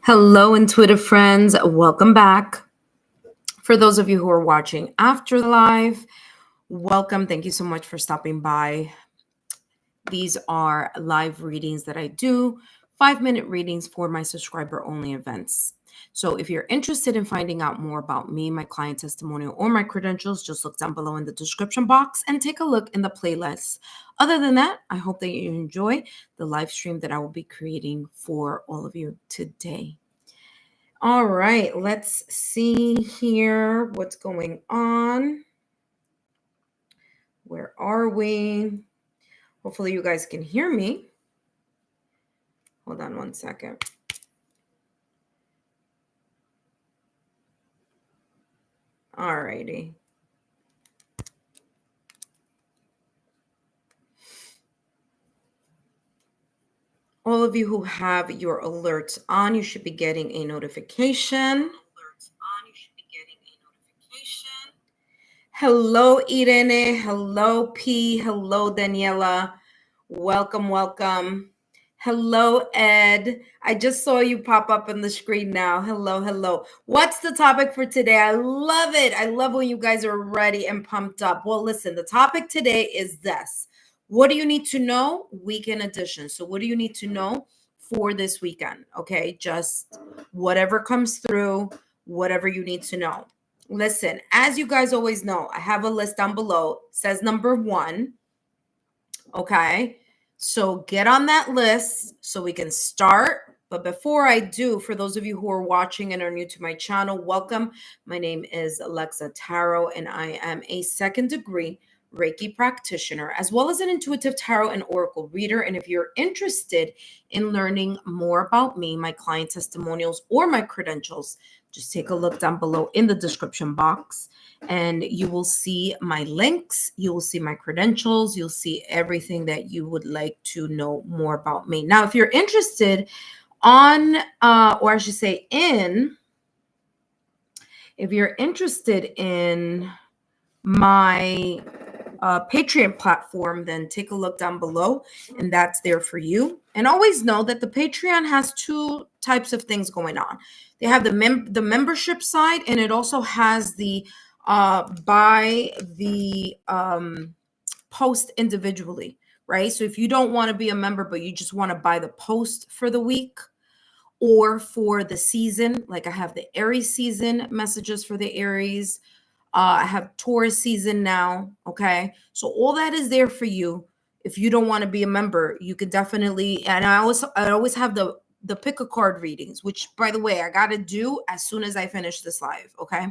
Hello, intuitive friends. Welcome back. For those of you who are watching after the live, welcome. Thank you so much for stopping by. These are live readings that I do, 5-minute readings for my subscriber only events. So if you're interested in finding out more about me, my client testimonial, or my credentials, just look down below in the description box and take a look in the playlist. Other than that, I hope that you enjoy the live stream that I will be creating for all of you today. All right, let's see here what's going on. Where are we? Hopefully you guys can hear me. Hold on one second. All righty. All of you who have your alerts on, you should be getting a notification. Hello, Irene. Hello, P. Hello, Daniela. Welcome, welcome. Hello, Ed. I just saw you pop up on the screen now. Hello, hello. What's the topic for today? I love it. I love when you guys are ready and pumped up. Well, listen, the topic today is this. What do you need to know? Weekend edition. So what do you need to know for this weekend? Okay, just whatever comes through, whatever you need to know. Listen, as you guys always know, I have a list down below. It says number 1. Okay, so get on that list so we can start. But before I do, for those of you who are watching and are new to my channel, welcome. My name is Alexa Tarot, and I am a 2nd degree Reiki practitioner, as well as an intuitive tarot and oracle reader. And if you're interested in learning more about me, my client testimonials, or my credentials, just take a look down below in the description box and you will see my links. You will see my credentials. You'll see everything that you would like to know more about me. Now, if you're interested on, or I should say if you're interested in my Patreon platform, then take a look down below and that's there for you. And always know that the Patreon has 2 types of things going on. They have the membership side, and it also has the buy the post individually, right? So if you don't want to be a member, but you just want to buy the post for the week or for the season, like I have the Aries season messages for the Aries. I have Taurus season now. Okay. So all that is there for you. If you don't want to be a member, you could definitely, and I always have the pick a card readings, which by the way, I got to do as soon as I finish this live. Okay.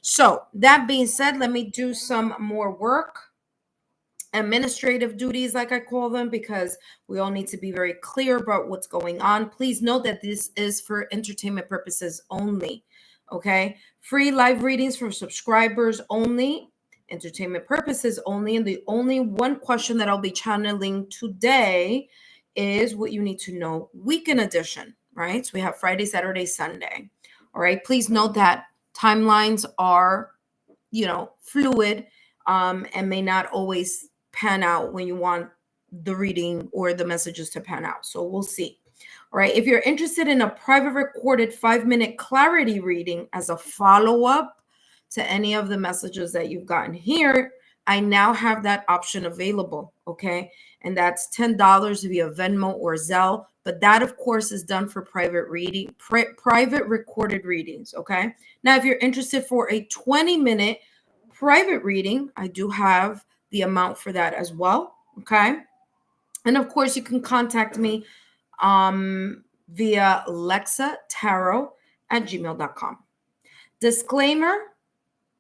So that being said, let me do some more work. Administrative duties, like I call them, because we all need to be very clear about what's going on. Please note that this is for entertainment purposes only. Okay, free live readings for subscribers only, entertainment purposes only. And the only one question that I'll be channeling today is what you need to know weekend edition, right? So we have Friday, Saturday, Sunday. All right, please note that timelines are, fluid and may not always pan out when you want the reading or the messages to pan out. So we'll see. All right. If you're interested in a private recorded 5-minute clarity reading as a follow-up to any of the messages that you've gotten here, I now have that option available. Okay. And that's $10 via Venmo or Zelle. But that, of course, is done for private reading, private recorded readings. Okay. Now, if you're interested for a 20-minute private reading, I do have the amount for that as well. Okay. And of course, you can contact me via lexatarot@gmail.com. Disclaimer.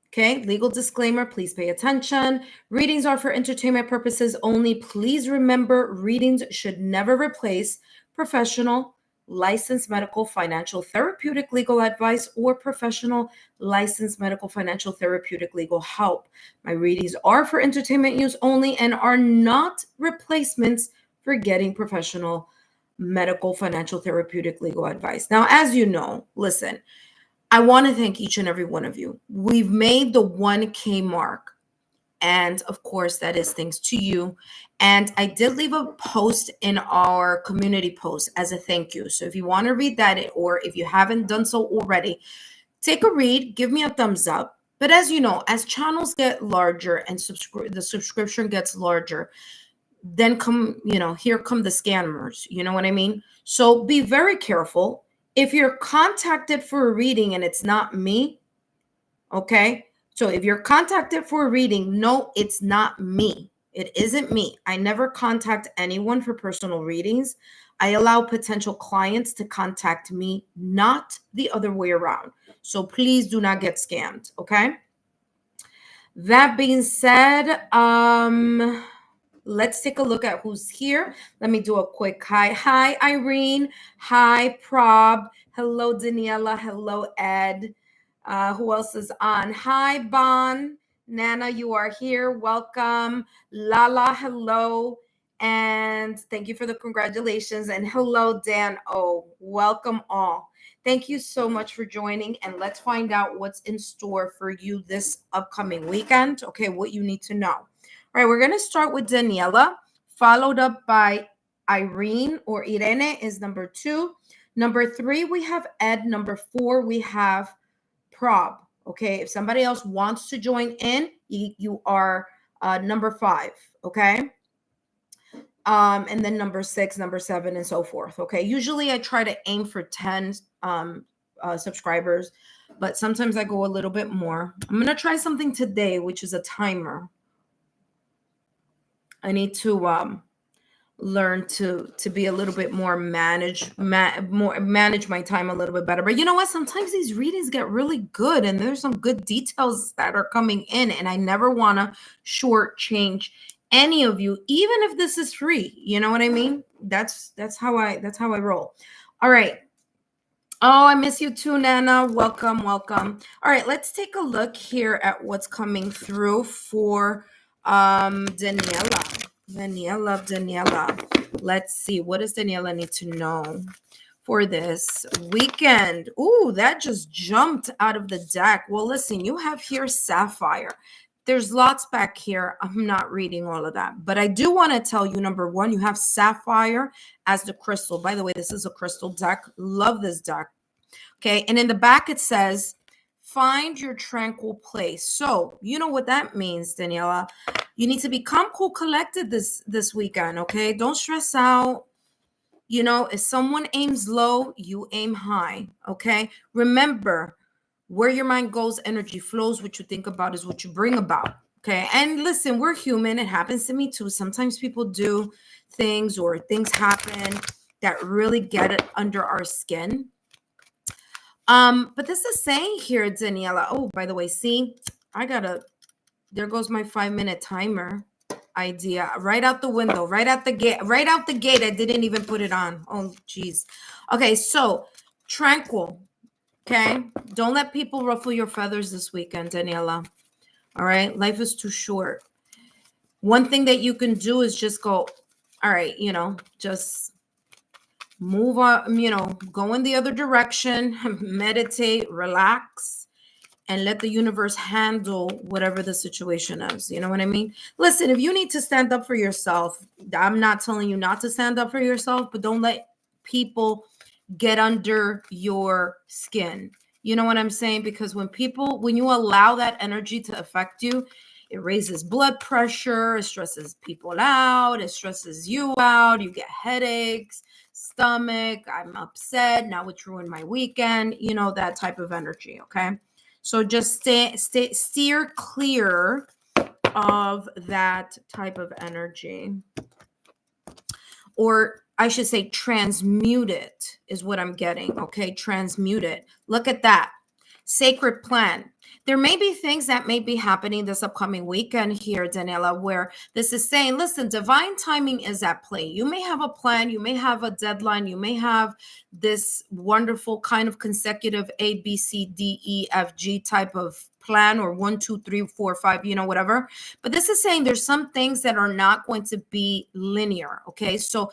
Okay, legal disclaimer, please pay attention. Readings are for entertainment purposes only. Please remember, readings should never replace professional, licensed medical, financial, therapeutic, legal advice, or professional, licensed medical, financial, therapeutic, legal help. My readings are for entertainment use only and are not replacements for getting professional medical, financial, therapeutic, legal advice. Now, as you know, listen, I want to thank each and every one of you. We've made the 1K mark. And of course, that is thanks to you. And I did leave a post in our community post as a thank you. So if you want to read that, or if you haven't done so already, take a read, give me a thumbs up. But as you know, as channels get larger and the subscription gets larger, then here come the scammers. You know what I mean? So be very careful. If you're contacted for a reading and it's not me, okay? So if you're contacted for a reading, no, it's not me. It isn't me. I never contact anyone for personal readings. I allow potential clients to contact me, not the other way around. So please do not get scammed, okay? That being said, let's take a look at who's here. Let me do a quick hi. Hi, Irene. Hi, Prob. Hello, Daniela. Hello, Ed. Who else is on? Hi, Bon. Nana, you are here. Welcome. Lala, hello. And thank you for the congratulations. And hello, Dan O. Welcome all. Thank you so much for joining. And let's find out what's in store for you this upcoming weekend. Okay, what you need to know. All right, we're going to start with Daniela, followed up by Irene, or Irene is number 2. Number 3, we have Ed. Number 4, we have Prob. Okay, if somebody else wants to join in, you are number 5. Okay, and then number 6, number 7, and so forth. Okay, usually I try to aim for 10 subscribers, but sometimes I go a little bit more. I'm gonna try something today, which is a timer. I need to learn to be a little bit more manage my time a little bit better. But you know what? Sometimes these readings get really good, and there's some good details that are coming in, and I never want to shortchange any of you, even if this is free. You know what I mean? That's how I roll. All right. Oh, I miss you too, Nana. Welcome. All right, let's take a look here at what's coming through for Daniela. Let's see. What does Daniela need to know for this weekend? Ooh, that just jumped out of the deck. Well, listen, you have here Sapphire. There's lots back here. I'm not reading all of that, but I do want to tell you, number 1, you have Sapphire as the crystal. By the way, this is a crystal deck. Love this deck. Okay, and in the back it says, find your tranquil place. So you know what that means, Daniela. You need to become cool, collected this weekend. Okay, don't stress out. You know, if someone aims low, you aim high. Okay, remember, where your mind goes, energy flows. What you think about is what you bring about. Okay, and listen, we're human. It happens to me too. Sometimes people do things, or things happen that really get it under our skin. But this is saying here, Daniela. Oh, by the way, see, there goes my 5-minute timer idea right out the window, right out the gate. I didn't even put it on. Oh, geez. Okay, so tranquil. Okay, don't let people ruffle your feathers this weekend, Daniela. All right, life is too short. One thing that you can do is just go, all right, just move on, go in the other direction, meditate, relax, and let the universe handle whatever the situation is. You know what I mean? Listen, if you need to stand up for yourself, I'm not telling you not to stand up for yourself, but don't let people get under your skin. You know what I'm saying? Because when you allow that energy to affect you, it raises blood pressure, it stresses people out, it stresses you out, you get headaches, stomach, I'm upset, now it's ruined my weekend, that type of energy. Okay, so just steer clear of that type of energy, or I should say transmute it is what I'm getting. Okay, transmute it. Look at that. Sacred plan. There may be things that may be happening this upcoming weekend here, Daniela, where this is saying, listen, divine timing is at play. You may have a plan, you may have a deadline, you may have this wonderful kind of consecutive A, B, C, D, E, F, G type of plan, or 1, 2, 3, 4, 5, whatever. But this is saying there's some things that are not going to be linear. Okay, so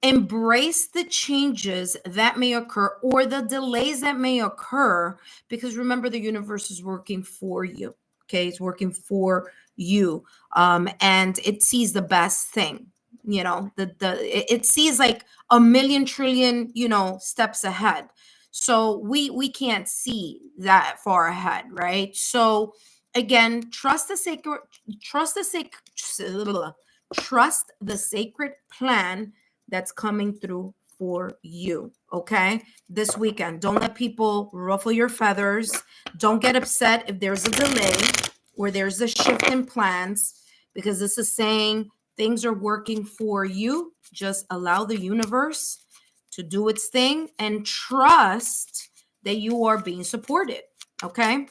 embrace the changes that may occur, or the delays that may occur, because remember, the universe is working for you. Okay, it's working for you. And it sees the best thing. It sees like a million trillion, steps ahead. So we can't see that far ahead, right? So again, trust the sacred trust the sacred plan that's coming through for you. Okay, this weekend, don't let people ruffle your feathers. Don't get upset if there's a delay or there's a shift in plans, because this is saying things are working for you. Just allow the universe to do its thing and trust that you are being supported. Okay.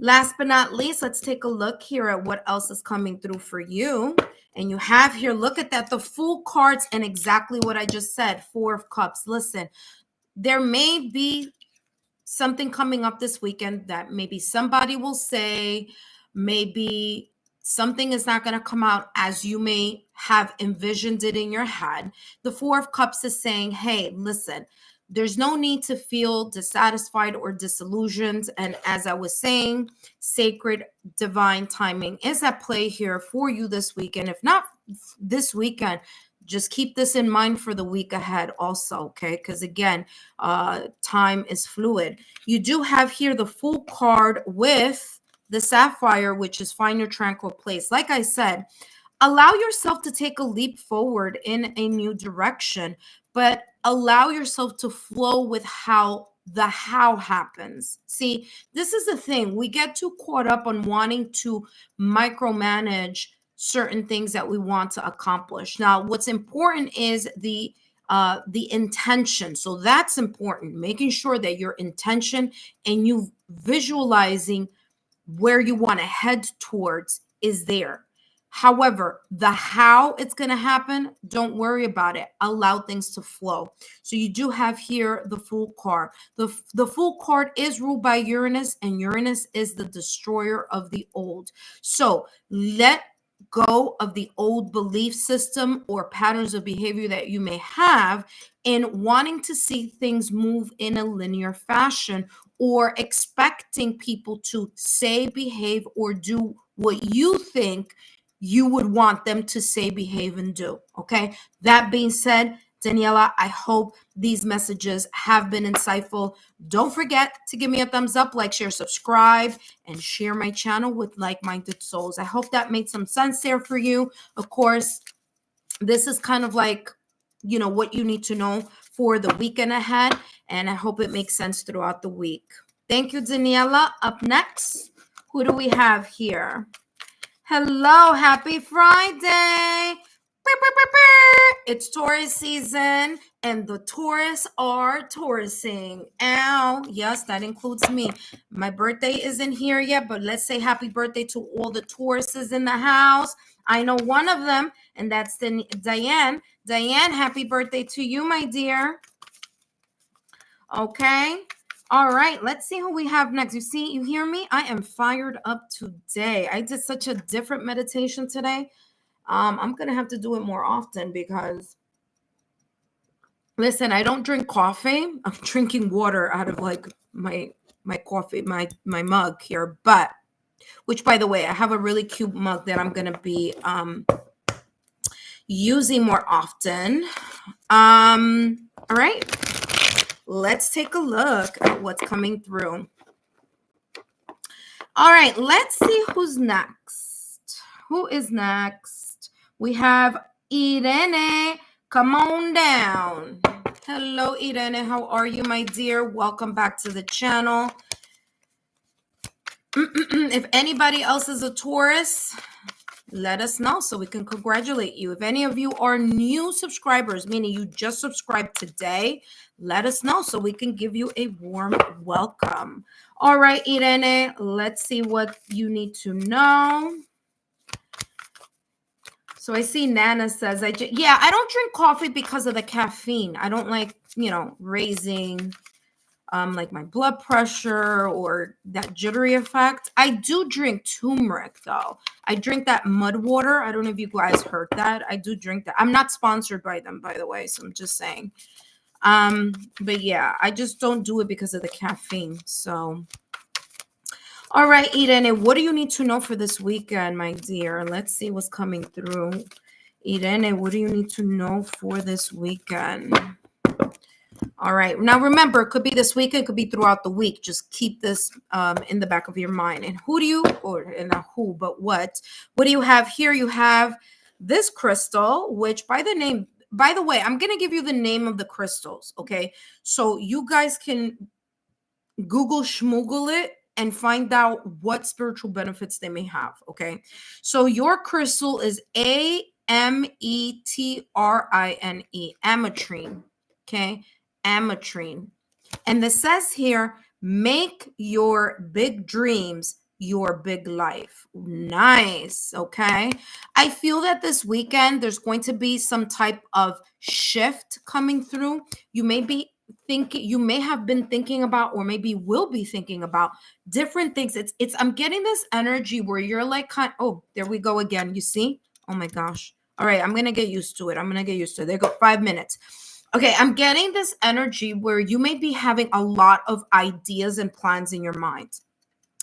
Last but not least, let's take a look here at what else is coming through for you. And you have here, look at that, the full cards and exactly what I just said, Four of Cups. Listen, there may be something coming up this weekend that maybe somebody will say, maybe something is not going to come out as you may have envisioned it in your head. The Four of Cups is saying, hey, listen, there's no need to feel dissatisfied or disillusioned. And as I was saying, sacred divine timing is at play here for you this weekend. If not this weekend, just keep this in mind for the week ahead also, okay? Because again, time is fluid. You do have here the full card with the sapphire, which is find your tranquil place. Like I said, allow yourself to take a leap forward in a new direction, but allow yourself to flow with how happens. See, this is the thing. We get too caught up on wanting to micromanage certain things that we want to accomplish. Now, what's important is the intention. So that's important, making sure that your intention and you visualizing where you want to head towards is there. However, the how it's going to happen, don't worry about it. Allow things to flow. So you do have here the Fool card. The Fool card is ruled by Uranus, and Uranus is the destroyer of the old. So let go of the old belief system or patterns of behavior that you may have in wanting to see things move in a linear fashion, or expecting people to say, behave, or do what you think you would want them to say, behave, and do. Okay. That being said, Daniela, I hope these messages have been insightful. Don't forget to give me a thumbs up, like, share, subscribe, and share my channel with like-minded souls. I hope that made some sense there for you. Of course, this is kind of like, what you need to know for the weekend ahead. And I hope it makes sense throughout the week. Thank you, Daniela. Up next, who do we have here? Hello, happy Friday. It's Taurus season, and the Taurus are Taurusing. Ow, yes, that includes me. My birthday isn't here yet, but let's say happy birthday to all the Tauruses in the house. I know one of them, and that's Diane. Diane, happy birthday to you, my dear. Okay. All right, let's see who we have next. You hear me? I am fired up today. I did such a different meditation today. I'm going to have to do it more often because, listen, I don't drink coffee. I'm drinking water out of like my coffee, my mug here. But, which by the way, I have a really cute mug that I'm going to be using more often. All right. Let's take a look at what's coming through. All right, let's see who's next. Who is next? We have Irene. Come on down. Hello, Irene. How are you, my dear? Welcome back to the channel. If anybody else is a Taurus, let us know so we can congratulate you. If any of you are new subscribers, meaning you just subscribed today, let us know so we can give you a warm welcome. All right, Irene, let's see what you need to know. So I see Nana says, I don't drink coffee because of the caffeine. I don't like, raising like my blood pressure or that jittery effect. I do drink turmeric though. I drink that mud water. I don't know if you guys heard that. I do drink that. I'm not sponsored by them, by the way, so I'm just saying. But yeah, I just don't do it because of the caffeine. So, All right, Irene, what do you need to know for this weekend, my dear? Let's see what's coming through. Irene, what do you need to know for this weekend? All right. Now, remember, it could be this weekend, it could be throughout the week. Just keep this in the back of your mind. And who do you, or not who, but what do you have here? You have this crystal, which by the way, I'm going to give you the name of the crystals. Okay. So you guys can Google schmoogle it and find out what spiritual benefits they may have. Okay. So your crystal is ametrine, ametrine. Okay. Ametrine. And this says here, make your big dreams your big life. Nice. Okay. I feel that this weekend there's going to be some type of shift coming through. You may have been thinking about, or maybe will be thinking about different things. I'm getting this energy where you're like, oh, there we go again. You see? Oh my gosh. All right. I'm going to get used to it. There go 5 minutes. Okay, I'm getting this energy where you may be having a lot of ideas and plans in your mind.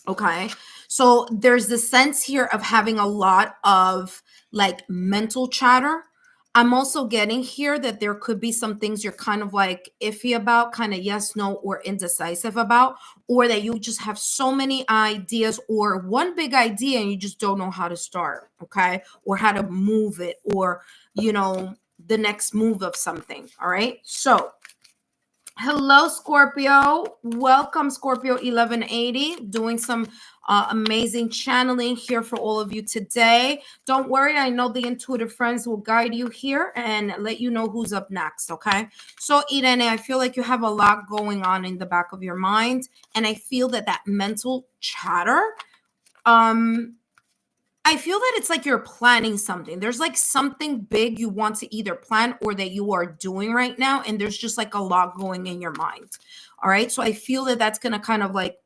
Okay, so there's the sense here of having a lot of like mental chatter. I'm also getting here that there could be some things you're kind of like iffy about, kind of yes, no, or indecisive about, or that you just have so many ideas or one big idea and you just don't know how to start, okay, or how to move it, or, the next move of something. All right. So hello, Scorpio. Welcome, Scorpio 1180. Doing some amazing channeling here for all of you today. Don't worry. I know the intuitive friends will guide you here and let you know who's up next. Okay. So Irene, I feel like you have a lot going on in the back of your mind. And I feel that mental chatter, I feel that it's like you're planning something. There's like something big you want to either plan or that you are doing right now. And there's just like a lot going in your mind. All right. So I feel that that's going to kind of like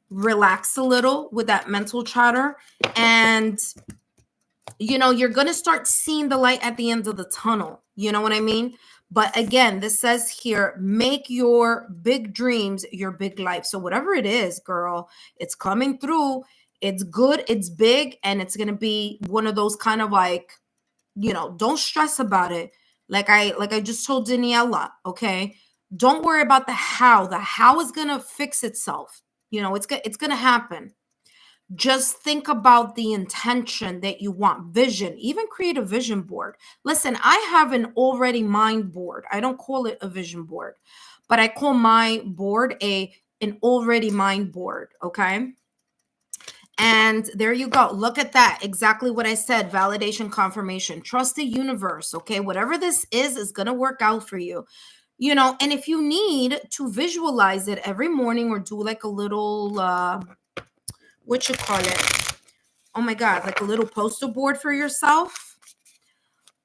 relax a little with that mental chatter. And, you're going to start seeing the light at the end of the tunnel. You know what I mean? But again, this says here, make your big dreams your big life. So whatever it is, girl, it's coming through. It's good, it's big, and it's gonna be one of those kind of like, don't stress about it. Like I just told Daniela, okay? Don't worry about the how. The how is gonna fix itself. It's gonna happen. Just think about the intention that you want. Vision, even create a vision board. Listen, I have an already mind board. I don't call it a vision board, but I call my board an already mind board, okay? And there you go. Look at that. Exactly what I said. Validation, confirmation. Trust the universe. Okay. Whatever this is going to work out for you. And if you need to visualize it every morning or do like a little, what you call it? Oh my God, like a little poster board for yourself.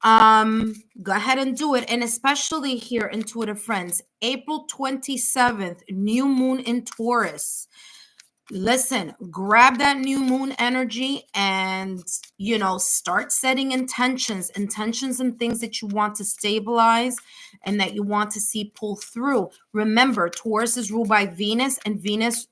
Go ahead and do it. And especially here, intuitive friends, April 27th, new moon in Taurus. Listen, grab that new moon energy and, start setting intentions and things that you want to stabilize and that you want to see pull through. Remember, Taurus is ruled by Venus, and Venus,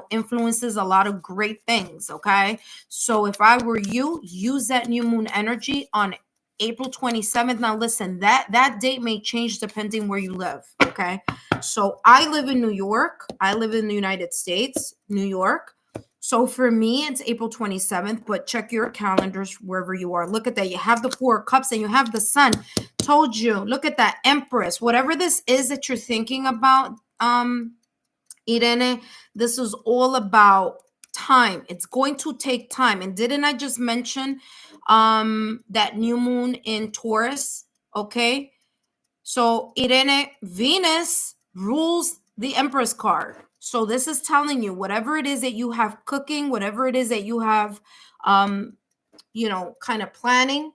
influences a lot of great things. Okay. So if I were you, use that new moon energy on April 27th. Now, listen, that date may change depending where you live. Okay. So I live in New York. I live in the United States, New York. So for me, it's April 27th, but check your calendars wherever you are. Look at that. You have the Four of Cups and you have the Sun. Told you. Look at that, Empress. Whatever this is that you're thinking about, Irene, this is all about time. It's going to take time. And didn't I just mention that new moon in Taurus? Okay. So Irene, Venus rules the Empress card. So this is telling you whatever it is that you have cooking, whatever it is that you have, kind of planning,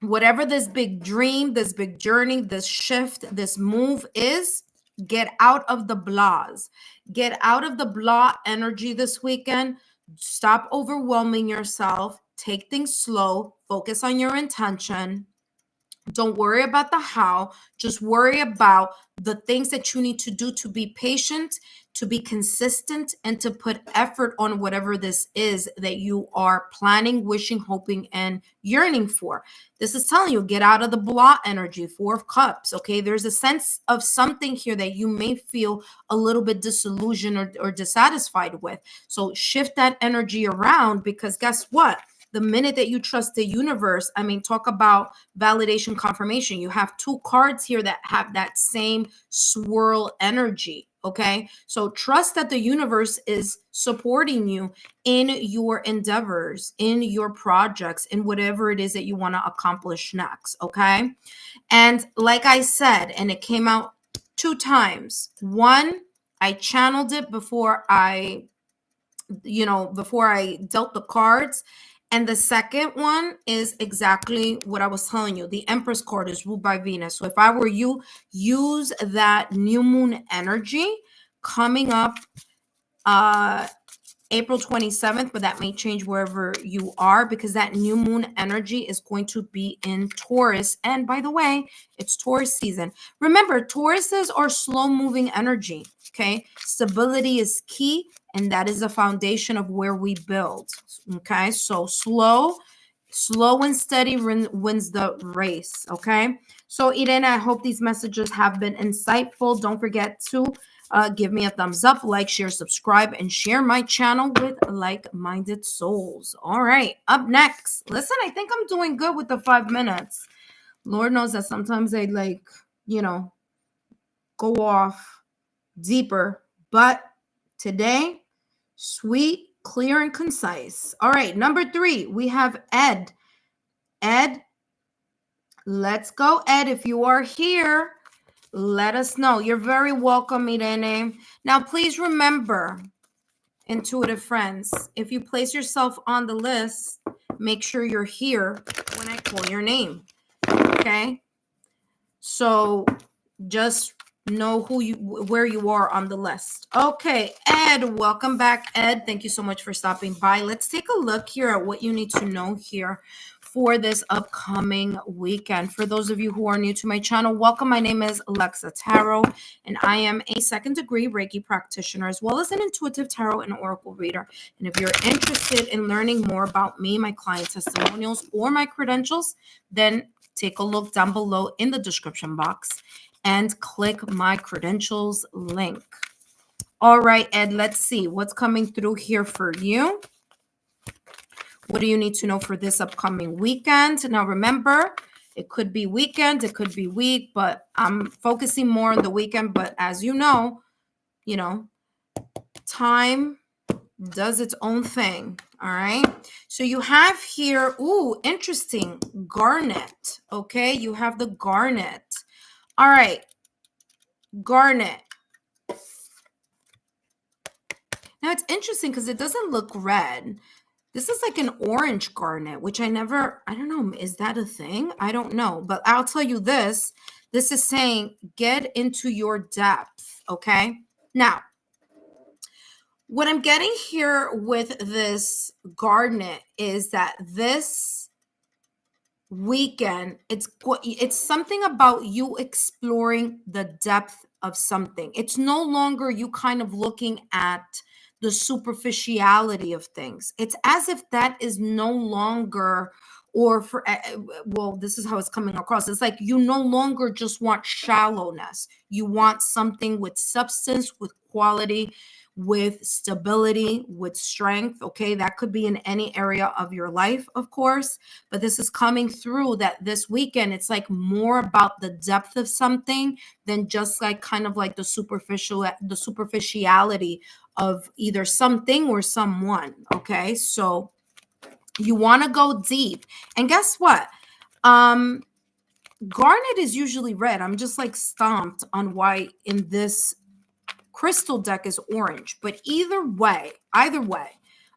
whatever this big dream, this big journey, this shift, this move is, get out of the blahs. Get out of the blah energy this weekend. Stop overwhelming yourself. Take things slow. Focus on your intention. Don't worry about the how. Just worry about the things that you need to do to be patient, to be consistent and to put effort on whatever this is that you are planning, wishing, hoping, and yearning for. This is telling you, get out of the blah energy, 4 of Cups, okay? There's a sense of something here that you may feel a little bit disillusioned or dissatisfied with. So shift that energy around, because guess what? The minute that you trust the universe, I mean, talk about validation, confirmation. You have 2 cards here that have that same swirl energy, okay? So trust that the universe is supporting you in your endeavors, in your projects, in whatever it is that you want to accomplish next, okay? And like I said, and it came out 2 times. One, I channeled it before I dealt the cards. And the second one is exactly what I was telling you. The Empress card is ruled by Venus. So if I were you, use that new moon energy coming up April 27th, but that may change wherever you are, because that new moon energy is going to be in Taurus. And by the way, it's Taurus season. Remember, Tauruses are slow moving energy. Okay. Stability is key. And that is the foundation of where we build. Okay. So slow and steady wins the race. Okay. So Irene, I hope these messages have been insightful. Don't forget to give me a thumbs up, like, share, subscribe, and share my channel with like-minded souls. All right, up next. Listen, I think I'm doing good with the 5 minutes. Lord knows that sometimes I go off deeper, but today, sweet, clear, and concise. All right, number 3, we have Ed. Ed, let's go, Ed. If you are here, let us know. You're very welcome, Irene. Now, please remember, intuitive friends, if you place yourself on the list, make sure you're here when I call your name. Okay? So just know where you are on the list. Okay, Ed, welcome back, Ed. Thank you so much for stopping by. Let's take a look here at what you need to know here for this upcoming weekend. For those of you who are new to my channel, welcome. My name is Alexa Tarot, and I am a 2nd degree Reiki practitioner, as well as an intuitive tarot and oracle reader. And if you're interested in learning more about me, my client testimonials, or my credentials, then take a look down below in the description box and click my credentials link. All right, Ed, let's see what's coming through here for you. What do you need to know for this upcoming weekend? Now, remember, it could be weekend, it could be week, but I'm focusing more on the weekend. But as you know, time does its own thing. All right. So you have here, interesting, garnet. Okay. You have the garnet. All right. Garnet. Now it's interesting because it doesn't look red. This is like an orange garnet, which I don't know. Is that a thing? I don't know. But I'll tell you this. This is saying get into your depth. Okay. Now, what I'm getting here with this garnet is that this weekend, it's something about you exploring the depth of something. It's no longer you kind of looking at the superficiality of things. It's as if that is no longer, this is how it's coming across. It's like you no longer just want shallowness. You want something with substance, with quality, with stability, with strength. Okay, that could be in any area of your life, of course, but this is coming through that this weekend. It's like more about the depth of something than just like kind of like the superficiality of either something or someone. Okay, so you want to go deep. And guess what? Garnet is usually red. I'm just like stomped on why in this crystal deck is orange. But either way,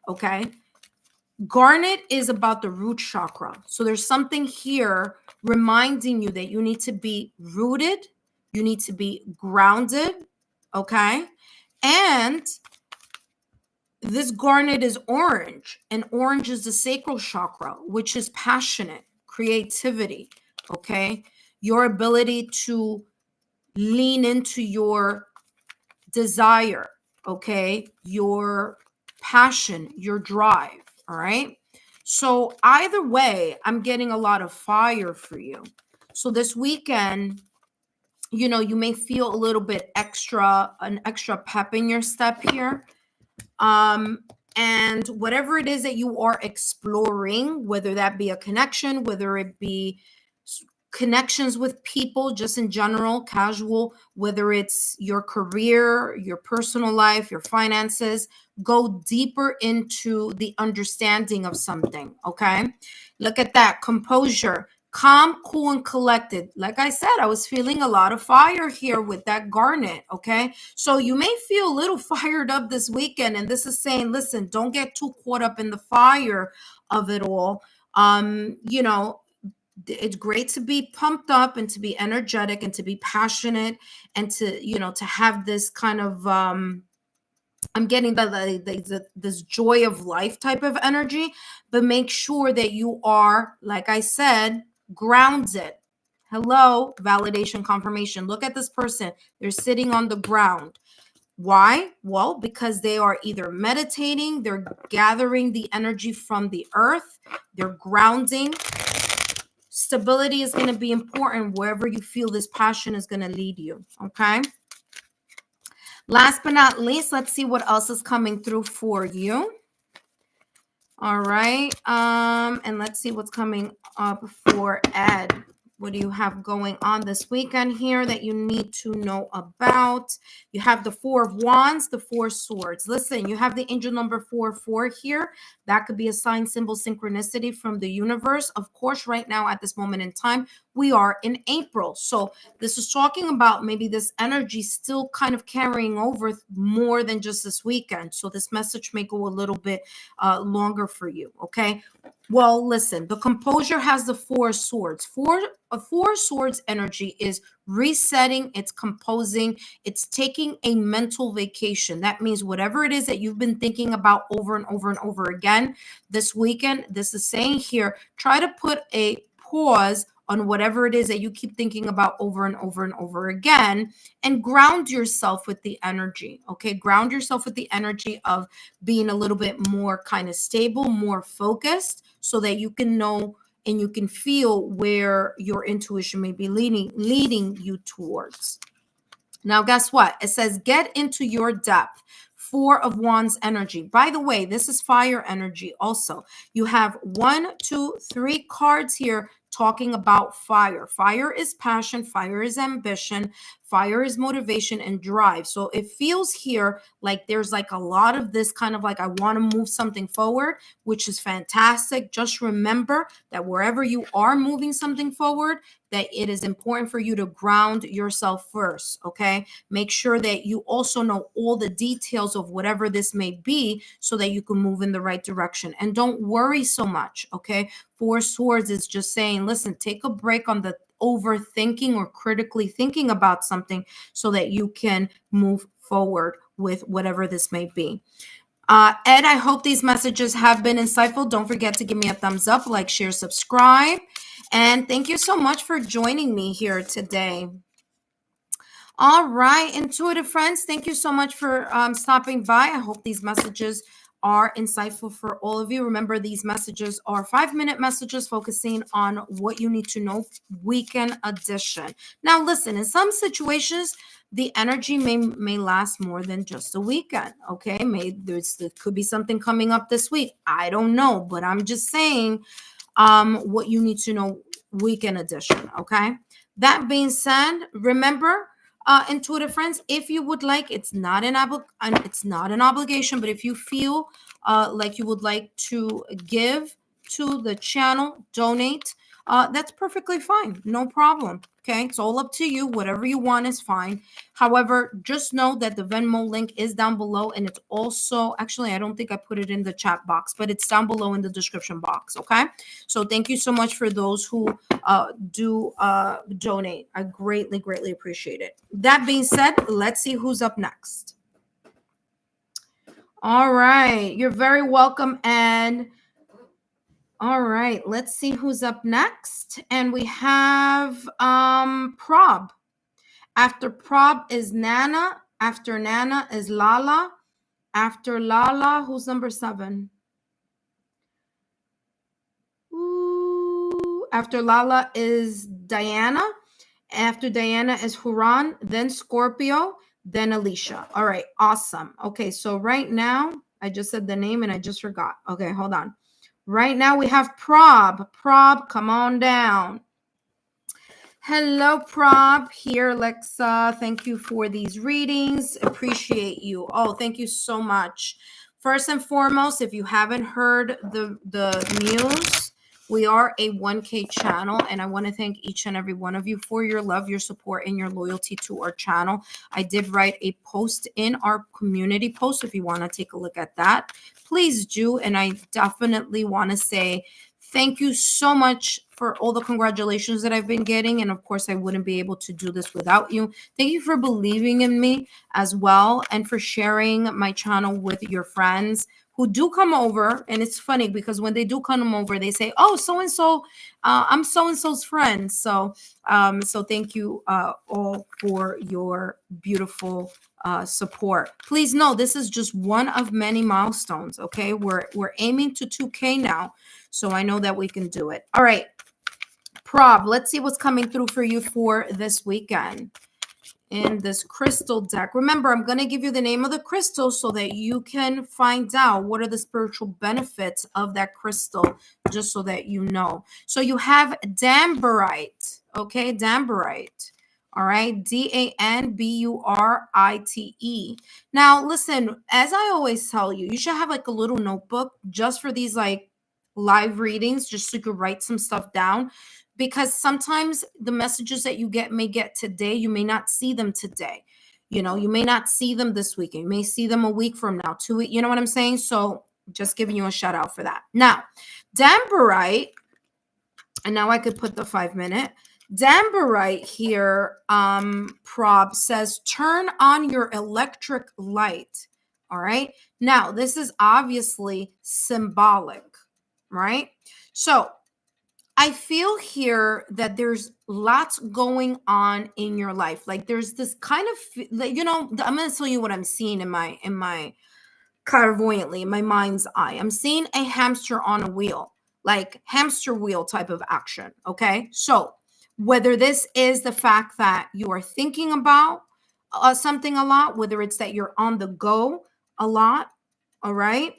okay, garnet is about the root chakra. So there's something here reminding you that you need to be rooted, you need to be grounded, okay? And this garnet is orange, and orange is the sacral chakra, which is passionate, creativity, okay? Your ability to lean into your desire, okay, your passion, your drive, all right? So either way, I'm getting a lot of fire for you. So this weekend, you may feel a little bit an extra pep in your step here. And whatever it is that you are exploring, whether that be a connection, whether it be connections with people just in general, casual, whether it's your career, your personal life, your finances, go deeper into the understanding of something. Okay. Look at that composure, calm, cool, and collected. Like I said, I was feeling a lot of fire here with that garnet. Okay. So you may feel a little fired up this weekend. And this is saying, listen, don't get too caught up in the fire of it all. It's great to be pumped up and to be energetic and to be passionate and to have this kind of I'm getting this joy of life type of energy, but make sure that you are, like I said, grounded. Hello, validation, confirmation. Look at this person. They're sitting on the ground. Why? Well, because they are either meditating, they're gathering the energy from the earth, they're grounding. Stability is going to be important wherever you feel this passion is going to lead you. Okay. Last but not least, let's see what else is coming through for you. All right. And let's see what's coming up for Ed. What do you have going on this weekend here that you need to know about? You have the Four of Wands, the Four Swords. Listen, you have the angel number 44 here. That could be a sign, symbol, synchronicity from the universe. Of course, right now at this moment in time, we are in April. So this is talking about maybe this energy still kind of carrying over more than just this weekend. So this message may go a little bit longer for you. Okay. Well, listen, the composure has the Four Swords. Four Swords energy is resetting, it's composing, it's taking a mental vacation. That means whatever it is that you've been thinking about over and over and over again this weekend, this is saying here, try to put a pause on whatever it is that you keep thinking about over and over and over again, and ground yourself with the energy. Okay. Ground yourself with the energy of being a little bit more kind of stable, more focused, so that you can know and you can feel where your intuition may be leading you towards. Now, guess what? It says, get into your depth. Four of Wands energy. By the way, this is fire energy also. You have 1, 2, 3 cards here talking about fire. Fire is passion. Fire is ambition. Fire is motivation and drive. So it feels here like there's like a lot of this kind of like, I want to move something forward, which is fantastic. Just remember that wherever you are moving something forward, that it is important for you to ground yourself first. Okay. Make sure that you also know all the details of whatever this may be so that you can move in the right direction. And don't worry so much. Okay. Four Swords is just saying, listen, take a break on the overthinking or critically thinking about something so that you can move forward with whatever this may be. Ed, I hope these messages have been insightful. Don't forget to give me a thumbs up, like, share, subscribe. And thank you so much for joining me here today. All right, intuitive friends, thank you so much for stopping by. I hope these messages are insightful for all of you. Remember, these messages are 5-minute messages focusing on what you need to know, weekend edition. Now, listen, in some situations, the energy may last more than just a weekend. Okay, there could be something coming up this week. I don't know, but I'm just saying what you need to know, weekend edition. Okay. That being said, remember, intuitive friends, if you would like, it's not an obligation, but if you feel like you would like to give to the channel, donate, that's perfectly fine. No problem. Okay. It's all up to you. Whatever you want is fine. However, just know that the Venmo link is down below, and it's also, actually, I don't think I put it in the chat box, but it's down below in the description box. Okay. So thank you so much for those who do donate. I greatly, greatly appreciate it. That being said, let's see who's up next. All right. You're very welcome. And all right, let's see who's up next. And we have Prob. After Prob is Nana. After Nana is Lala. After Lala, who's number 7? Ooh, after Lala is Diana. After Diana is Huron, then Scorpio, then Alicia. All right, awesome. Okay, so right now, I just said the name and I just forgot. Okay, hold on. Right now we have Prob. Prob, come on down. Hello, Prob. Here, Alexa. Thank you for these readings. Appreciate you. Oh, thank you so much. First and foremost, if you haven't heard the news, we are a 1K channel, and I want to thank each and every one of you for your love, your support, and your loyalty to our channel. I did write a post in our community post. If you want to take a look at that, please do. And I definitely want to say thank you so much for all the congratulations that I've been getting. And of course, I wouldn't be able to do this without you. Thank you for believing in me as well, and for sharing my channel with your friends who do come over. And it's funny because when they do come over, they say, oh, so-and-so, I'm so-and-so's friend. So thank you all for your beautiful support. Please know this is just one of many milestones. Okay, we're aiming to 2K now, so I know that we can do it. All right, Prob, let's see what's coming through for you for this weekend in this crystal deck. Remember, I'm going to give you the name of the crystal so that you can find out what are the spiritual benefits of that crystal, just so that you know. So you have Dambarite, okay? Dambarite. All right, Danburite. Now, listen, as I always tell you, you should have like a little notebook just for these like live readings, just so you could write some stuff down. Because sometimes the messages that you may get today, you may not see them today. You know, you may not see them this weekend. You may see them a week from now, 2 weeks. You know what I'm saying? So just giving you a shout out for that. Now, Dambarite, and now I could put the 5-minute. Dambarite here, Prob says, turn on your electric light. All right. Now, this is obviously symbolic, right? So I feel here that there's lots going on in your life. Like there's this kind of, you know, I'm going to tell you what I'm seeing in my clairvoyantly, in my mind's eye. I'm seeing a hamster on a wheel, like hamster wheel type of action. Okay. So whether this is the fact that you are thinking about something a lot, whether it's that you're on the go a lot. All right.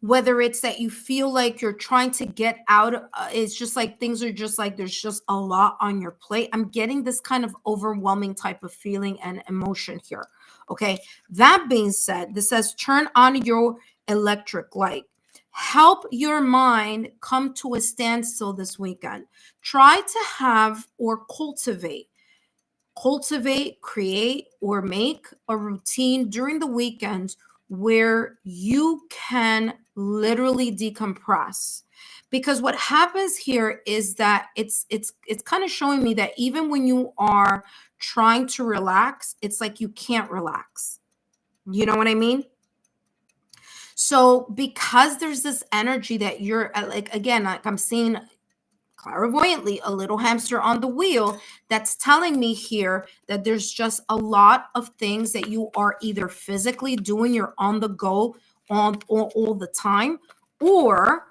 Whether it's that you feel like you're trying to get out, it's just like things are just like there's just a lot on your plate. I'm getting this kind of overwhelming type of feeling and emotion here. Okay. That being said, this says turn on your electric light. Help your mind come to a standstill this weekend. Try to have or cultivate, create, or make a routine during the weekends where you can literally decompress. Because what happens here is that it's kind of showing me that even when you are trying to relax, it's like you can't relax. You know what I mean? So because there's this energy that you're like, again, like I'm seeing clairvoyantly a little hamster on the wheel, that's telling me here that there's just a lot of things that you are either physically doing, you're on the go all the time, or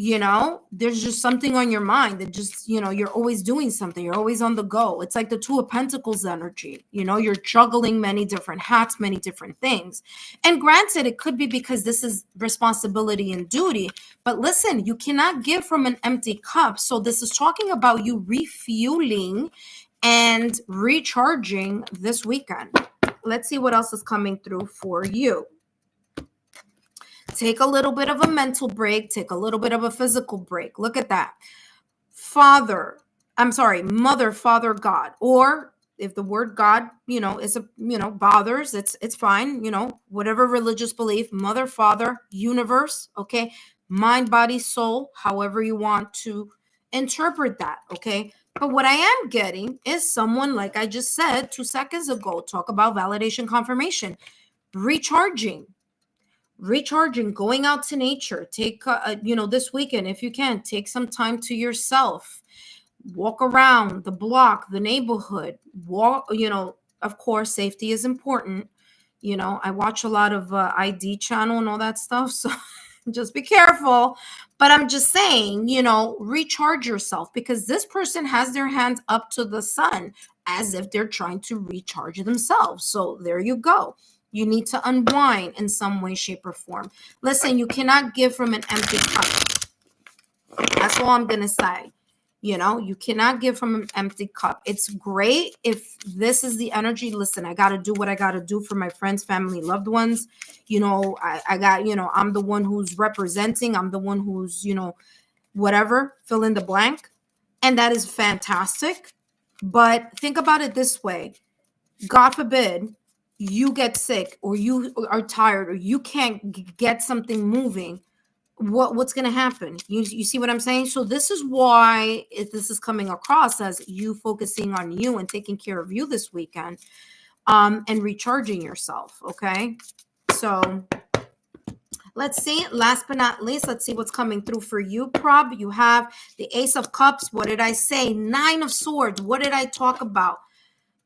you know, there's just something on your mind that just, you know, you're always doing something. You're always on the go. It's like the Two of Pentacles energy. You know, you're juggling many different hats, many different things. And granted, it could be because this is responsibility and duty. But listen, you cannot give from an empty cup. So this is talking about you refueling and recharging this weekend. Let's see what else is coming through for you. Take a little bit of a mental break. Take a little bit of a physical break. Look at that. Mother, Father, God. Or if the word God, you know, is bothers, it's fine. You know, whatever religious belief, Mother, Father, universe. Okay. Mind, body, soul, however you want to interpret that. Okay. But what I am getting is someone, like I just said 2 seconds ago, talk about validation, confirmation, recharging, going out to nature. Take this weekend, if you can, take some time to yourself. Walk around the block, the neighborhood. Walk, of course, safety is important. You know, I watch a lot of ID channel and all that stuff. So just be careful. But I'm just saying, you know, recharge yourself, because this person has their hands up to the sun as if they're trying to recharge themselves. So there you go. You need to unwind in some way, shape, or form. Listen, you cannot give from an empty cup. That's all I'm going to say. You know, you cannot give from an empty cup. It's great if this is the energy. Listen, I got to do what I got to do for my friends, family, loved ones. You know, I got, you know, I'm the one who's representing. I'm the one who's, you know, whatever, fill in the blank. And that is fantastic. But think about it this way. God forbid you get sick, or you are tired, or you can't get something moving. What's going to happen? You see what I'm saying? So this is why this is coming across as you focusing on you and taking care of you this weekend, and recharging yourself. Okay. So let's see. Last but not least, let's see what's coming through for you, Prob. You have the Ace of Cups. What did I say? Nine of Swords. What did I talk about?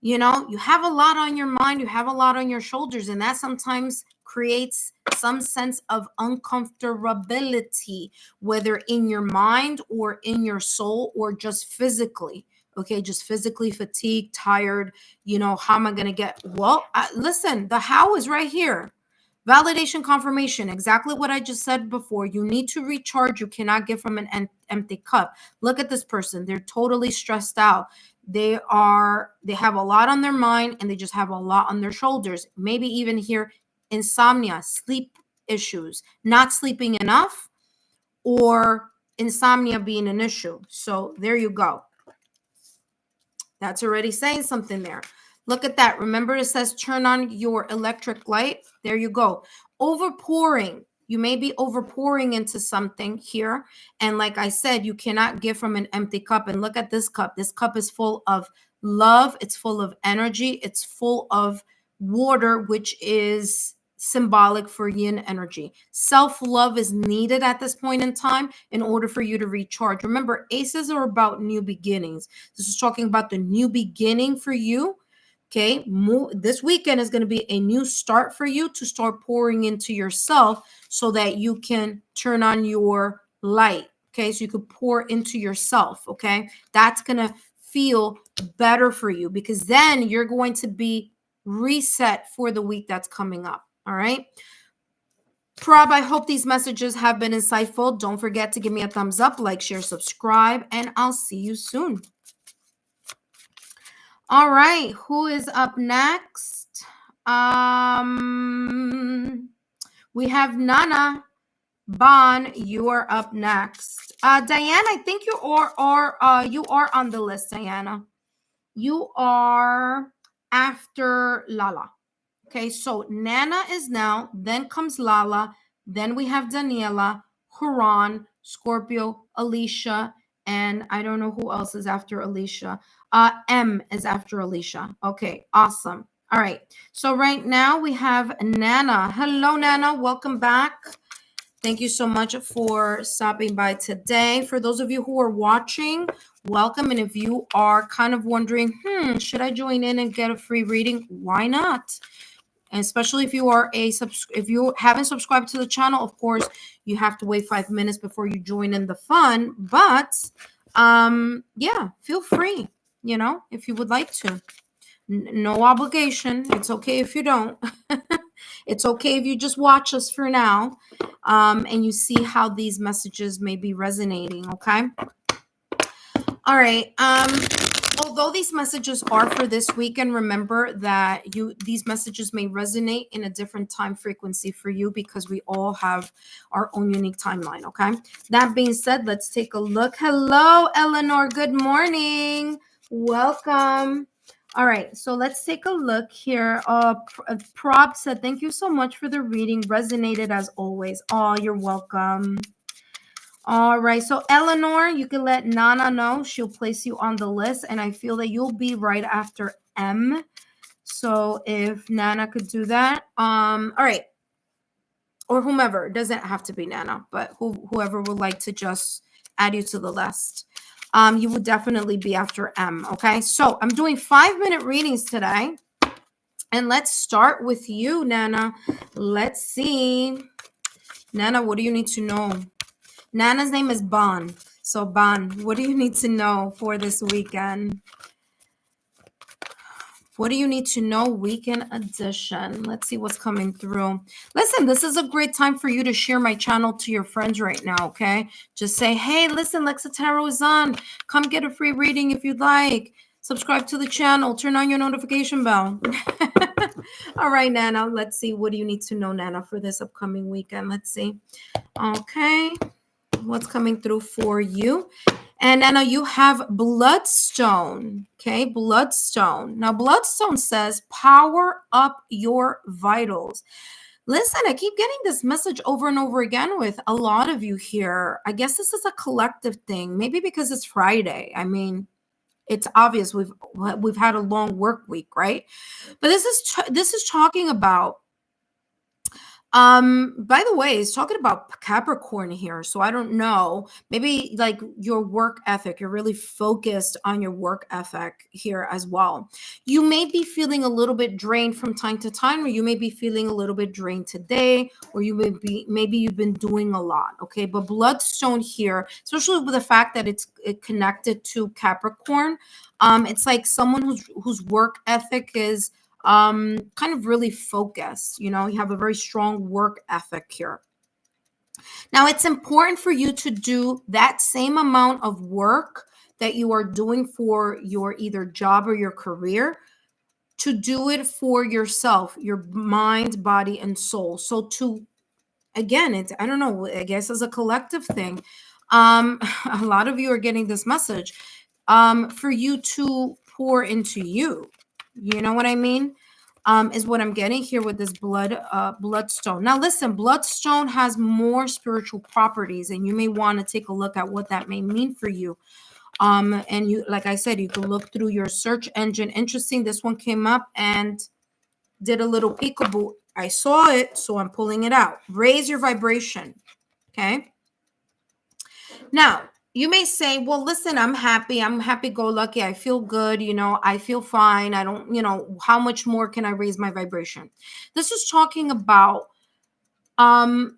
You know, you have a lot on your mind, you have a lot on your shoulders, and that sometimes creates some sense of uncomfortability, whether in your mind or in your soul or just physically. Okay, just physically fatigued, tired. You know, how am I going to get? Well, listen, the how is right here. Validation, confirmation, exactly what I just said before. You need to recharge. You cannot give from an empty cup. Look at this person. They're totally stressed out. They have a lot on their mind, and they just have a lot on their shoulders. Maybe even here, insomnia, sleep issues, not sleeping enough, or insomnia being an issue. So there you go. That's already saying something there. Look at that. Remember, it says turn on your electric light. There you go. Overpouring. You may be overpouring into something here. And like I said, you cannot give from an empty cup. And look at this cup. This cup is full of love. It's full of energy. It's full of water, which is symbolic for yin energy. Self-love is needed at this point in time in order for you to recharge. Remember, aces are about new beginnings. This is talking about the new beginning for you. Okay, this weekend is going to be a new start for you to start pouring into yourself so that you can turn on your light. Okay, so you could pour into yourself. Okay, that's going to feel better for you, because then you're going to be reset for the week that's coming up. All right. Prob, I hope these messages have been insightful. Don't forget to give me a thumbs up, like, share, subscribe, and I'll see you soon. All right, who is up next? We have Nana. Bon, you are up next. Diana, I think you are on the list, Diana. You are after Lala. Okay, so Nana is now, then comes Lala, then we have Daniela, Huron, Scorpio, Alicia, and I don't know who else is after Alicia. M is after Alicia. Okay, awesome. All right, so right now we have Nana. Hello, Nana. Welcome back. Thank you so much for stopping by today. For those of you who are watching, welcome. And if you are kind of wondering, should I join in and get a free reading? Why not? And especially if you are if you haven't subscribed to the channel, of course, you have to wait 5 minutes before you join in the fun. But yeah, feel free, you know, if you would like to. No obligation. It's okay if you don't. It's okay if you just watch us for now, and you see how these messages may be resonating. Okay. All right. Although these messages are for this weekend, remember that these messages may resonate in a different time frequency for you, because we all have our own unique timeline. Okay. That being said, let's take a look. Hello, Eleanor. Good morning. Welcome. All right, so let's take a look here. Prob said, thank you so much for the reading. Resonated as always. Oh, you're welcome. All right, so Eleanor, you can let Nana know. She'll place you on the list, and I feel that you'll be right after M. So if Nana could do that. All right. Or whomever. It doesn't have to be Nana, but whoever would like to just add you to the list. You would definitely be after M, okay? So I'm doing 5-minute readings today. And let's start with you, Nana. Let's see. Nana, what do you need to know? Nana's name is Bon. So, Bon, what do you need to know for this weekend? What do you need to know? Weekend edition. Let's see what's coming through. Listen, this is a great time for you to share my channel to your friends right now, okay? Just say, hey, listen, Lexa Tarot is on. Come get a free reading if you'd like. Subscribe to the channel. Turn on your notification bell. All right, Nana. Let's see. What do you need to know, Nana, for this upcoming weekend? Let's see. Okay. What's coming through for you? And Nana, you have Bloodstone. Okay, Bloodstone. Now, Bloodstone says, power up your vitals. Listen, I keep getting this message over and over again with a lot of you here. I guess this is a collective thing, maybe because it's Friday. I mean, it's obvious we've had a long work week, right? But this is talking about by the way, it's talking about Capricorn here. So I don't know, maybe like your work ethic, you're really focused on your work ethic here as well. You may be feeling a little bit drained from time to time, or you may be feeling a little bit drained today, or maybe you've been doing a lot. Okay. But Bloodstone here, especially with the fact that it's connected to Capricorn, it's like someone whose work ethic is kind of really focused. You know, you have a very strong work ethic here. Now, it's important for you to do that same amount of work that you are doing for your either job or your career, to do it for yourself, your mind, body, and soul. So again, it's, I don't know, I guess as a collective thing, a lot of you are getting this message, for you to pour into you. You know what I mean? Is what I'm getting here with this bloodstone. Now, listen, bloodstone has more spiritual properties, and you may want to take a look at what that may mean for you. And you, like I said, you can look through your search engine. Interesting. This one came up and did a little peekaboo. I saw it, so I'm pulling it out. Raise your vibration. Okay. Now, you may say, well, listen, I'm happy-go-lucky. I feel good. You know, I feel fine. I don't, you know, how much more can I raise my vibration? This is talking about, and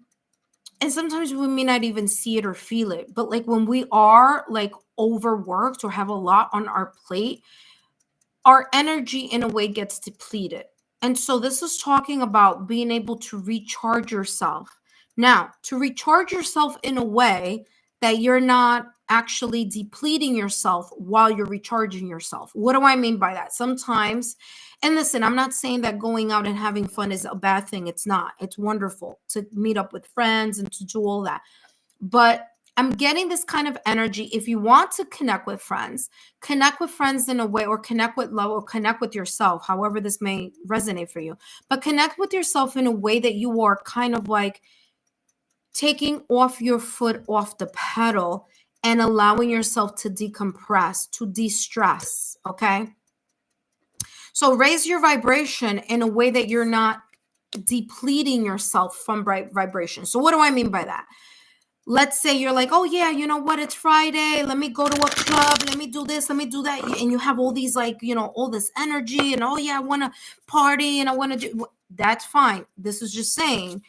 sometimes we may not even see it or feel it, but like when we are like overworked or have a lot on our plate, our energy in a way gets depleted. And so this is talking about being able to recharge yourself. Now, to recharge yourself in a way that you're not actually depleting yourself while you're recharging yourself. What do I mean by that? Sometimes, and listen, I'm not saying that going out and having fun is a bad thing. It's not. It's wonderful to meet up with friends and to do all that. But I'm getting this kind of energy. If you want to connect with friends in a way, or connect with love, or connect with yourself, however this may resonate for you, but connect with yourself in a way that you are kind of like taking off your foot off the pedal and allowing yourself to decompress, to de-stress, okay? So raise your vibration in a way that you're not depleting yourself from vibration. So what do I mean by that? Let's say you're like, oh yeah, you know what? It's Friday. Let me go to a club. Let me do this. Let me do that. And you have all these like, you know, all this energy and, oh yeah, I want to party and I want to do, that's fine. This is just saying,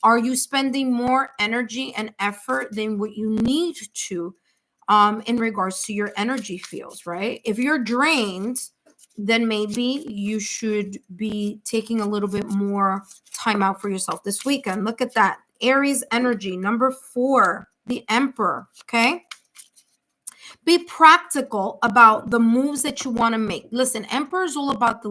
are you spending more energy and effort than what you need to in regards to your energy fields, right? If you're drained, then maybe you should be taking a little bit more time out for yourself this weekend. Look at that. Aries energy, number 4, the Emperor, okay? Be practical about the moves that you want to make. Listen, Emperor is all about the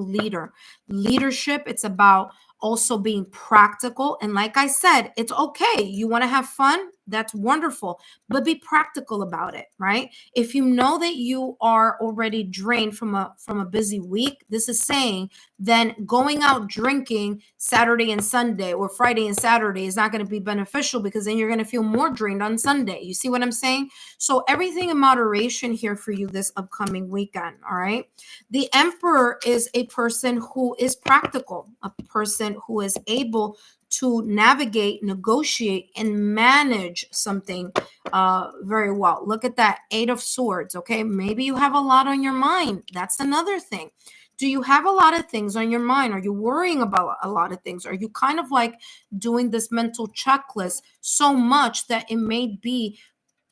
leadership. It's about also being practical. And like I said, it's okay. You want to have fun? That's wonderful. But be practical about it, right? If you know that you are already drained from a busy week, this is saying then going out drinking Saturday and Sunday or Friday and Saturday is not going to be beneficial, because then you're going to feel more drained on Sunday. You see what I'm saying? So everything in moderation here for you this upcoming weekend, all right? The Emperor is a person who is practical, a person who is able to navigate, negotiate, and manage something very well. Look at that 8 of Swords, okay? Maybe you have a lot on your mind. That's another thing. Do you have a lot of things on your mind? Are you worrying about a lot of things? Are you kind of like doing this mental checklist so much that it may be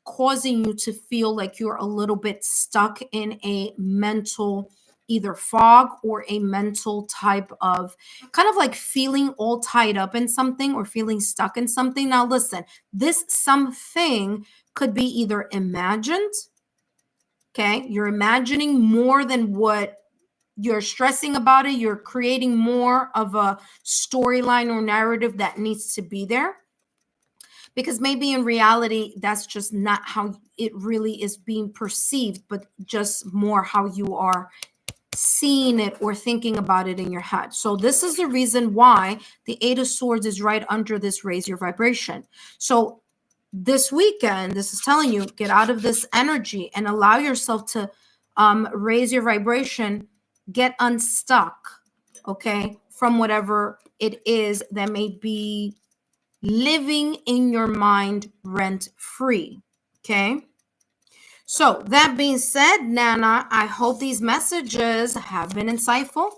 causing you to feel like you're a little bit stuck in a mental either fog or a mental type of kind of like feeling all tied up in something or feeling stuck in something? Now, listen, this something could be either imagined, okay? You're imagining more than what you're stressing about it. You're creating more of a storyline or narrative that needs to be there, because maybe in reality that's just not how it really is being perceived, but just more how you are seeing it or thinking about it in your head. So this is the reason why the Eight of Swords is right under this raise your vibration. So this weekend, this is telling you, get out of this energy and allow yourself to raise your vibration, get unstuck, okay, from whatever it is that may be living in your mind rent free. Okay. So that being said, Nana, I hope these messages have been insightful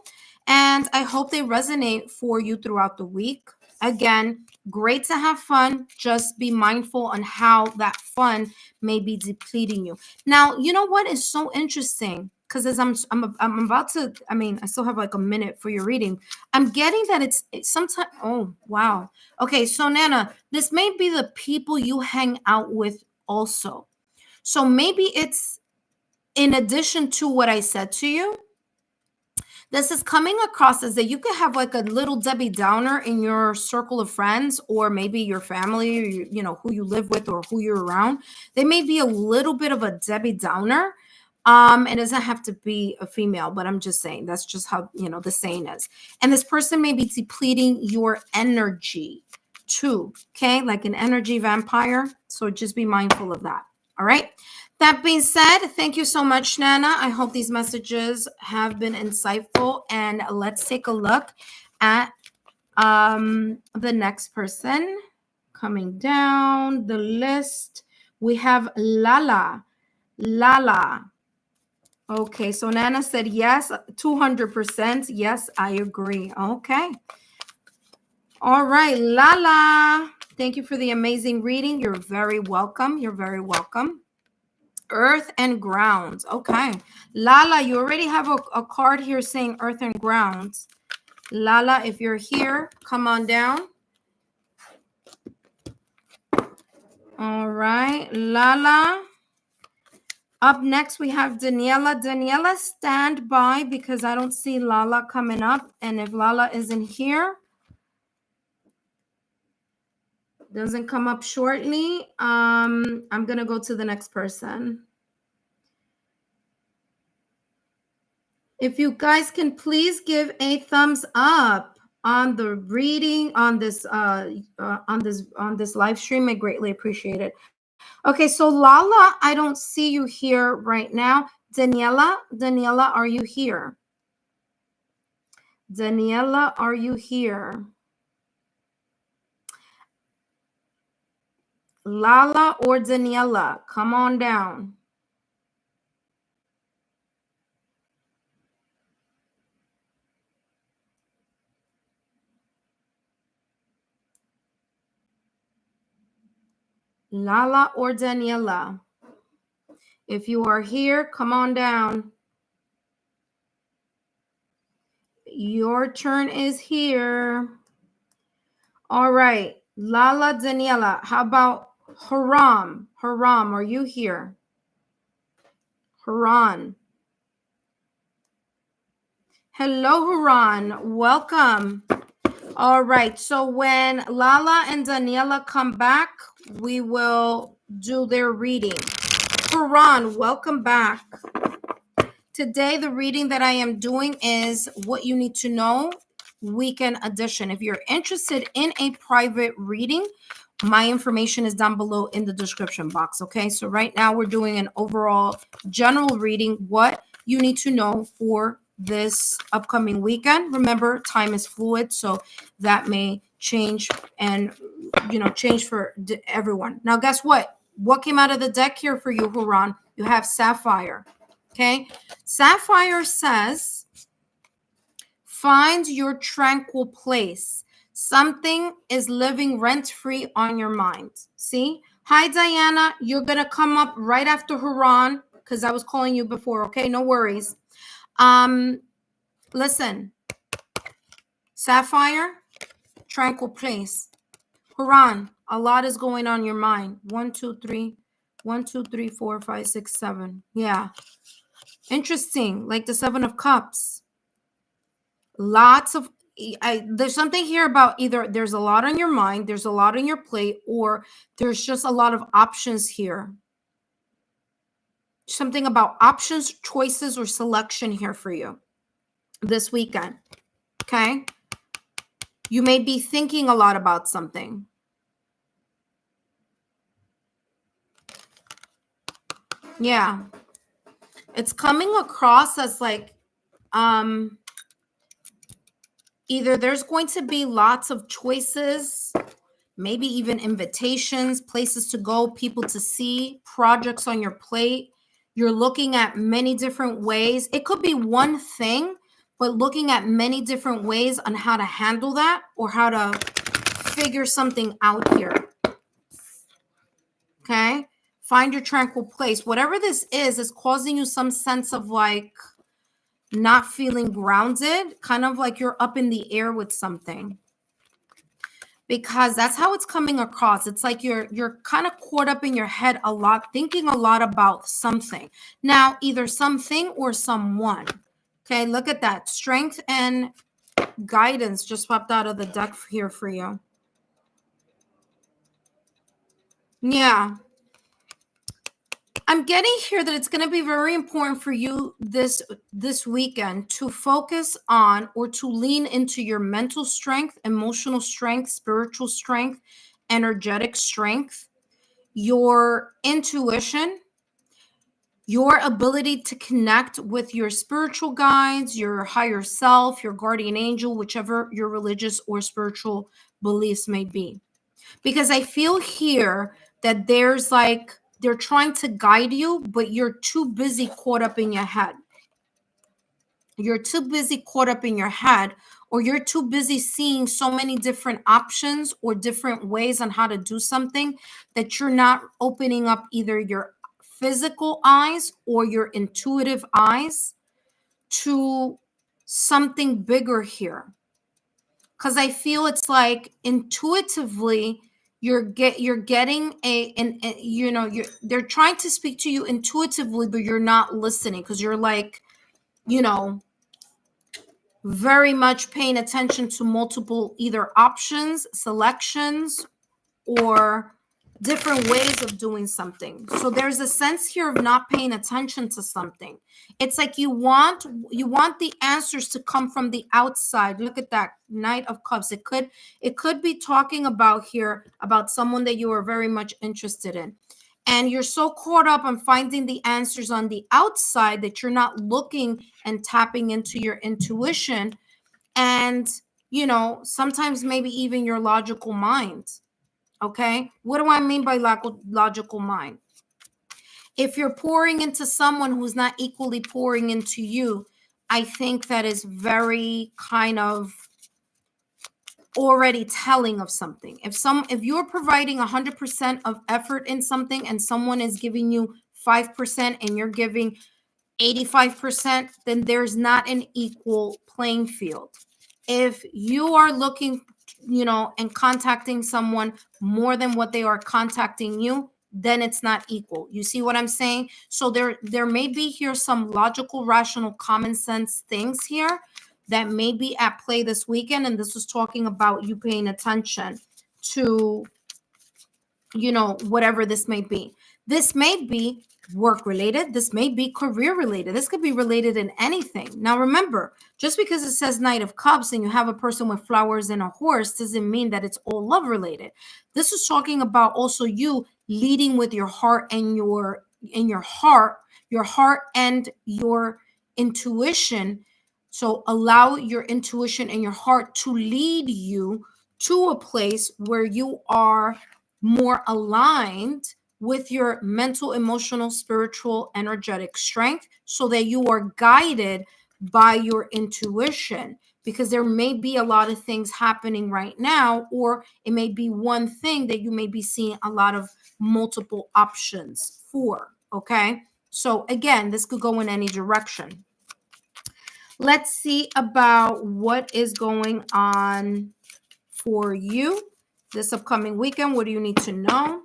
and I hope they resonate for you throughout the week. Again, great to have fun. Just be mindful on how that fun may be depleting you. Now, you know what is so interesting? Because as I'm about to, I still have like a minute for your reading. I'm getting that it's sometimes. Oh, wow. Okay, so Nana, this may be the people you hang out with also. So maybe it's in addition to what I said to you. This is coming across as that you could have like a little Debbie Downer in your circle of friends, or maybe your family, or you know, who you live with or who you're around. They may be a little bit of a Debbie Downer. It doesn't have to be a female, but I'm just saying that's just how, you know, the saying is. And this person may be depleting your energy too, okay? Like an energy vampire. So just be mindful of that. All right. That being said, thank you so much, Nana. I hope these messages have been insightful. And let's take a look at the next person coming down the list. We have Lala. Lala. Okay, so Nana said yes, 200%. Yes, I agree. Okay. All right, Lala. Thank you for the amazing reading. You're very welcome. You're very welcome. Earth and grounds. Okay. Lala, you already have a card here saying earth and grounds. Lala, if you're here, come on down. All right. Lala. Up next, we have Daniela. Daniela, stand by because I don't see Lala coming up. And if Lala isn't here, doesn't come up shortly, I'm going to go to the next person. If you guys can please give a thumbs up on the reading on this live stream, I greatly appreciate it. Okay, so Lala, I don't see you here right now. Daniela, are you here? Daniela, are you here? Lala or Daniela, come on down. Lala or Daniela. If you are here, come on down. Your turn is here. All right. Lala, Daniela. How about Haram? Haram, are you here? Haran. Hello, Haran. Welcome. All right. So when Lala and Daniela come back, we will do their reading. Haran, welcome back. Today, the reading that I am doing is What You Need to Know Weekend Edition. If you're interested in a private reading, my information is down below in the description box. Okay, so right now we're doing an overall general reading, what you need to know for this upcoming weekend. Remember, time is fluid, so that may change and, you know, change for everyone. Now, guess what? What came out of the deck here for you, Huron? You have Sapphire. Okay, Sapphire says Find your tranquil place. Something is living rent-free on your mind. See? Hi, Diana. You're going to come up right after Haran because I was calling you before. Okay, no worries. Listen. Sapphire, tranquil place. Haran, a lot is going on in your mind. 1, 2, 3. 1, 2, 3, 4, 5, 6, 7. Yeah. Interesting. Like the 7 of Cups. Lots of there's something here about either there's a lot on your mind, there's a lot on your plate, or there's just a lot of options here. Something about options, choices, or selection here for you this weekend. Okay? You may be thinking a lot about something. Yeah. It's coming across as like either there's going to be lots of choices, maybe even invitations, places to go, people to see, projects on your plate. You're looking at many different ways. It could be one thing, but looking at many different ways on how to handle that or how to figure something out here. Okay? Find your tranquil place. Whatever this is causing you some sense of like not feeling grounded, kind of like you're up in the air with something. Because that's how it's coming across. It's like you're kind of caught up in your head a lot, thinking a lot about something. Now, either something or someone. Okay, look at that. Strength and guidance just popped out of the deck here for you. Yeah. I'm getting here that it's going to be very important for you this weekend to focus on or to lean into your mental strength, emotional strength, spiritual strength, energetic strength, your intuition, your ability to connect with your spiritual guides, your higher self, your guardian angel, whichever your religious or spiritual beliefs may be. Because I feel here that there's like, they're trying to guide you, but you're too busy caught up in your head. You're too busy caught up in your head, or you're too busy seeing so many different options or different ways on how to do something that you're not opening up either your physical eyes or your intuitive eyes to something bigger here. Because I feel it's like intuitively you're getting they're trying to speak to you intuitively, but you're not listening because you're like, very much paying attention to multiple either options, selections, or different ways of doing something. So there's a sense here of not paying attention to something. It's like you want the answers to come from the outside. Look at that Knight of Cups. It could be talking about here about someone that you are very much interested in. And you're so caught up on finding the answers on the outside that you're not looking and tapping into your intuition and, sometimes maybe even your logical mind. Okay? What do I mean by logical mind? If you're pouring into someone who's not equally pouring into you, I think that is very kind of already telling of something. If you're providing 100% of effort in something and someone is giving you 5% and you're giving 85%, then there's not an equal playing field. If you are looking, and contacting someone more than what they are contacting you, then it's not equal. You see what I'm saying? So there may be here some logical, rational, common sense things here that may be at play this weekend. And this was talking about you paying attention to, whatever this may be. This may be work related. This may be career related. This could be related in anything. Now, remember, just because it says Knight of Cups and you have a person with flowers and a horse doesn't mean that it's all love related. This is talking about also you leading with your heart and your heart and your intuition. So allow your intuition and your heart to lead you to a place where you are more aligned with your mental, emotional, spiritual, energetic strength so that you are guided by your intuition. because there may be a lot of things happening right now, or it may be one thing that you may be seeing a lot of multiple options for, okay? So again, this could go in any direction. Let's see about what is going on for you this upcoming weekend. What do you need to know?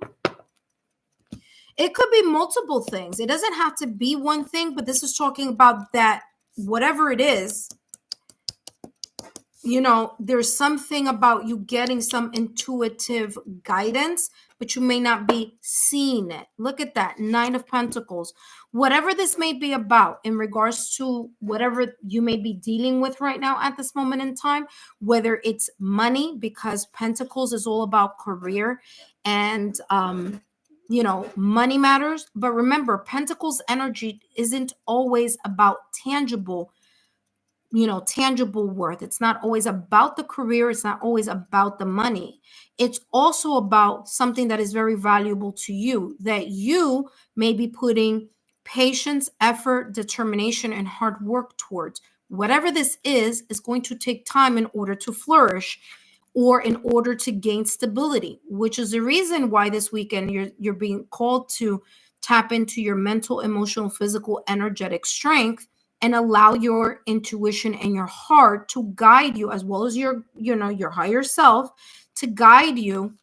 It could be multiple things. It doesn't have to be one thing, but this is talking about that whatever it is, you know, there's something about you getting some intuitive guidance, but you may not be seeing it. Look at that, 9 of Pentacles. Whatever this may be about in regards to whatever you may be dealing with right now at this moment in time, whether it's money, because Pentacles is all about career and, you know, money matters. But remember, Pentacles energy isn't always about tangible, you know, tangible worth. It's not always about the career. It's not always about the money. It's also about something that is very valuable to you, that you may be putting patience, effort, determination, and hard work towards. Whatever this is going to take time in order to flourish, or in order to gain stability, which is the reason why this weekend you're being called to tap into your mental, emotional, physical, energetic strength, and allow your intuition and your heart to guide you, as well as your, you know, your higher self to guide you,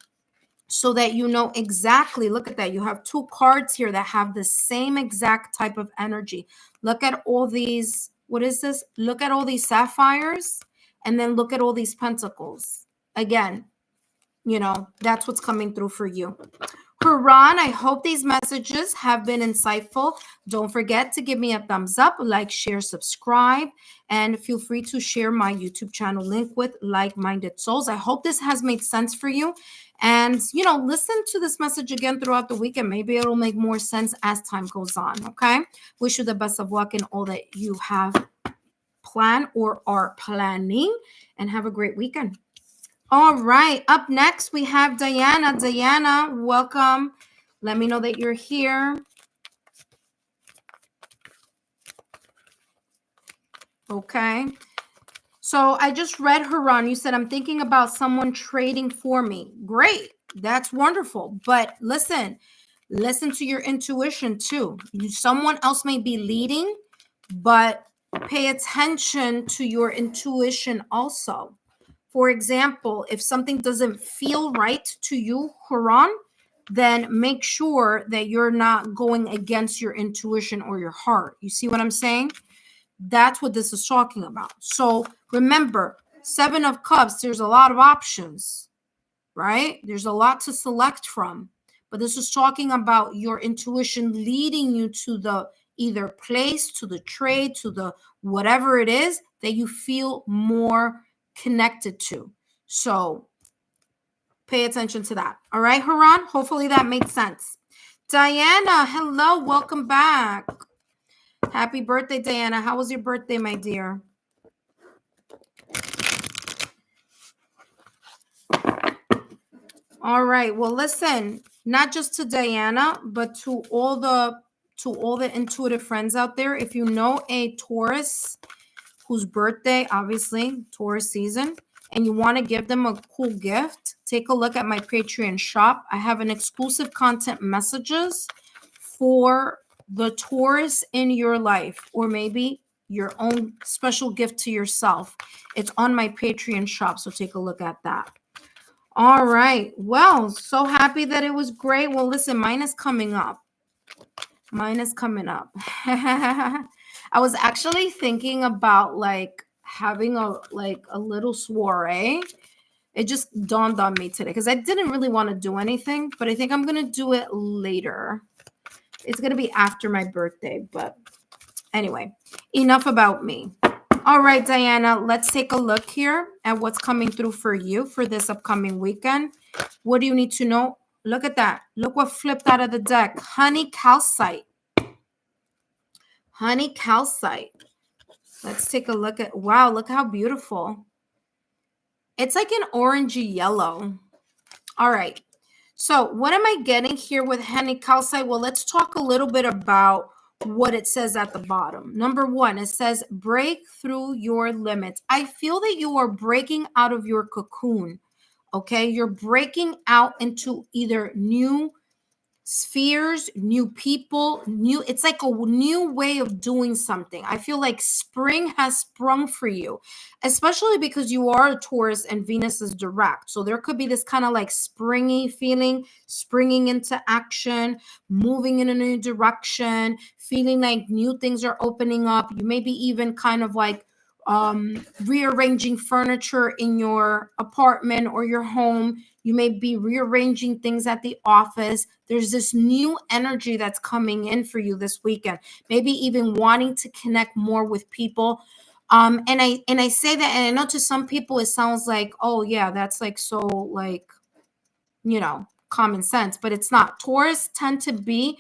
so that you know exactly. Look at that. You have 2 cards here that have the same exact type of energy. Look at all these. What is this? Look at all these sapphires, and then look at all these pentacles. Again, you know, that's what's coming through for you. Haran, I hope these messages have been insightful. Don't forget to give me a thumbs up, like, share, subscribe, and feel free to share my YouTube channel link with like-minded souls. I hope this has made sense for you. And, you know, listen to this message again throughout the weekend. Maybe it'll make more sense as time goes on, okay? Wish you the best of luck in all that you have planned or are planning, and have a great weekend. All right, up next we have Diana. Diana, welcome. Let me know that you're here. Okay. So I just read Haran. You said, I'm thinking about someone trading for me. Great. That's wonderful. But listen to your intuition too. Someone else may be leading, but pay attention to your intuition also. For example, if something doesn't feel right to you, Haran, then make sure that you're not going against your intuition or your heart. You see what I'm saying? That's what this is talking about. So remember, 7 of Cups, there's a lot of options, right? There's a lot to select from. But this is talking about your intuition leading you to the either place, to the trade, to the whatever it is that you feel more connected to. So pay attention to that. All right, Haran? Hopefully that made sense. Diana, hello. Welcome back. Happy birthday, Diana. How was your birthday, my dear? All right. Well, listen, not just to Diana, but to all the intuitive friends out there. If you know a Taurus whose birthday, obviously, Taurus season, and you want to give them a cool gift, take a look at my Patreon shop. I have an exclusive content messages for the Taurus in your life, or maybe your own special gift to yourself. It's on my Patreon shop, so take a look at that. All right. Well, so happy that it was great. Well, listen, mine is coming up. Mine is coming up. I was actually thinking about like having a little soiree. It just dawned on me today because I didn't really want to do anything, but I think I'm going to do it later. It's going to be after my birthday, but anyway, enough about me. All right, Diana, let's take a look here at what's coming through for you for this upcoming weekend. What do you need to know? Look at that. Look what flipped out of the deck. Honey calcite. Honey calcite. Let's take a look at, wow, look how beautiful. It's like an orangey yellow. All right. So what am I getting here with honey calcite? Well, let's talk a little bit about what it says at the bottom. Number one, it says break through your limits. I feel that you are breaking out of your cocoon. Okay, you're breaking out into either new spheres, new people, it's like a new way of doing something. I feel like spring has sprung for you, especially because you are a Taurus and Venus is direct. So there could be this kind of like springy feeling, springing into action, moving in a new direction, feeling like new things are opening up. You may be even kind of like rearranging furniture in your apartment or your home. You may be rearranging things at the office. There's this new energy that's coming in for you this weekend. Maybe even wanting to connect more with people. And I say that, and I know to some people it sounds like, oh yeah, that's like so like, common sense, but it's not. Taurus tend to be,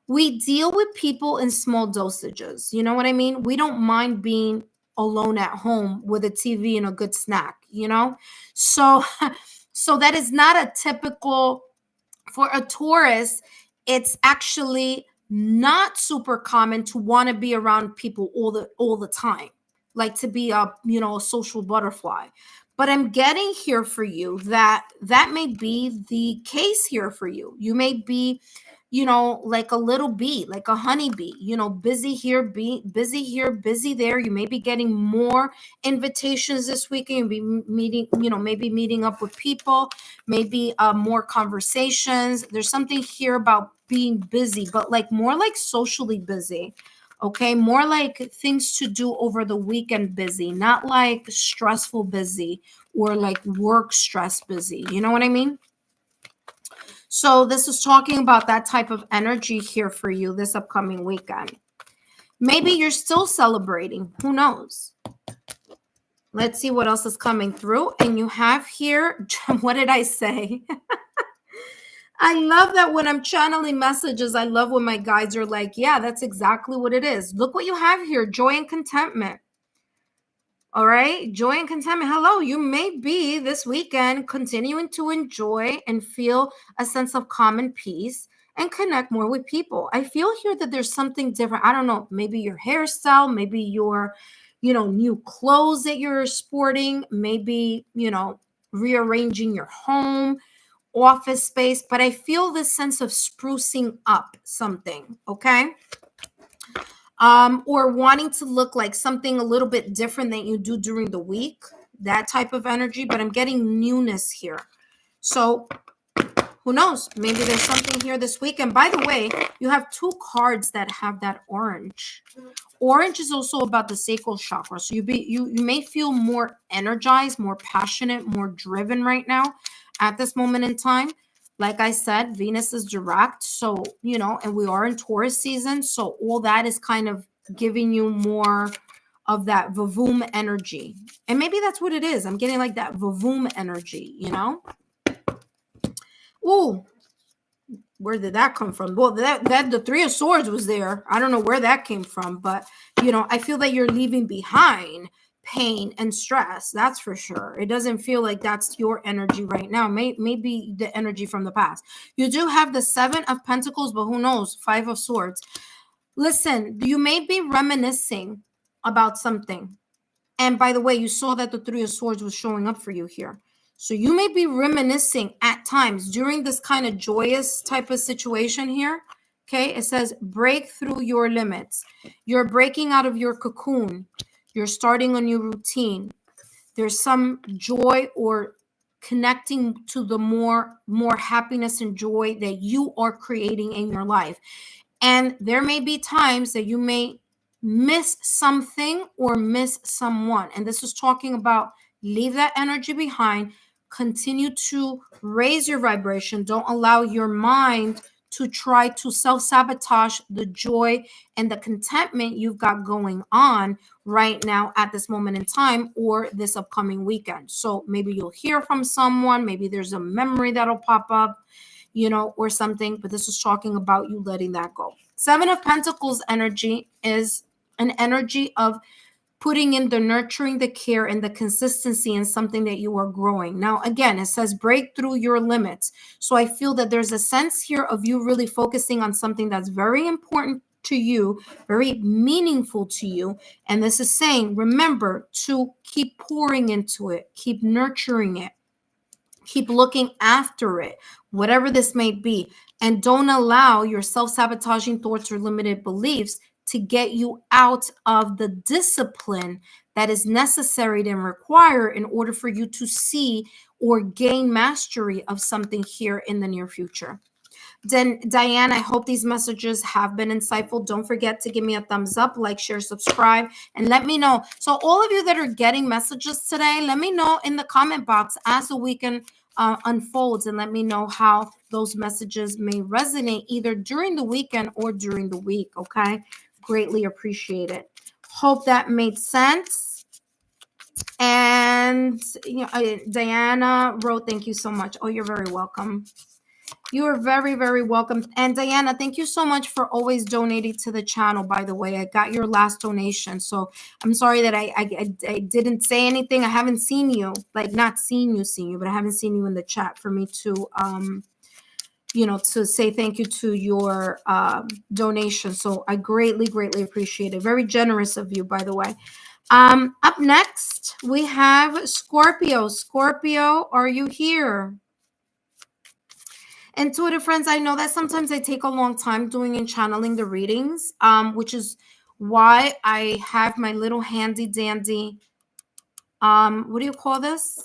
we deal with people in small dosages. You know what I mean? We don't mind being alone at home with a TV and a good snack, So so that is not a typical for a Taurus. It's actually not super common to want to be around people all the time, like to be a a social butterfly. But I'm getting here for you that may be the case here for you. You may be like a little bee, like a honeybee, busy here, busy here, busy there. You may be getting more invitations this weekend. You'll be meeting, maybe meeting up with people, maybe more conversations. There's something here about being busy, but like more like socially busy. Okay, more like things to do over the weekend busy, not like stressful busy or like work stress busy. You know what I mean? So this is talking about that type of energy here for you this upcoming weekend. Maybe you're still celebrating. Who knows? Let's see what else is coming through. And you have here, what did I say? I love that when I'm channeling messages, I love when my guides are like, yeah, that's exactly what it is. Look what you have here, joy and contentment. All right, joy and contentment. Hello, you may be this weekend continuing to enjoy and feel a sense of calm and peace and connect more with people. I feel here that there's something different. I don't know, maybe your hairstyle, maybe your, new clothes that you're sporting, maybe, rearranging your home, office space, but I feel this sense of sprucing up something, okay? Or wanting to look like something a little bit different than you do during the week, that type of energy, but I'm getting newness here. So who knows? Maybe there's something here this week. And by the way, you have two cards that have that orange. Orange is also about the sacral chakra. So you may feel more energized, more passionate, more driven right now at this moment in time. Like I said, Venus is direct. So, and we are in Taurus season. So all that is kind of giving you more of that vavoom energy. And maybe that's what it is. I'm getting like that vavoom energy, Ooh, where did that come from? Well, that the Three of Swords was there. I don't know where that came from, but I feel that you're leaving behind pain and stress. That's for sure. It doesn't feel like that's your energy right now. Maybe the energy from the past. You do have the Seven of Pentacles, but who knows? Five of Swords. Listen, you may be reminiscing about something. And by the way, you saw that the Three of Swords was showing up for you here. So you may be reminiscing at times during this kind of joyous type of situation here. Okay, it says break through your limits. You're breaking out of your cocoon. You're starting a new routine. There's some joy or connecting to the more happiness and joy that you are creating in your life. And there may be times that you may miss something or miss someone. And this is talking about leave that energy behind, continue to raise your vibration. Don't allow your mind to try to self-sabotage the joy and the contentment you've got going on right now at this moment in time or this upcoming weekend. So maybe you'll hear from someone, maybe there's a memory that'll pop up, or something, but this is talking about you letting that go. Seven of Pentacles energy is an energy of putting in the nurturing, the care, and the consistency in something that you are growing. Now, again, it says break through your limits. So I feel that there's a sense here of you really focusing on something that's very important to you, very meaningful to you. And this is saying, remember to keep pouring into it, keep nurturing it, keep looking after it, whatever this may be. And don't allow your self-sabotaging thoughts or limited beliefs to get you out of the discipline that is necessary and required in order for you to see or gain mastery of something here in the near future. Then, Diane, I hope these messages have been insightful. Don't forget to give me a thumbs up, like, share, subscribe, and let me know. So all of you that are getting messages today, let me know in the comment box as the weekend unfolds, and let me know how those messages may resonate either during the weekend or during the week, okay? Greatly appreciate it. Hope that made sense. And Diana wrote, thank you so much. Oh, you're very welcome. You are very, very welcome. And Diana, thank you so much for always donating to the channel, by the way. I got your last donation. So I'm sorry that I didn't say anything. I haven't seen you, like not seen you, but I haven't seen you in the chat for me to, to say thank you to your donation. So I greatly, greatly appreciate it. Very generous of you, by the way. Up next, we have Scorpio. Scorpio, are you here? Intuitive friends, I know that sometimes I take a long time doing and channeling the readings, which is why I have my little handy dandy, what do you call this?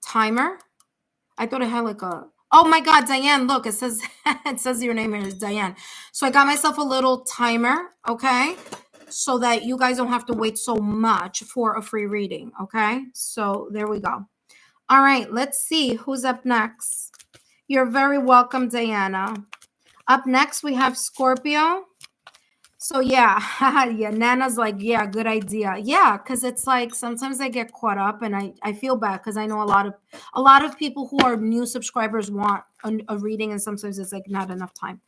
Timer? I thought I had like a, oh my God, Diane, look, it says, it says your name here is Diane. So I got myself a little timer, okay? So that you guys don't have to wait so much for a free reading, okay? So there we go. All right, let's see who's up next. You're very welcome, Diana. Up next, we have Scorpio. So yeah, yeah, Nana's like, yeah, good idea. Yeah, because it's like sometimes I get caught up and I feel bad because I know a lot of people who are new subscribers want a reading, and sometimes it's like not enough time.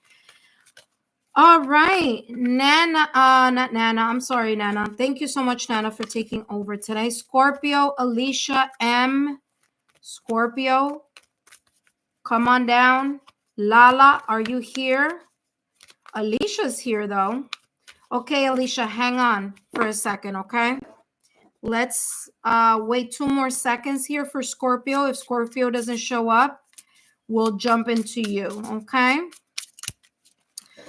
All right, Nana, not Nana. I'm sorry, Nana. Thank you so much, Nana, for taking over today. Scorpio, Alicia M. Scorpio, come on down. Lala, are you here? Alicia's here, though. Okay, Alicia, hang on for a second, okay? Let's wait 2 more seconds here for Scorpio. If Scorpio doesn't show up, we'll jump into you, okay?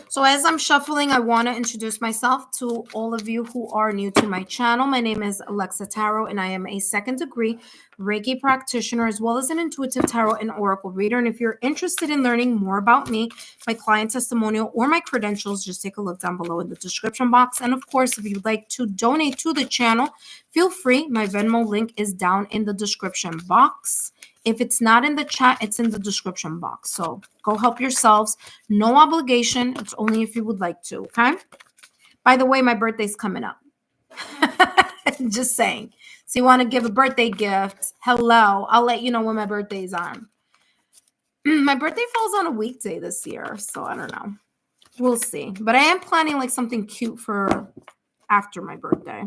So as I'm shuffling, I want to introduce myself to all of you who are new to my channel. My name is Alexa Tarot, and I am a 2nd degree Reiki practitioner, as well as an intuitive tarot and oracle reader. And if you're interested in learning more about me, my client testimonial, or my credentials, just take a look down below in the description box. And of course, if you'd like to donate to the channel, feel free. My Venmo link is down in the description box. If it's not in the chat, it's in the description box. So go help yourselves. No obligation. It's only if you would like to, okay? By the way, my birthday's coming up. Just saying. So you want to give a birthday gift? Hello. I'll let you know when my birthday's on. My birthday falls on a weekday this year, so I don't know. We'll see. But I am planning like something cute for after my birthday.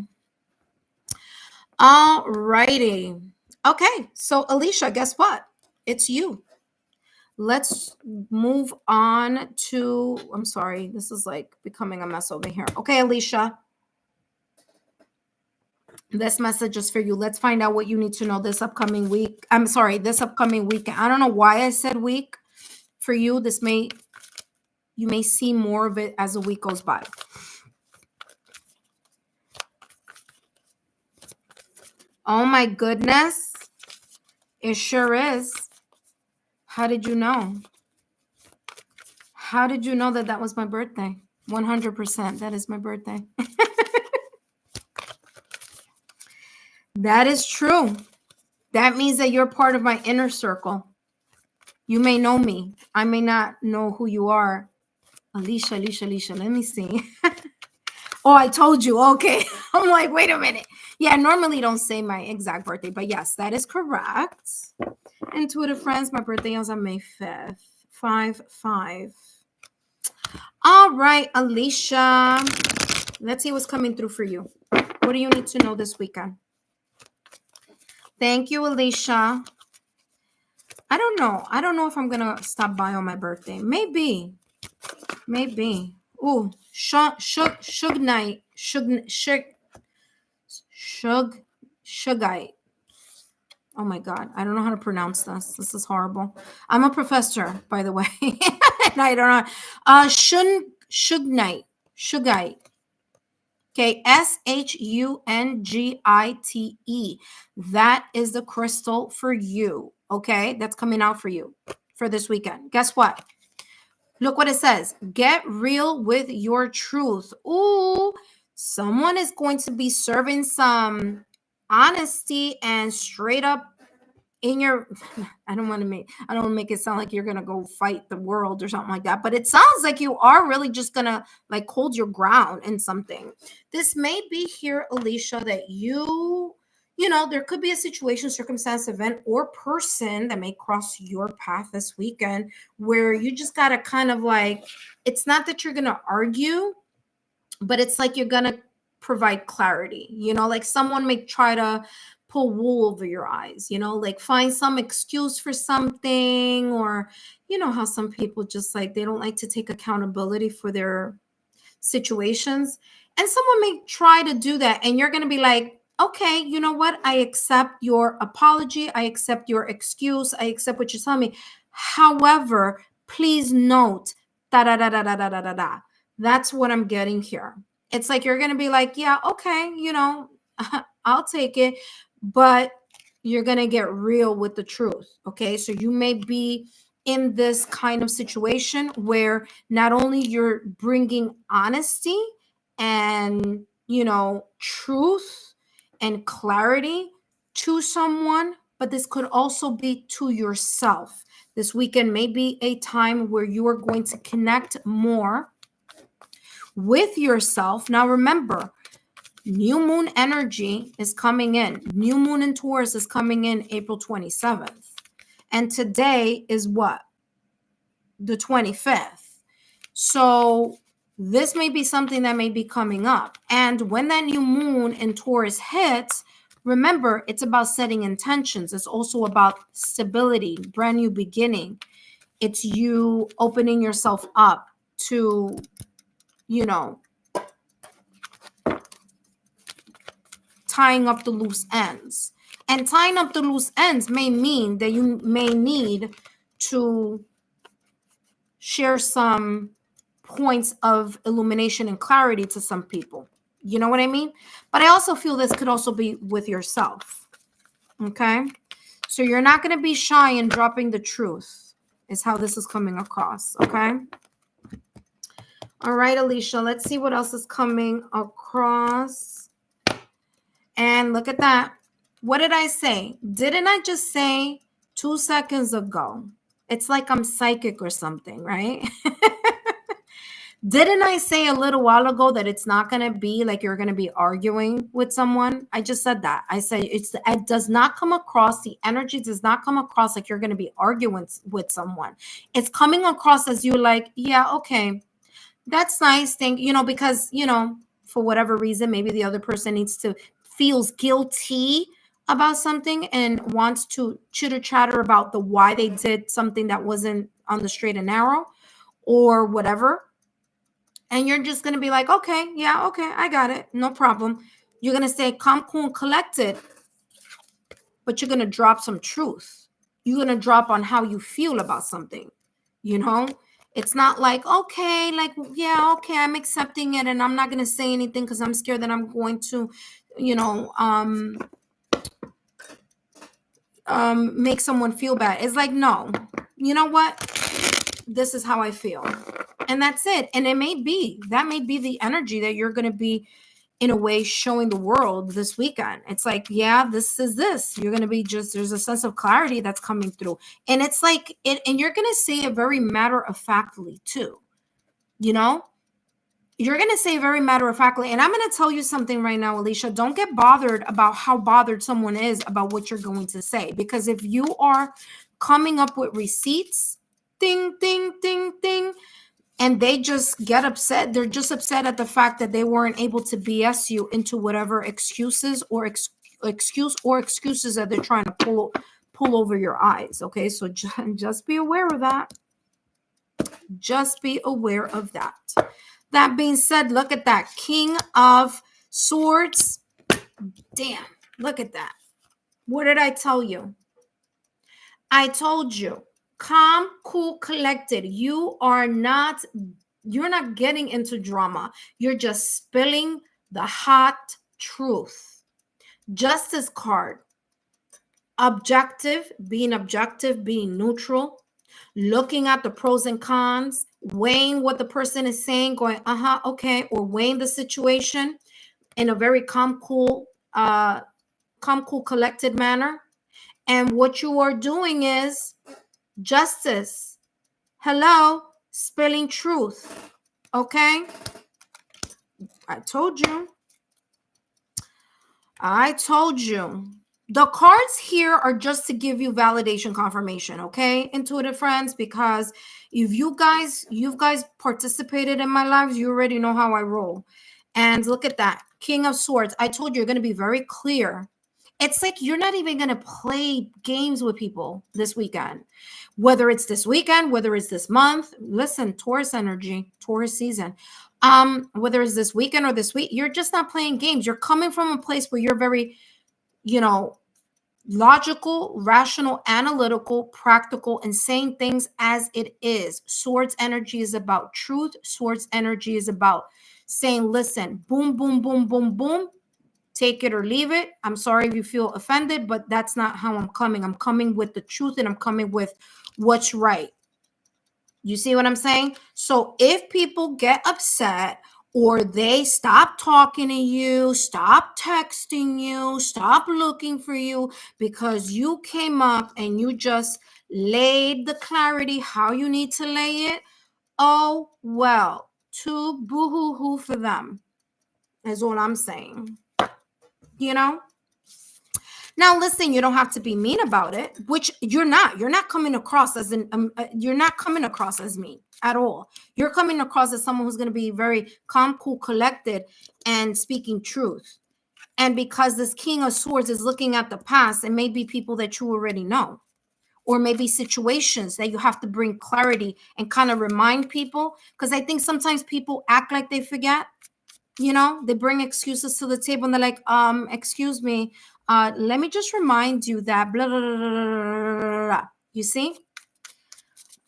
All righty. Okay, so Alicia, guess what? It's you. Let's move on to, I'm sorry, this is like becoming a mess over here. Okay, Alicia, this message is for you. Let's find out what you need to know this upcoming week. I'm sorry, this upcoming weekend. I don't know why I said week. For you, you may see more of it as the week goes by. Oh my goodness. It sure is. How did you know? How did you know that that was my birthday? 100%. That is my birthday. That is true. That means that you're part of my inner circle. You may know me. I may not know who you are. Alicia. Let me see. Oh, I told you. Okay. I'm like, wait a minute. Yeah, I normally don't say my exact birthday, but yes, that is correct. Intuitive friends, my birthday is on May 5th. 5/5. All right, Alicia. Let's see what's coming through for you. What do you need to know this weekend? Thank you, Alicia. I don't know. I don't know if I'm going to stop by on my birthday. Maybe. Ooh, Shugnite, Shugite. Oh my God, I don't know how to pronounce this. This is horrible. I'm a professor, by the way, and I don't know. Shugite. Okay, Shungite. That is the crystal for you. Okay, that's coming out for you for this weekend. Guess what? Look what it says. Get real with your truth. Ooh, someone is going to be serving some honesty and straight up in your I don't want to make it sound like you're going to go fight the world or something like that, but it sounds like you are really just going to like hold your ground in something. This may be here, Alicia, that you know, there could be a situation, circumstance, event, or person that may cross your path this weekend where you just got to kind of like, it's not that you're going to argue, but it's like you're going to provide clarity. You know, like someone may try to pull wool over your eyes, you know, like find some excuse for something, or, you know, how some people just like, they don't like to take accountability for their situations. And someone may try to do that. And you're going to be like, okay, you know what? I accept your apology. I accept your excuse. I accept what you're telling me. However, please note, da da da da da da da da da. That's what I'm getting here. It's like you're going to be like, yeah, okay, you know, I'll take it. But you're going to get real with the truth. Okay. So you may be in this kind of situation where not only you're bringing honesty and, you know, truth and clarity to someone, but this could also be to yourself. This weekend may be a time where you are going to connect more with yourself. Now, remember, new moon energy is coming in. New moon in Taurus is coming in April 27th. And today is what? The 25th. So this may be something that may be coming up. And when that new moon in Taurus hits, remember, it's about setting intentions. It's also about stability, brand new beginning. It's you opening yourself up to, you know, tying up the loose ends. And tying up the loose ends may mean that you may need to share some points of illumination and clarity to some people. You know what I mean? But I also feel this could also be with yourself. Okay? So you're not going to be shy in dropping the truth, is how this is coming across. Okay? All right, Alicia, let's see what else is coming across. And look at that. What did I say? Didn't I just say 2 seconds ago? It's like I'm psychic or something, right? Didn't I say a little while ago that it's not going to be like you're going to be arguing with someone? I just said that. I said it does not come across, the energy does not come across like you're going to be arguing with someone. It's coming across as you like, yeah, okay, that's nice. Thank you know, because, you know, for whatever reason, maybe the other person feels guilty about something and wants to chitter chatter about the why they did something that wasn't on the straight and narrow or whatever. And you're just going to be like, okay, yeah, okay, I got it. No problem. You're going to say calm, cool, and collected, but you're going to drop some truth. You're going to drop on how you feel about something, you know? It's not like, okay, like, yeah, okay, I'm accepting it and I'm not going to say anything because I'm scared that I'm going to, you know, make someone feel bad. It's like, no, you know what? This is how I feel. And that's it. And that may be the energy that you're going to be, in a way, showing the world this weekend. It's like, yeah, this is this. You're going to be there's a sense of clarity that's coming through. And it's like, and you're going to say it very matter-of-factly too. You know? You're going to say very matter-of-factly. And I'm going to tell you something right now, Alicia. Don't get bothered about how bothered someone is about what you're going to say. Because if you are coming up with receipts, ding, ding, ding, ding, and they just get upset. They're just upset at the fact that they weren't able to BS you into whatever excuses or excuses that they're trying to pull over your eyes. Okay, so just be aware of that. Just be aware of that. That being said, look at that. King of Swords. Damn, look at that. What did I tell you? I told you. Calm, cool, collected. You're not getting into drama. You're just spilling the hot truth. Justice card. Objective, being neutral, looking at the pros and cons, weighing what the person is saying, going, okay, or weighing the situation in a very calm, cool, collected manner. And what you are doing is justice. Hello, spilling truth. Okay? I told you. The cards here are just to give you validation confirmation, okay, intuitive friends, because if you've guys participated in my lives, you already know how I roll. And look at that. King of Swords. I told you, you're going to be very clear. It's like you're not even going to play games with people this weekend. Whether it's this weekend, whether it's this month. Listen, Taurus energy, Taurus season. Whether it's this weekend or this week, you're just not playing games. You're coming from a place where you're very, logical, rational, analytical, practical, and saying things as it is. Swords energy is about truth. Swords energy is about saying, listen, boom, boom, boom, boom, boom. Take it or leave it. I'm sorry if you feel offended, but that's not how I'm coming. I'm coming with the truth, and I'm coming with what's right. You see what I'm saying? So if people get upset, or they stop talking to you, stop texting you, stop looking for you because you came up and you just laid the clarity how you need to lay it, oh, well, too boo-hoo-hoo for them is all I'm saying. Now, listen, you don't have to be mean about it, which you're not. You're not coming across as you're not coming across as mean at all. You're coming across as someone who's going to be very calm, cool, collected, and speaking truth. And because this King of Swords is looking at the past, it may be people that you already know, or maybe situations that you have to bring clarity and kind of remind people. Because I think sometimes people act like they forget. They bring excuses to the table and they're like, excuse me, let me just remind you that blah, blah, blah, blah, blah. You see?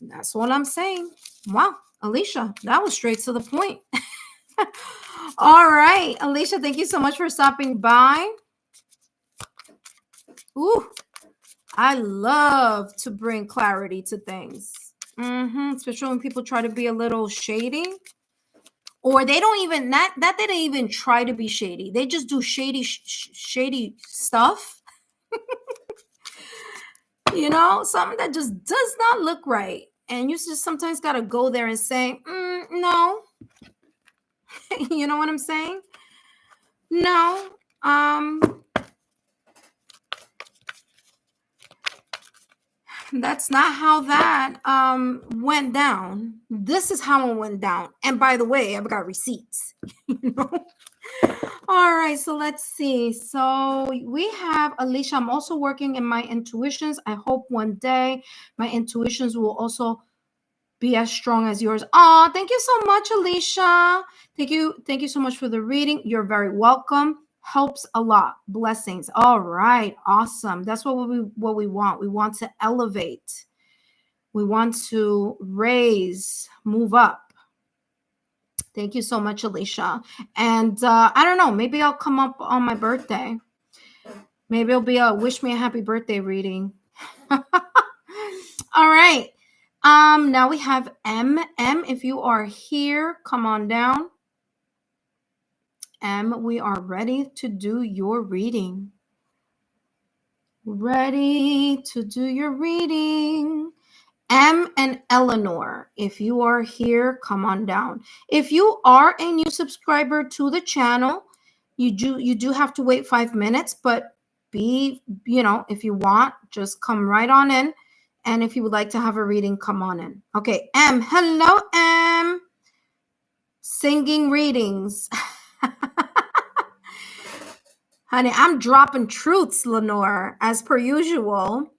That's what I'm saying. Wow, Alicia, that was straight to the point. All right, Alicia, thank you so much for stopping by. Ooh, I love to bring clarity to things. Especially when people try to be a little shady. Or they don't even, that they don't even try to be shady. They just do shady stuff. Something that just does not look right. And you just sometimes got to go there and say, no. You know what I'm saying? No. That's not how that went down. This is how it went down. And by the way, I've got receipts. All right, so let's see. So we have Alicia. I'm also working in my intuitions. I hope one day my intuitions will also be as strong as yours. Oh, thank you so much, Alicia. Thank you so much for the reading. You're very welcome. Helps a lot. Blessings. All right, awesome. That's what we want. We want to elevate. We want to raise, move up. Thank you so much, Alicia. And I don't know, maybe I'll come up on my birthday. Maybe it'll be a wish me a happy birthday reading. All right. Now we have M. M, if you are here, come on down. M, we are ready to do your reading. Ready to do your reading. M and Eleanor, if you are here, come on down. If you are a new subscriber to the channel, you do have to wait 5 minutes, but if you want, just come right on in. And if you would like to have a reading, come on in. Okay, M. Hello, M. Singing readings. Honey, I'm dropping truths, Lenore, as per usual.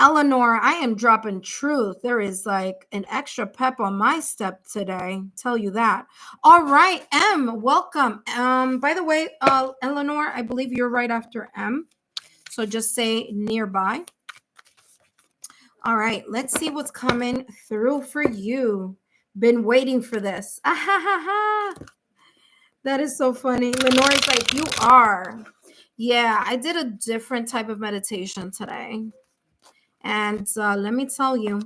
Eleanor, I am dropping truth. There is like an extra pep on my step today. Tell you that. All right, M, welcome. By the way, Eleanor, I believe you're right after M. So just say nearby. All right, let's see what's coming through for you. Been waiting for this. Ah, ha, ha, ha. That is so funny. Lenore's like, you are. Yeah, I did a different type of meditation today. And let me tell you,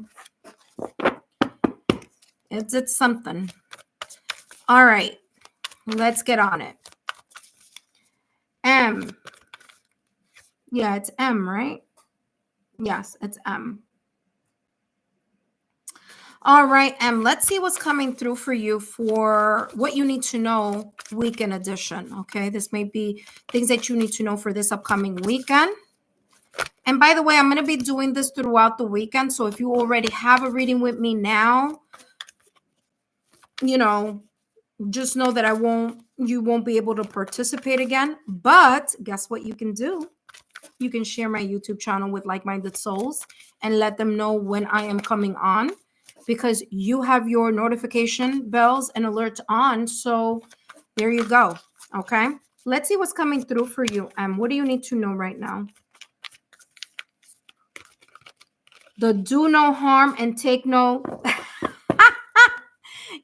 it did something. All right, let's get on it. M. Yeah, it's M, right? Yes, it's M. All right, M, let's see what's coming through for you for what you need to know weekend edition, okay? This may be things that you need to know for this upcoming weekend. And by the way, I'm going to be doing this throughout the weekend. So if you already have a reading with me now, you know, just know that you won't be able to participate again. But guess what you can do? You can share my YouTube channel with like-minded souls and let them know when I am coming on, because you have your notification bells and alerts on. So there you go. Okay. Let's see what's coming through for you. What do you need to know right now? The do no harm and take no.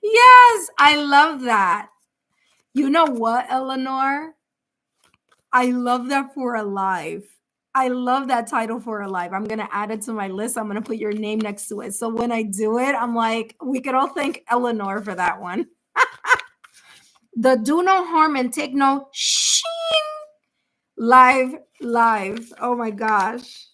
Yes, I love that. You know what, Eleanor? I love that for a live. I love that title for a live. I'm going to add it to my list. I'm going to put your name next to it. So when I do it, I'm like, we could all thank Eleanor for that one. The do no harm and take no shing. Live. Oh my gosh.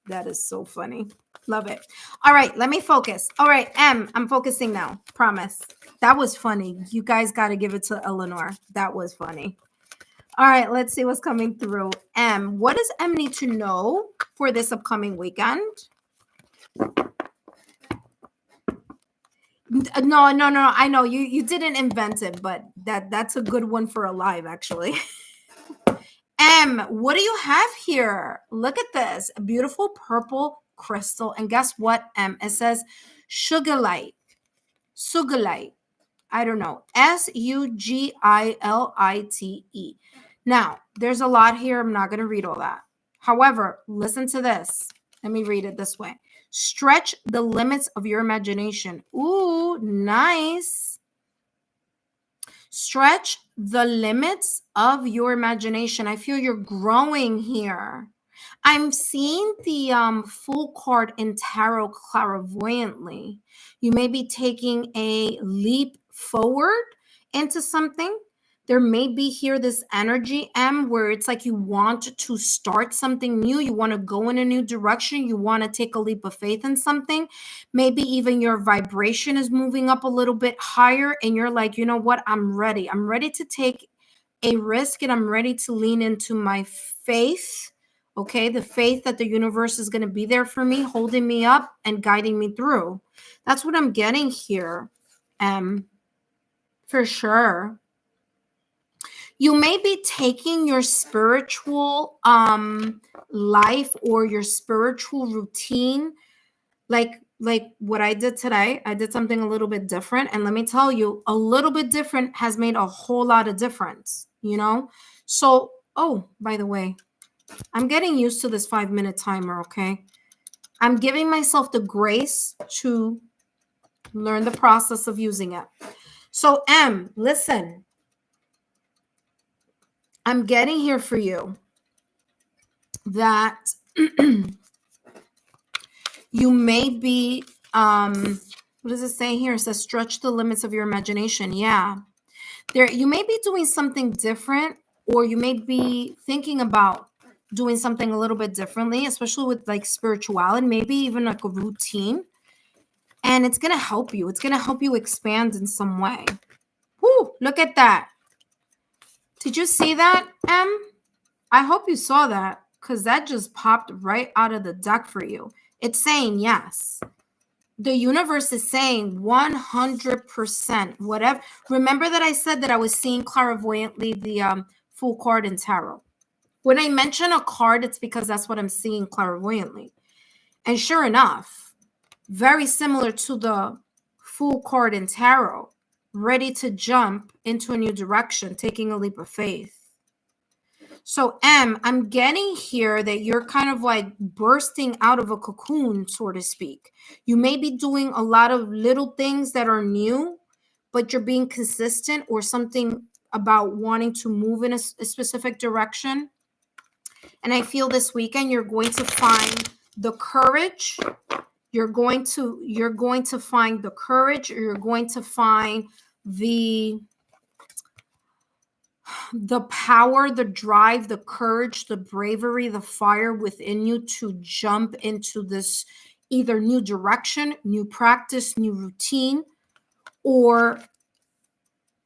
That is so funny. Love it. All right, let me focus. All right, M, I'm focusing now. Promise. That was funny. You guys got to give it to Eleanor. That was funny. All right, let's see what's coming through. M, what does M need to know for this upcoming weekend? No. I know you didn't invent it, but that's a good one for a live, actually. M, what do you have here? Look at this. A beautiful purple crystal. And guess what, M? It says sugarlight. Sugarlight. I don't know. Sugilite. Now, there's a lot here. I'm not going to read all that. However, listen to this. Let me read it this way. Stretch the limits of your imagination. Ooh, nice. Stretch the limits of your imagination. I feel you're growing here. I'm seeing the full card in tarot clairvoyantly. You may be taking a leap forward into something. There may be here this energy, M, where it's like you want to start something new. You want to go in a new direction. You want to take a leap of faith in something. Maybe even your vibration is moving up a little bit higher and you're like, you know what? I'm ready. I'm ready to take a risk and I'm ready to lean into my faith. Okay, the faith that the universe is going to be there for me, holding me up and guiding me through. That's what I'm getting here, for sure. You may be taking your spiritual life or your spiritual routine, like what I did today. I did something a little bit different. And let me tell you, a little bit different has made a whole lot of difference, you know? So, oh, by the way, I'm getting used to this 5-minute timer, okay? I'm giving myself the grace to learn the process of using it. So, M, listen. I'm getting here for you that you may be, what does it say here? It says stretch the limits of your imagination. Yeah. You may be doing something different, or you may be thinking about doing something a little bit differently, especially with like spirituality, maybe even like a routine. And it's going to help you. It's going to help you expand in some way. Whoo, look at that. Did you see that, M? I hope you saw that, because that just popped right out of the deck for you. It's saying yes. The universe is saying 100%. Whatever. Remember that I said that I was seeing clairvoyantly the full card in tarot. When I mention a card, it's because that's what I'm seeing clairvoyantly. And sure enough, very similar to the Fool card in tarot, ready to jump into a new direction, taking a leap of faith. So I'm getting here that you're kind of like bursting out of a cocoon, so to speak. You may be doing a lot of little things that are new, but you're being consistent, or something about wanting to move in a specific direction. And I feel this weekend you're going to find the courage. You're going to find the courage, or you're going to find the power, the drive, the courage, the bravery, the fire within you to jump into this either new direction, new practice, new routine, or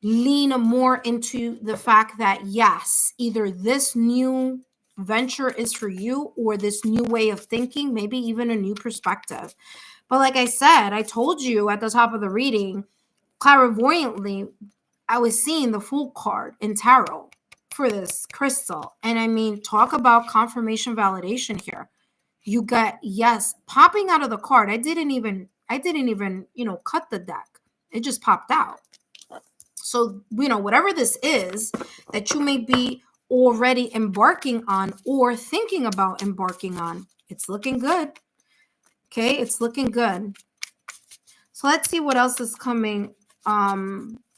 lean more into the fact that yes, either this new venture is for you, or this new way of thinking, maybe even a new perspective. But like I said, I told you at the top of the reading, clairvoyantly, I was seeing the Fool card in tarot for this crystal. And I mean, talk about confirmation validation here. You got, yes, popping out of the card. I didn't even, cut the deck. It just popped out. So, whatever this is that you may be already embarking on or thinking about embarking on, it's looking good. Okay, it's looking good. So let's see what else is coming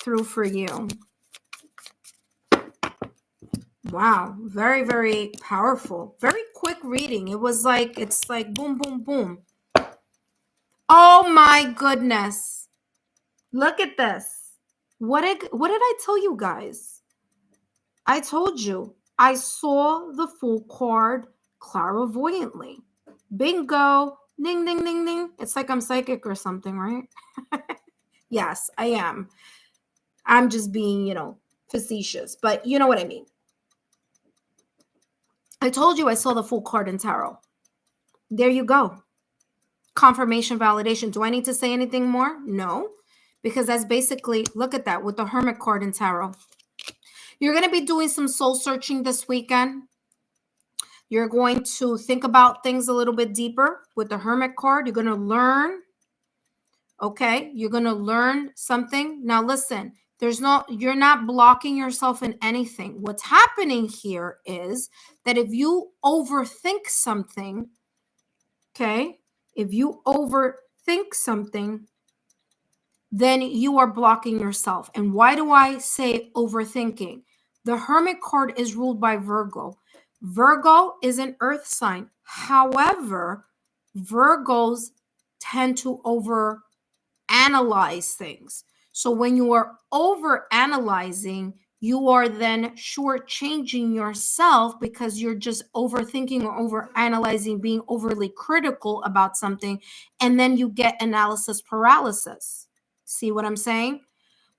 through for you. Wow, very, very powerful. Very quick reading. It's like boom, boom, boom. Oh my goodness. Look at this. What did I tell you guys? I told you I saw the Fool card clairvoyantly. Bingo. Ding, ding, ding, ding. It's like I'm psychic or something, right? Yes, I am. I'm just being, facetious, but you know what I mean. I told you I saw the Fool card in tarot. There you go. Confirmation validation. Do I need to say anything more? No, because that's basically, look at that with the Hermit card in tarot. You're going to be doing some soul searching this weekend. You're going to think about things a little bit deeper with the Hermit card. You're going to learn. Okay, you're going to learn something. Now listen, you're not blocking yourself in anything. What's happening here is that if you overthink something, okay, if you overthink something, then you are blocking yourself. And why do I say overthinking? The Hermit card is ruled by Virgo. Virgo is an earth sign. However, Virgos tend to overanalyze things. So when you are overanalyzing, you are then shortchanging yourself because you're just overthinking or overanalyzing, being overly critical about something, and then you get analysis paralysis. See what I'm saying?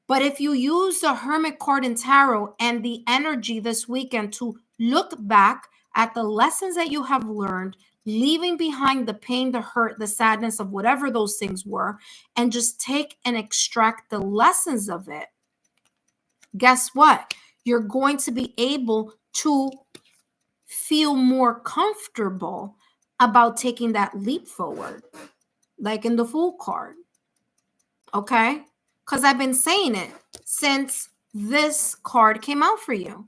But if you use the Hermit card in tarot and the energy this weekend to look back at the lessons that you have learned, leaving behind the pain, the hurt, the sadness of whatever those things were, and just take and extract the lessons of it, guess what? You're going to be able to feel more comfortable about taking that leap forward, like in the Fool card. Okay? Because I've been saying it since this card came out for you.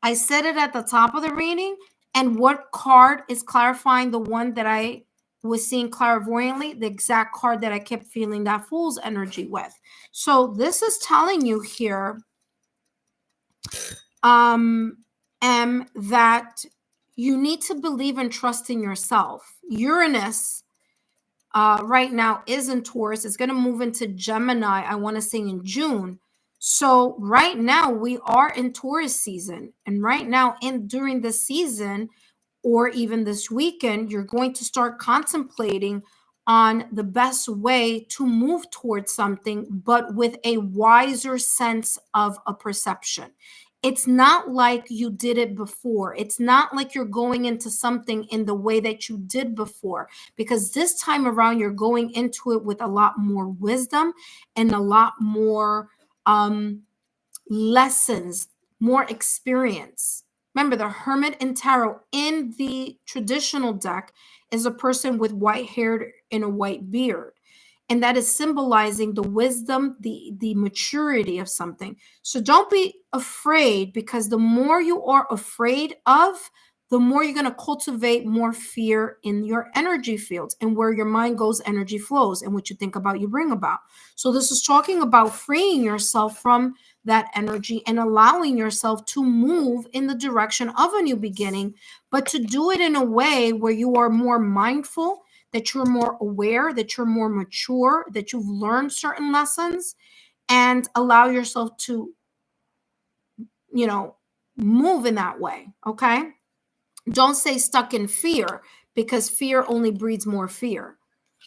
I said it at the top of the reading. And what card is clarifying the one that I was seeing clairvoyantly? The exact card that I kept feeling that Fool's energy with. So this is telling you here that you need to believe and trust in yourself. Uranus right now is in Taurus. It's going to move into Gemini, I want to say in June. So right now we are in Taurus season. And right now during this season, or even this weekend, you're going to start contemplating on the best way to move towards something, but with a wiser sense of a perception. It's not like you did it before. It's not like you're going into something in the way that you did before, because this time around, you're going into it with a lot more wisdom and a lot more lessons, more experience. Remember, the Hermit in Tarot in the traditional deck is a person with white hair and a white beard. And that is symbolizing the wisdom, the maturity of something. So don't be afraid, because the more you are afraid of, the more you're going to cultivate more fear in your energy fields. And where your mind goes, energy flows. And what you think about, you bring about. So this is talking about freeing yourself from that energy and allowing yourself to move in the direction of a new beginning, but to do it in a way where you are more mindful, that you're more aware, that you're more mature, that you've learned certain lessons, and allow yourself to, move in that way. Okay. Don't stay stuck in fear, because fear only breeds more fear.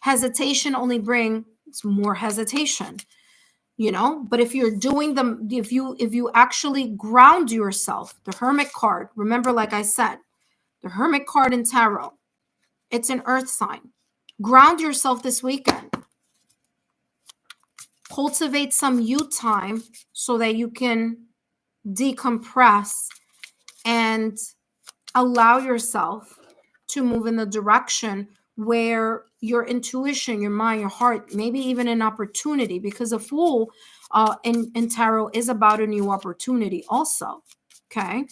Hesitation only brings more hesitation. But if you're doing them, if you actually ground yourself, the Hermit card, remember, like I said, the Hermit card in Tarot, it's an earth sign. Ground yourself this weekend. Cultivate some you time so that you can decompress and allow yourself to move in the direction where your intuition, your mind, your heart, maybe even an opportunity, because a Fool in Tarot is about a new opportunity also. Okay.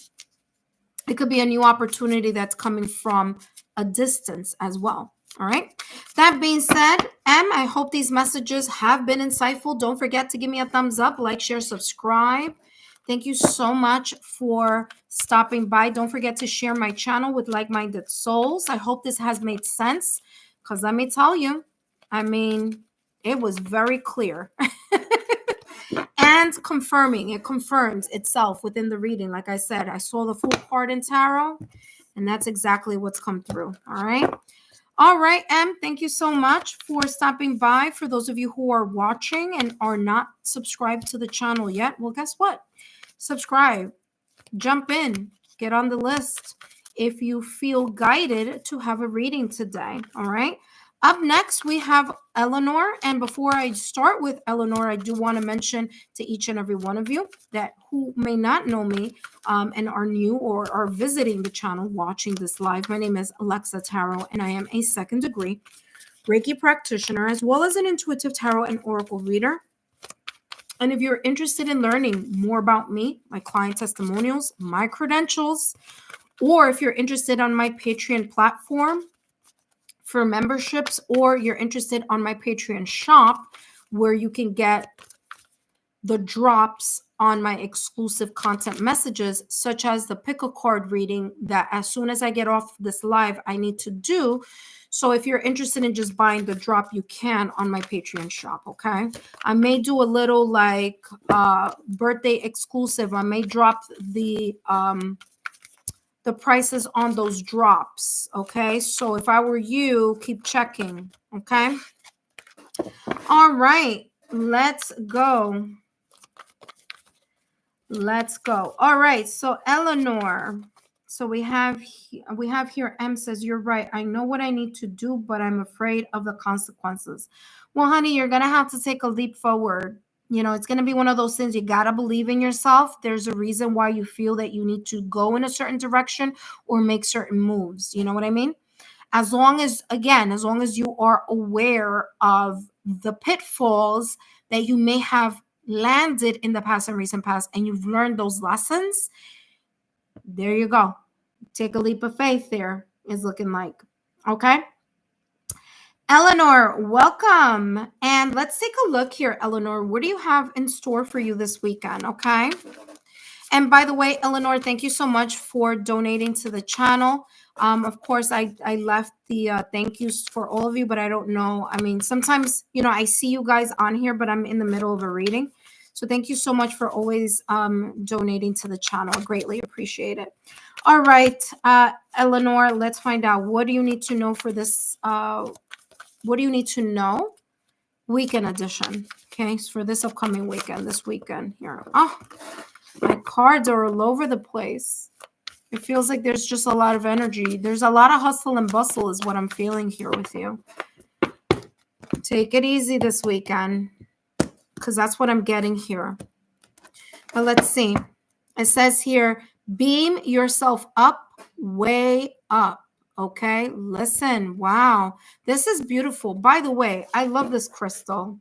It could be a new opportunity that's coming from a distance as well. All right. That being said, I hope these messages have been insightful. Don't forget to give me a thumbs up, like, share, subscribe. Thank you so much for stopping by. Don't forget to share my channel with like-minded souls. I hope this has made sense, because let me tell you, it was very clear. And it confirms itself within the reading. Like I said, I saw the Fool card in Tarot, and that's exactly what's come through. All right, thank you so much for stopping by. For those of you who are watching and are not subscribed to the channel yet, well, guess what? Subscribe, jump in, get on the list if you feel guided to have a reading today. All right. Up next, we have Eleanor. And before I start with Eleanor, I do want to mention to each and every one of you that who may not know me and are new or are visiting the channel watching this live. My name is Alexa Tarot, and I am a second degree Reiki practitioner, as well as an intuitive tarot and oracle reader. And if you're interested in learning more about me, my client testimonials, my credentials, or if you're interested on my Patreon platform for memberships, or you're interested on my Patreon shop where you can get the drops on my exclusive content messages, such as the pick a card reading that as soon as I get off this live, I need to do. So if you're interested in just buying the drop, you can on my Patreon shop. Okay. I may do a little like birthday exclusive. I may drop the prices on those drops. Okay. So if I were you, keep checking. Okay. All right. Let's go. All right. So Eleanor. So we have here, M says, you're right. I know what I need to do, but I'm afraid of the consequences. Well, honey, you're going to have to take a leap forward. It's going to be one of those things. You got to believe in yourself. There's a reason why you feel that you need to go in a certain direction or make certain moves. You know what I mean? As long as you are aware of the pitfalls that you may have landed in the past and recent past, and you've learned those lessons, there you go. Take a leap of faith. There is looking like. Okay. Eleanor, welcome. And let's take a look here, Eleanor. What do you have in store for you this weekend? Okay. And by the way, Eleanor, thank you so much for donating to the channel. Of course, I left the thank yous for all of you, but I don't know. Sometimes, I see you guys on here, but I'm in the middle of a reading. So thank you so much for always donating to the channel. I greatly appreciate it. All right, Eleanor, let's find out. What do you need to know for this? What do you need to know? Weekend edition. Okay, so for this upcoming weekend, this weekend here. Oh, my cards are all over the place. It feels like there's just a lot of energy. There's a lot of hustle and bustle is what I'm feeling here with you. Take it easy this weekend, because that's what I'm getting here. But let's see. It says here, Beam yourself up, way up. Okay, listen. Wow, this is beautiful. By the way, I love this crystal.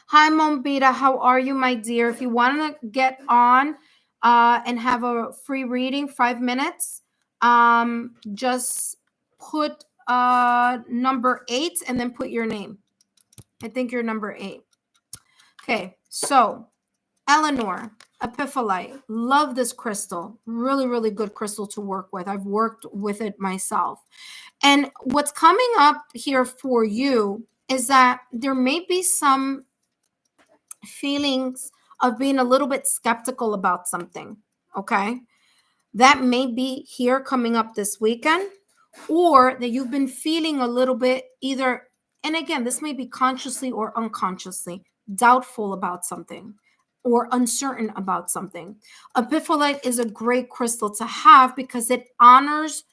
Hi, Mombita. How are you, my dear? If you want to get on and have a free reading, 5 minutes, just put number 8 and then put your name. I think you're number 8. Okay, so Eleanor, epiphyllite. Love this crystal. Really, really good crystal to work with. I've worked with it myself. And what's coming up here for you is that there may be some feelings of being a little bit skeptical about something. Okay. That may be here coming up this weekend, or that you've been feeling a little bit either, and again, this may be consciously or unconsciously doubtful about something or uncertain about something. Epiphyllite is a great crystal to have because it honors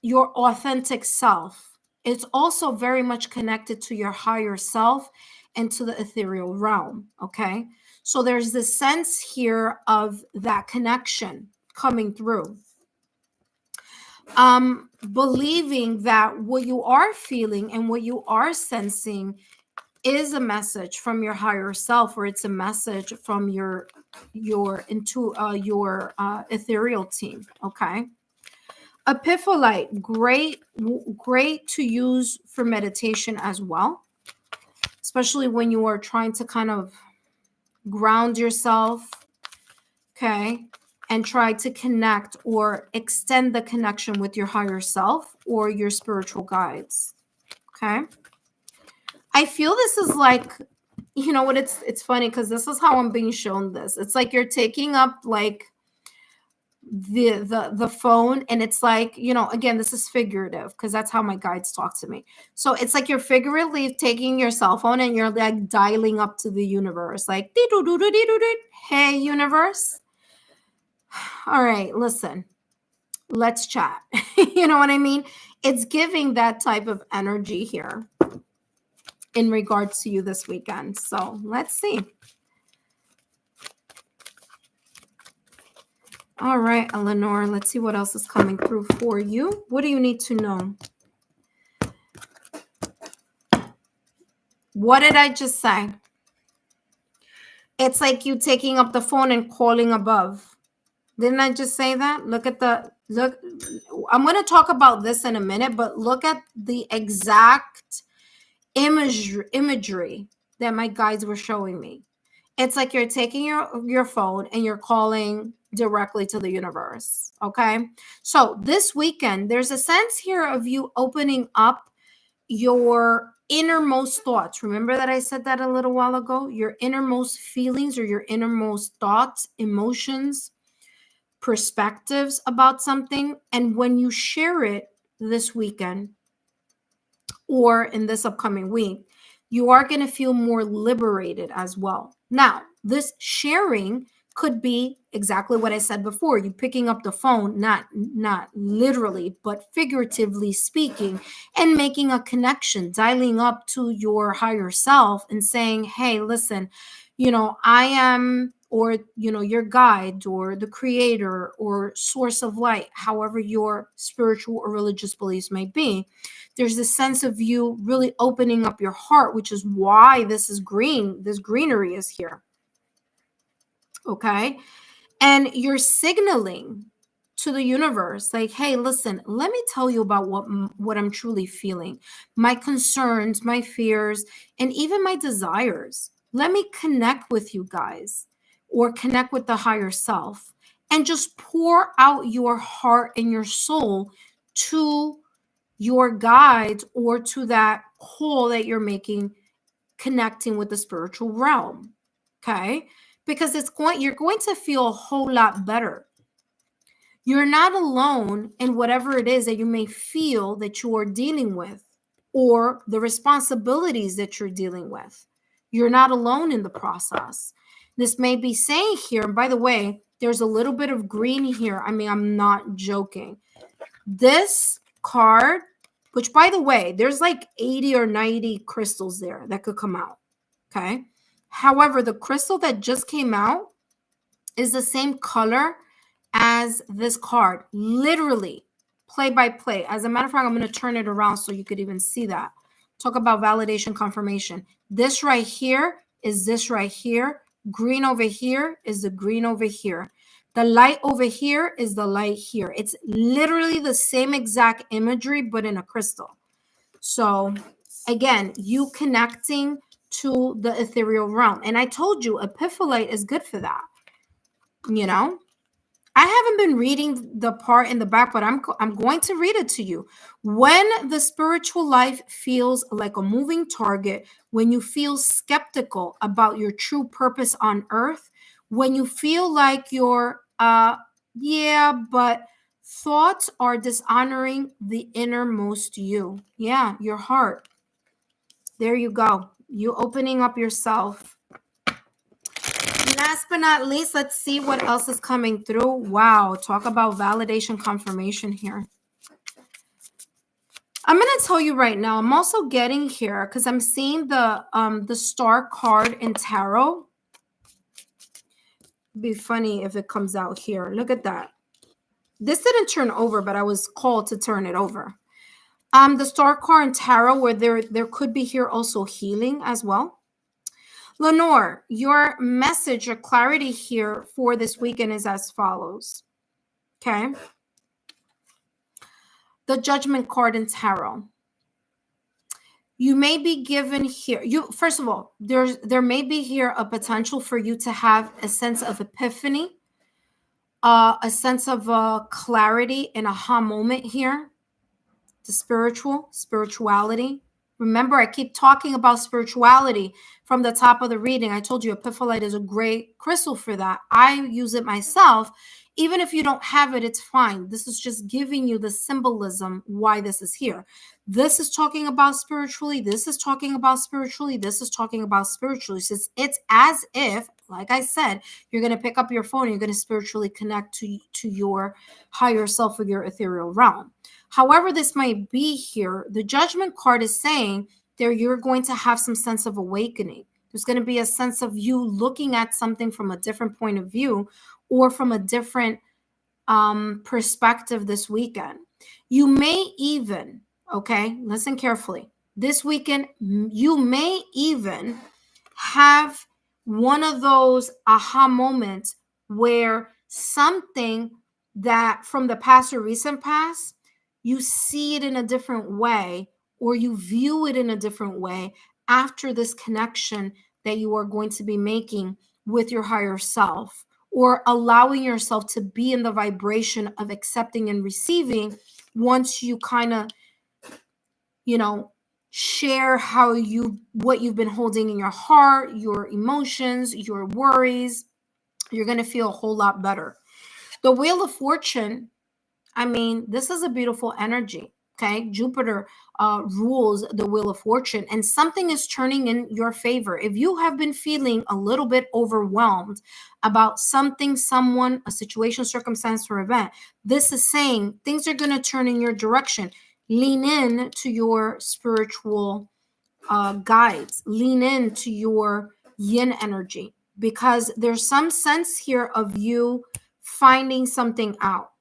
your authentic self. It's also very much connected to your higher self and to the ethereal realm. Okay. So there's this sense here of that connection coming through. Believing that what you are feeling and what you are sensing is a message from your higher self, or it's a message from your ethereal team. Okay. Epiphyllite, great to use for meditation as well, especially when you are trying to kind of ground yourself, okay, and try to connect or extend the connection with your higher self or your spiritual guides, okay? I feel this is like, you know what, it's funny because this is how I'm being shown this. It's like you're taking up like the phone, and it's like, you know, again, this is figurative because that's how my guides talk to me. So it's like you're figuratively taking your cell phone and you're like dialing up to the universe, like, hey universe, all right, listen, let's chat. You know what I mean? It's giving that type of energy here in regards to you this weekend. So let's see. All right, Eleanor, let's see what else is coming through for you. What do you need to know? What did I just say? It's like you taking up the phone and calling above. Didn't I just say that? Look. I'm going to talk about this in a minute, but look at the exact imagery that my guides were showing me. It's like you're taking your phone and you're calling directly to the universe. Okay. So this weekend, there's a sense here of you opening up your innermost thoughts. Remember that I said that a little while ago? Your innermost feelings or your innermost thoughts, emotions, perspectives about something. And when you share it this weekend or in this upcoming week, you are going to feel more liberated as well. Now, this sharing could be exactly what I said before. You picking up the phone, not literally, but figuratively speaking, and making a connection, dialing up to your higher self and saying, hey, listen, you know, I am, or, you know, your guide or the creator or source of light, however your spiritual or religious beliefs may be. There's this sense of you really opening up your heart, which is why this is green. This greenery is here. Okay. And you're signaling to the universe like, hey, listen, let me tell you about what I'm truly feeling, my concerns, my fears, and even my desires. Let me connect with you guys, or connect with the higher self, and just pour out your heart and your soul to your guides or to that call that you're making, connecting with the spiritual realm. Okay. Because you're going to feel a whole lot better. You're not alone in whatever it is that you may feel that you are dealing with, or the responsibilities that you're dealing with. You're not alone in the process. This may be saying here, and by the way, there's a little bit of green here. I mean, I'm not joking. This card, which by the way, there's like 80 or 90 crystals there that could come out. Okay. However, the crystal that just came out is the same color as this card, literally play by play. As a matter of fact, I'm going to turn it around so you could even see that. Talk about validation confirmation. This right here is this right here. Green over here is the green over here. The light over here is the light here. It's literally the same exact imagery, but in a crystal. So again, you connecting to the ethereal realm. And I told you, epiphyllite is good for that. You know, I haven't been reading the part in the back, but I'm going to read it to you. When the spiritual life feels like a moving target, when you feel skeptical about your true purpose on earth, when you feel like you're, yeah, but thoughts are dishonoring the innermost you. Yeah, your heart. There you go. You opening up yourself. Last but not least, let's see what else is coming through. Wow, talk about validation confirmation here. I'm going to tell you right now, I'm also getting here because I'm seeing the star card in tarot. It'd be funny if it comes out here. Look at that. This didn't turn over, but I was called to turn it over. The star card in tarot, where there could be here also healing as well. Lenore, your message, your clarity here for this weekend is as follows. Okay. The Judgment card in tarot. You may be given here. First of all, there may be here a potential for you to have a sense of epiphany, a sense of clarity, an aha moment here. The spirituality. Remember, I keep talking about spirituality from the top of the reading. I told you epiphyllite is a great crystal for that. I use it myself. Even if you don't have it, it's fine. This is just giving you the symbolism why this is here. This is talking about spiritually. This is talking about spiritually. This is talking about spiritually. So it's as if, like I said, you're going to pick up your phone and you're going to spiritually connect to your higher self with your ethereal realm. However this might be here, the Judgment card is saying that you're going to have some sense of awakening. There's going to be a sense of you looking at something from a different point of view or from a different perspective this weekend. You may even, okay, listen carefully. This weekend, you may even have one of those aha moments where something that from the past or recent past, you see it in a different way or you view it in a different way after this connection that you are going to be making with your higher self, or allowing yourself to be in the vibration of accepting and receiving once you kind of, share what you've been holding in your heart, your emotions, your worries. You're going to feel a whole lot better. The Wheel of Fortune, this is a beautiful energy. Okay. Jupiter rules the Wheel of Fortune, and something is turning in your favor. If you have been feeling a little bit overwhelmed about something, someone, a situation, circumstance, or event, this is saying things are going to turn in your direction. Lean in to your spiritual guides. Lean into your yin energy, because there's some sense here of you finding something out.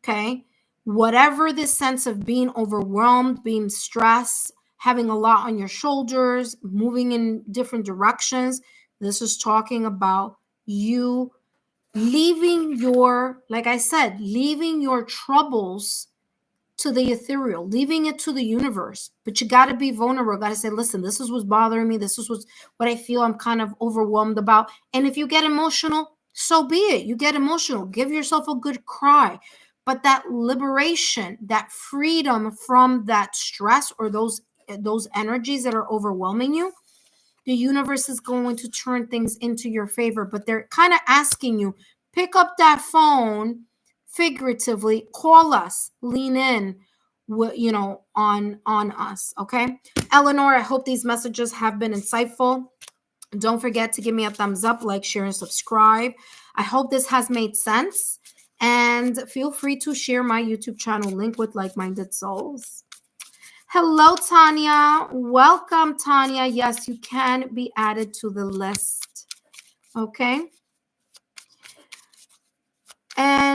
Okay. Whatever this sense of being overwhelmed, being stressed, having a lot on your shoulders, moving in different directions, this is talking about you leaving like I said, leaving your troubles to the ethereal, leaving it to the universe. But you got to be vulnerable. Got to say, listen, this is what's bothering me. This is what I feel I'm kind of overwhelmed about. And if you get emotional, so be it. You get emotional. Give yourself a good cry. But that liberation, that freedom from that stress or those energies that are overwhelming you, the universe is going to turn things into your favor. But they're kind of asking you, pick up that phone, figuratively, call us, lean in, on us. Okay. Eleanor, I hope these messages have been insightful. Don't forget to give me a thumbs up, like, share, and subscribe. I hope this has made sense. And feel free to share my YouTube channel link with like-minded souls. Hello, Tanya. Welcome, Tanya. Yes, you can be added to the list. Okay.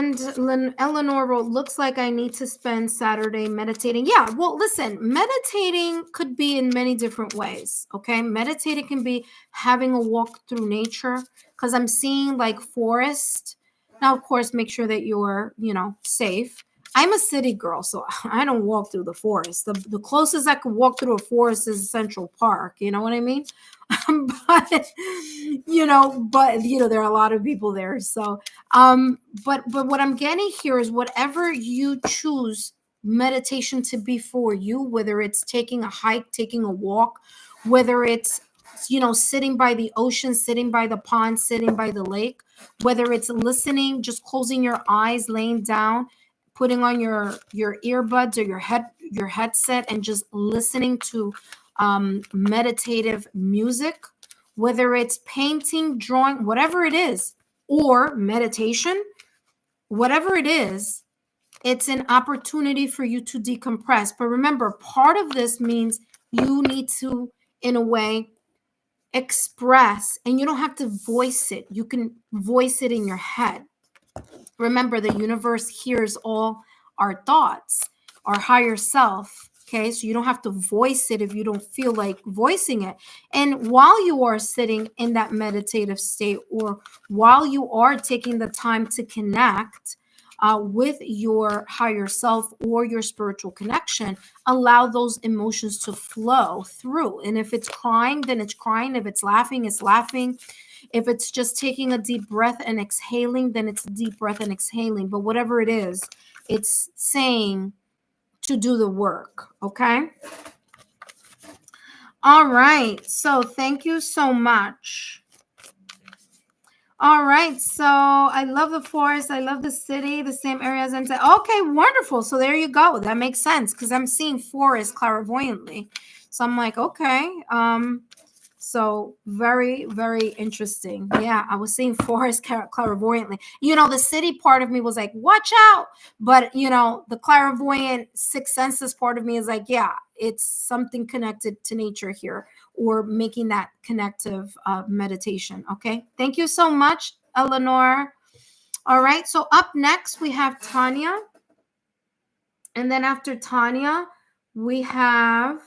And Eleanor wrote, looks like I need to spend Saturday meditating. Yeah, well, listen, meditating could be in many different ways, okay? Meditating can be having a walk through nature, because I'm seeing like forest. Now, of course, make sure that you're, safe. I'm a city girl, so I don't walk through the forest. The closest I could walk through a forest is Central Park. You know what I mean? but there are a lot of people there. So, but what I'm getting here is whatever you choose meditation to be for you, whether it's taking a hike, taking a walk, whether it's sitting by the ocean, sitting by the pond, sitting by the lake, whether it's listening, just closing your eyes, laying down, putting on your earbuds or your headset and just listening to meditative music, whether it's painting, drawing, whatever it is, or meditation, whatever it is, it's an opportunity for you to decompress. But remember, part of this means you need to, in a way, express, and you don't have to voice it. You can voice it in your head. Remember, the universe hears all our thoughts, our higher self. Okay, so you don't have to voice it if you don't feel like voicing it. And while you are sitting in that meditative state, or while you are taking the time to connect with your higher self or your spiritual connection, allow those emotions to flow through. And if it's crying, then it's crying. If it's laughing, it's laughing. If it's just taking a deep breath and exhaling, then it's a deep breath and exhaling. But whatever it is, it's saying to do the work. Okay. All right. So thank you so much. All right. So I love the forest. I love the city, the same areas. And okay, wonderful. So there you go. That makes sense because I'm seeing forest clairvoyantly. So I'm like, okay. So very, very interesting. Yeah, I was seeing forest clairvoyantly. The city part of me was like, watch out. But, the clairvoyant sixth senses part of me is like, yeah, it's something connected to nature here, or making that connective meditation. Okay. Thank you so much, Eleanor. All right. So up next, we have Tanya. And then after Tanya, we have,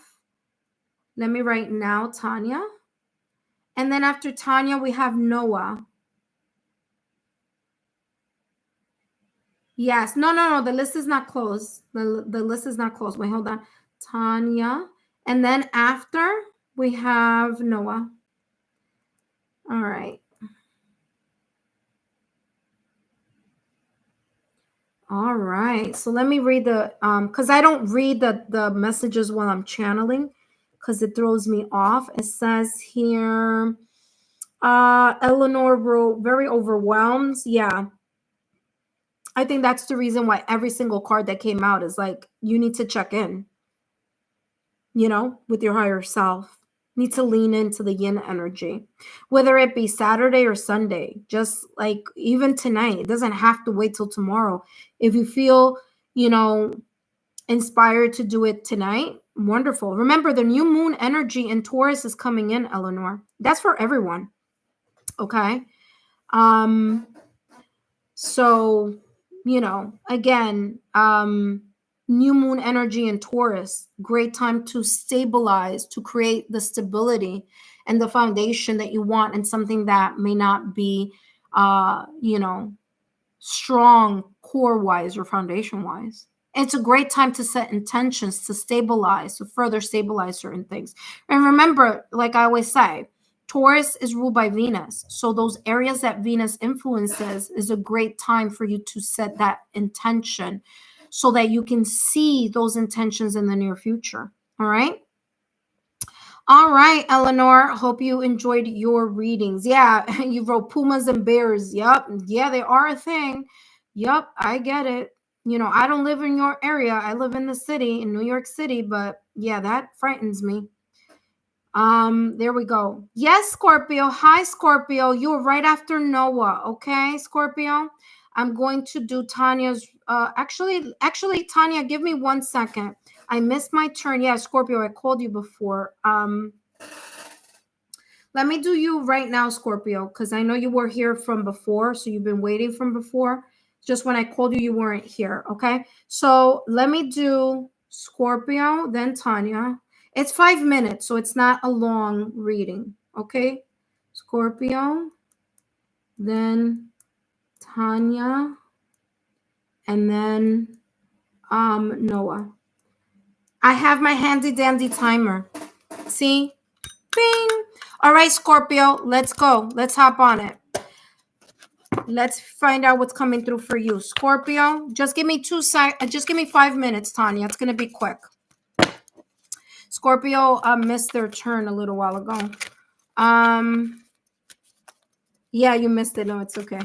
let me write now, Tanya. And then after Tanya, we have Noah. Yes. No. The list is not closed. The list is not closed. Wait, hold on. Tanya. And then after, we have Noah. All right. All right. So let me read the, because I don't read the messages while I'm channeling because it throws me off. It says here, Eleanor wrote, very overwhelmed. Yeah. I think that's the reason why every single card that came out is like, you need to check in, with your higher self. Need to lean into the yin energy, whether it be Saturday or Sunday, just like even tonight. It doesn't have to wait till tomorrow. If you feel, inspired to do it tonight, wonderful. Remember, the new moon energy in Taurus is coming in, Eleanor. That's for everyone. Okay. So, again, new moon energy in Taurus, great time to stabilize, to create the stability and the foundation that you want, and something that may not be, strong core wise or foundation wise. It's a great time to set intentions to stabilize, to further stabilize certain things. And remember, like I always say, Taurus is ruled by Venus. So those areas that Venus influences is a great time for you to set that intention so that you can see those intentions in the near future. All right. All right, Eleanor. Hope you enjoyed your readings. Yeah, you wrote pumas and bears. Yep. Yeah, they are a thing. Yep, I get it. I don't live in your area. I live in the city, in New York City, but yeah, that frightens me. There we go. Yes, Scorpio. Hi, Scorpio. You were right after Noah. Okay, Scorpio. I'm going to do Tanya's. Actually, Tanya, give me 1 second. I missed my turn. Yeah, Scorpio, I called you before. Let me do you right now, Scorpio, because I know you were here from before, so you've been waiting from before. Just when I called you, you weren't here. Okay. So let me do Scorpio, then Tanya. It's 5 minutes, so it's not a long reading. Okay. Scorpio, then Tanya, and then Noah. I have my handy dandy timer. See? Bing. All right, Scorpio, let's go. Let's hop on it. Let's find out what's coming through for you. Scorpio, just give me just give me 5 minutes, Tanya. It's going to be quick. Scorpio missed their turn a little while ago. Yeah, you missed it. No, it's okay.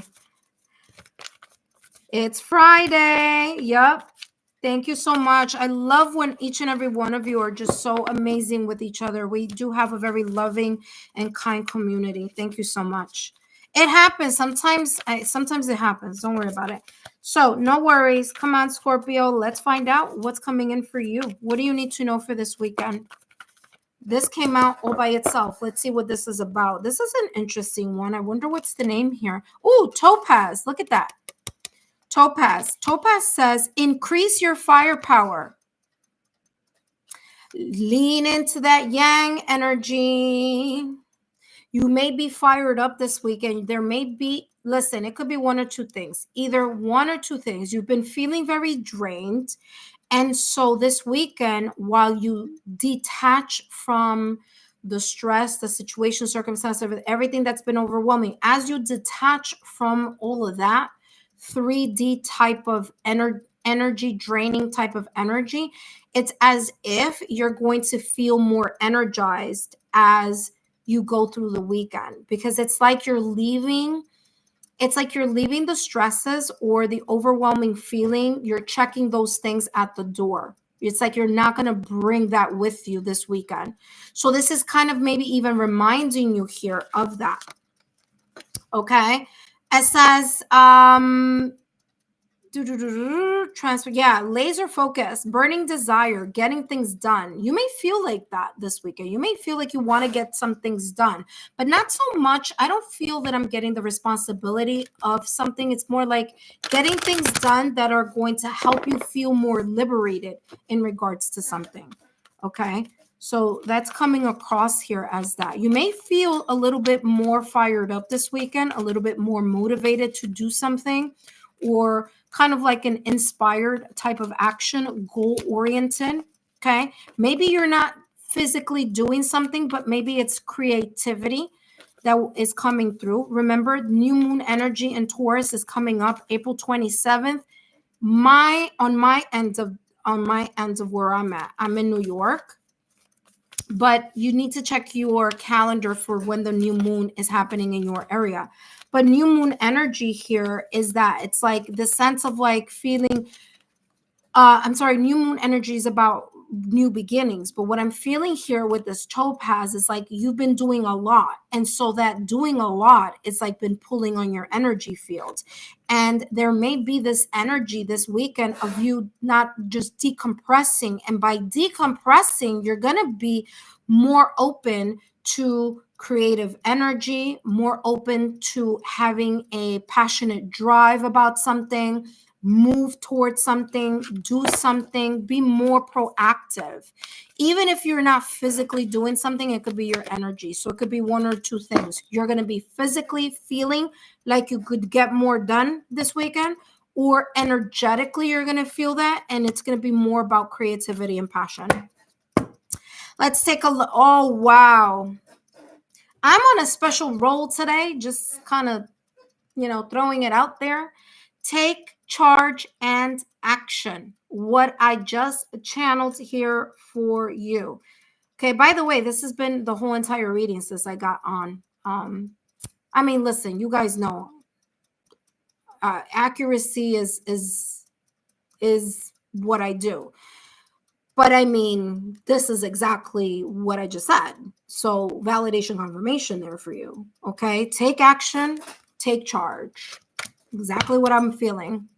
It's Friday. Yep. Thank you so much. I love when each and every one of you are just so amazing with each other. We do have a very loving and kind community. Thank you so much. It happens. Sometimes it happens. Don't worry about it. So no worries. Come on, Scorpio. Let's find out what's coming in for you. What do you need to know for this weekend? This came out all by itself. Let's see what this is about. This is an interesting one. I wonder what's the name here. Oh, Topaz. Look at that. Topaz. Topaz says, increase your firepower. Lean into that yang energy. You may be fired up this weekend. There may be, listen, it could be one or two things. Either one or two things. You've been feeling very drained. And so this weekend, while you detach from the stress, the situation, circumstance, everything that's been overwhelming, as you detach from all of that, 3D type of energy draining type of energy, it's as if you're going to feel more energized as you go through the weekend, because it's like you're leaving the stresses or the overwhelming feeling. You're checking those things at the door. It's like you're not going to bring that with you this weekend. So this is kind of maybe even reminding you here of that. Okay. It says, transfer. Yeah. Laser focus, burning desire, getting things done. You may feel like that this weekend. You may feel like you want to get some things done, but not so much. I don't feel that I'm getting the responsibility of something. It's more like getting things done that are going to help you feel more liberated in regards to something. Okay. So that's coming across here as that. You may feel a little bit more fired up this weekend, a little bit more motivated to do something, or kind of like an inspired type of action, goal-oriented. Okay. Maybe you're not physically doing something, but maybe it's creativity that is coming through. Remember, new moon energy in Taurus is coming up April 27th. On my end of where I'm at, I'm in New York. But you need to check your calendar for when the new moon is happening in your area. But new moon energy here is that it's like the sense of like feeling, new moon energy is about new beginnings. But what I'm feeling here with this Topaz is like you've been doing a lot. And so that doing a lot is like been pulling on your energy field. And there may be this energy this weekend of you not just decompressing. And by decompressing, you're going to be more open to creative energy, more open to having a passionate drive about something, move towards something, do something, be more proactive. Even if you're not physically doing something, it could be your energy. So it could be one or two things. You're going to be physically feeling like you could get more done this weekend, or energetically you're going to feel that, and it's going to be more about creativity and passion. Let's take a look. Oh, wow. I'm on a special roll today, just kind of, throwing it out there. Take charge and action. What I just channeled here for you. Okay, by the way, this has been the whole entire reading since I got on. Listen, you guys know accuracy is what I do. But this is exactly what I just said. So validation, confirmation there for you. Okay, take action, take charge. Exactly what I'm feeling.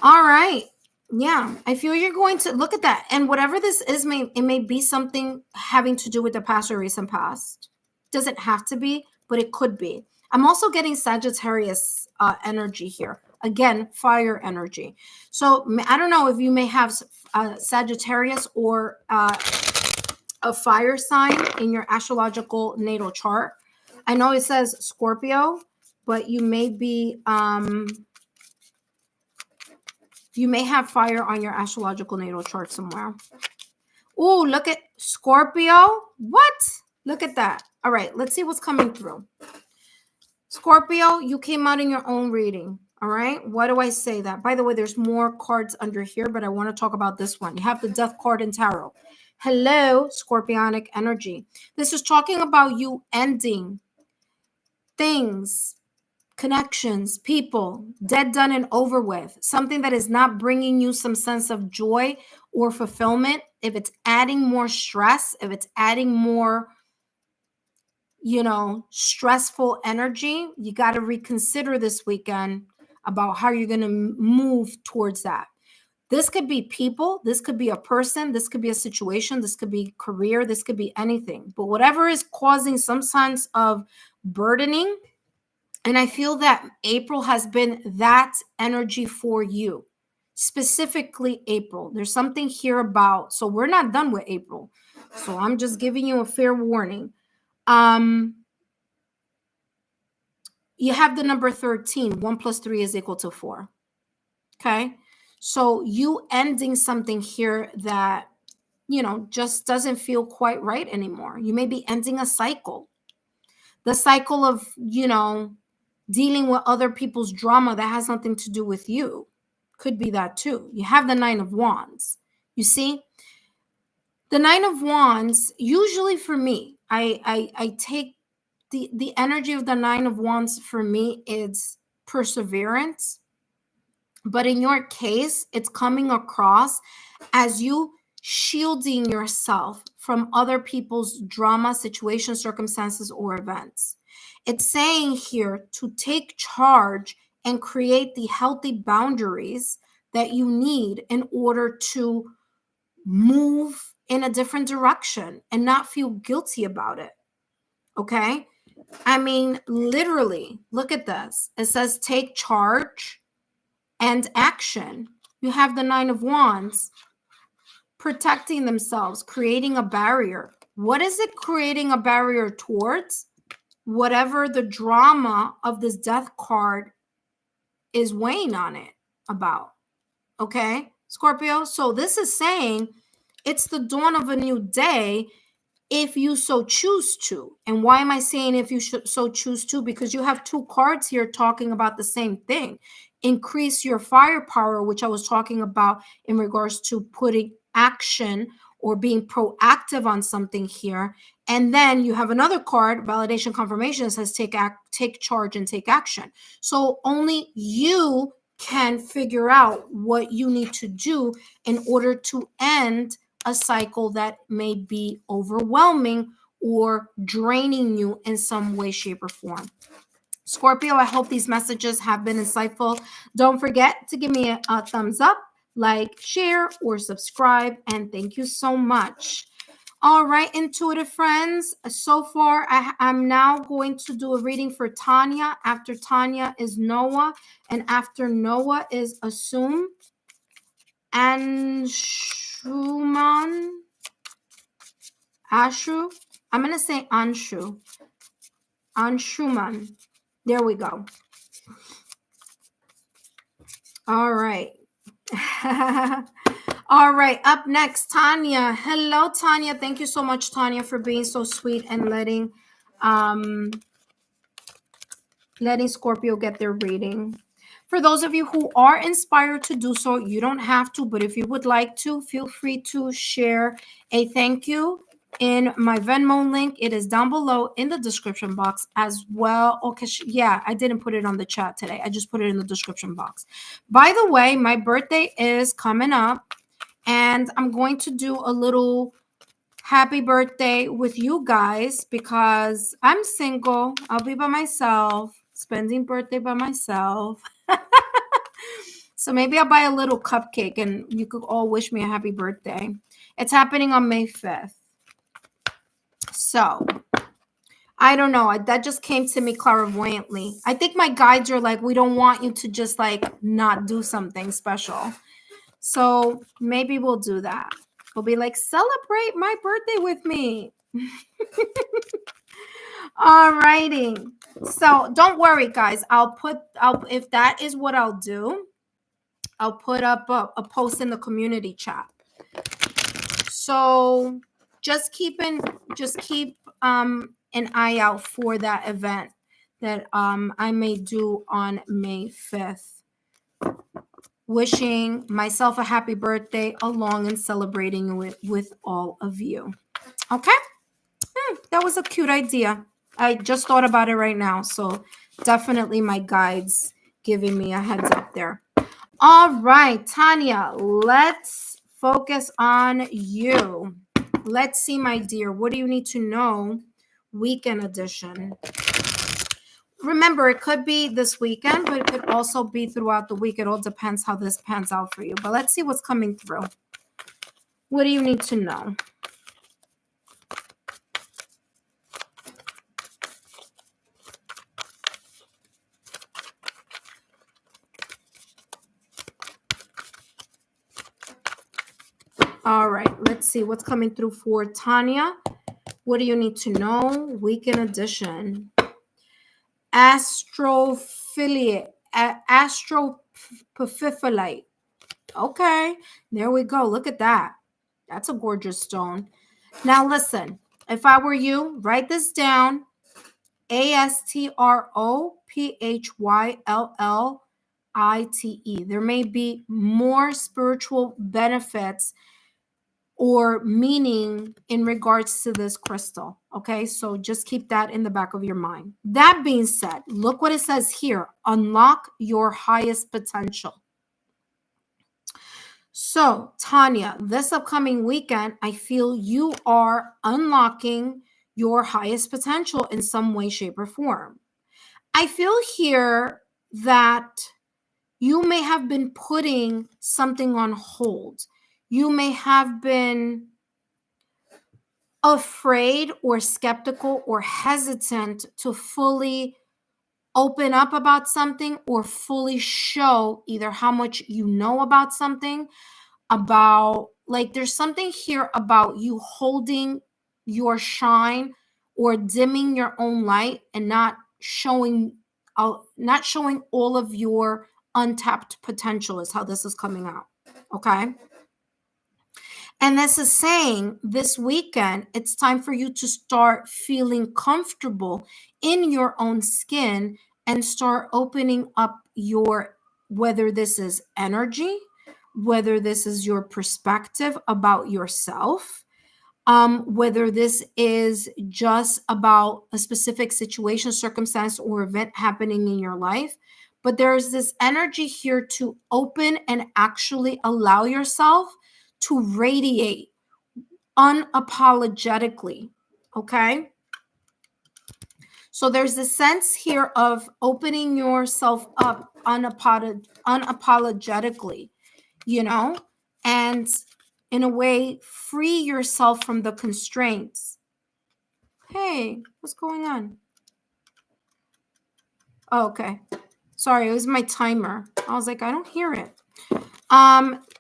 All right. Yeah, I feel you're going to look at that. And whatever this is, it may be something having to do with the past or recent past. Doesn't have to be, but it could be. I'm also getting Sagittarius energy here. Again, fire energy. So I don't know if you may have Sagittarius or a fire sign in your astrological natal chart. I know it says Scorpio, but you may be you may have fire on your astrological natal chart somewhere. Oh, look at Scorpio. What? Look at that. All right, let's see what's coming through. Scorpio, you came out in your own reading. All right. Why do I say that? By the way, there's more cards under here, but I want to talk about this one. You have the Death card in Tarot. Hello, Scorpionic energy. This is talking about you ending things, connections, people, dead, done, and over with. Something that is not bringing you some sense of joy or fulfillment. If it's adding more stress, if it's adding more, stressful energy, you got to reconsider this weekend about how you're going to move towards that. This could be people, this could be a person, this could be a situation, this could be career, this could be anything. But whatever is causing some sense of burdening, and I feel that April has been that energy for you, specifically April. There's something here about, so we're not done with April. So I'm just giving you a fair warning. You have the number 13. 1 + 3 is equal to 4. Okay. So you ending something here that, just doesn't feel quite right anymore. You may be ending a cycle. The cycle of, dealing with other people's drama that has nothing to do with you. Could be that too. You have the 9 of Wands. You see? The 9 of Wands, usually for me, I take the energy of the 9 of Wands for me is perseverance. But in your case, it's coming across as you shielding yourself from other people's drama, situations, circumstances, or events. It's saying here to take charge and create the healthy boundaries that you need in order to move in a different direction and not feel guilty about it. Okay? I mean, literally, look at this. It says take charge and action. You have the 9 of Wands, protecting themselves, creating a barrier. What is it creating a barrier towards? Whatever the drama of this Death card is weighing on it about. Okay, Scorpio? So this is saying it's the dawn of a new day if you so choose to. And why am I saying if you so choose to? Because you have 2 cards here talking about the same thing. Increase your firepower, which I was talking about in regards to putting action or being proactive on something here. And then you have another card, validation confirmation, says take charge and take action. So only you can figure out what you need to do in order to end a cycle that may be overwhelming or draining you in some way, shape, or form. Scorpio, I hope these messages have been insightful. Don't forget to give me a thumbs up, like, share, or subscribe. And thank you so much. All right, intuitive friends. So far, I'm now going to do a reading for Tanya. After Tanya is Noah. And after Noah is Assume. And Shuman. Ashu. I'm going to say Anshu. Anshuman. There we go. All right. All right. Up next, Tanya. Hello, Tanya. Thank you so much, Tanya, for being so sweet and letting Scorpio get their reading. For those of you who are inspired to do so, you don't have to, but if you would like to, feel free to share a thank you in my Venmo link. It is down below in the description box as well. Okay, yeah, I didn't put it on the chat today. I just put it in the description box. By the way, my birthday is coming up, and I'm going to do a little happy birthday with you guys because I'm single. I'll be by myself, spending birthday by myself. So maybe I'll buy a little cupcake and you could all wish me a happy birthday. It's happening on May 5th. So I don't know. That just came to me clairvoyantly. I think my guides are like, we don't want you to just like not do something special. So maybe we'll do that. We'll be like, celebrate my birthday with me. All righty. So don't worry, guys. If that is what I'll do, I'll put up a post in the community chat. So just keep an eye out for that event that I may do on May 5th. Wishing myself a happy birthday along and celebrating with all of you. Okay? That was a cute idea. I just thought about it right now. So definitely my guides giving me a heads up there. All right, Tanya, let's focus on you. Let's see, my dear. What do you need to know? Weekend edition. Remember, it could be this weekend, but it could also be throughout the week. It all depends how this pans out for you. But let's see what's coming through. What do you need to know? All right, let's see what's coming through for Tanya. What do you need to know? Weekend edition. Astrophyllite. Astrophyllite. Okay, there we go. Look at that. That's a gorgeous stone. Now listen, if I were you, write this down. Astrophyllite. There may be more spiritual benefits or meaning in regards to this crystal. Okay, so just keep that in the back of your mind. That being said, look what it says here. Unlock your highest potential. So, Tanya, this upcoming weekend, I feel you are unlocking your highest potential in some way, shape, or form. I feel here that you may have been putting something on hold. You may have been afraid or skeptical or hesitant to fully open up about something or fully show either how much you know about something, about like there's something here about you holding your shine or dimming your own light and not showing all of your untapped potential is how this is coming out. Okay. And this is saying this weekend, it's time for you to start feeling comfortable in your own skin and start opening up your, whether this is energy, whether this is your perspective about yourself, whether this is just about a specific situation, circumstance, or event happening in your life. But there's this energy here to open and actually allow yourself to radiate unapologetically. Okay. So there's a sense here of opening yourself up unapologetically, and in a way, free yourself from the constraints. Hey, what's going on? Oh, okay. Sorry, it was my timer. I was like, I don't hear it.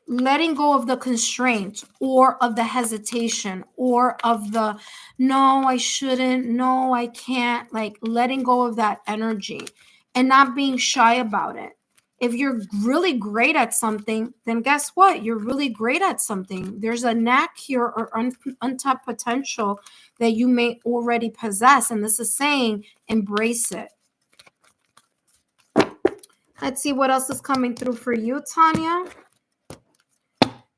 Letting go of the constraint or of the hesitation or of the no, I shouldn't, no, I can't, like letting go of that energy and not being shy about it. If you're really great at something, then guess what? You're really great at something. There's a knack here or untapped potential that you may already possess. And this is saying, embrace it. Let's see what else is coming through for you, Tanya.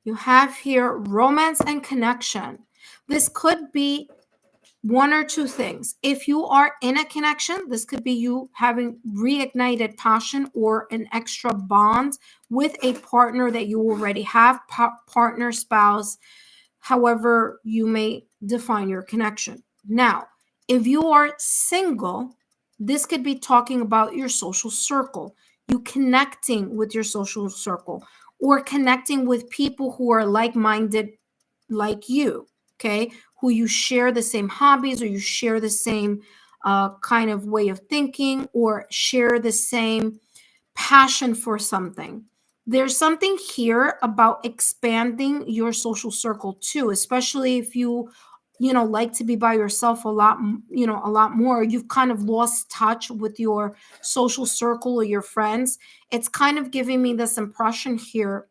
You have here romance and connection. This could be one or two things. If you are in a connection, this could be you having reignited passion or an extra bond with a partner that you already have, partner, spouse, however you may define your connection. Now, if you are single, this could be talking about your social circle, you connecting with your social circle, or connecting with people who are like-minded like you, okay, who you share the same hobbies or you share the same kind of way of thinking or share the same passion for something. There's something here about expanding your social circle too, especially if you like to be by yourself a lot, a lot more. You've kind of lost touch with your social circle or your friends. It's kind of giving me this impression here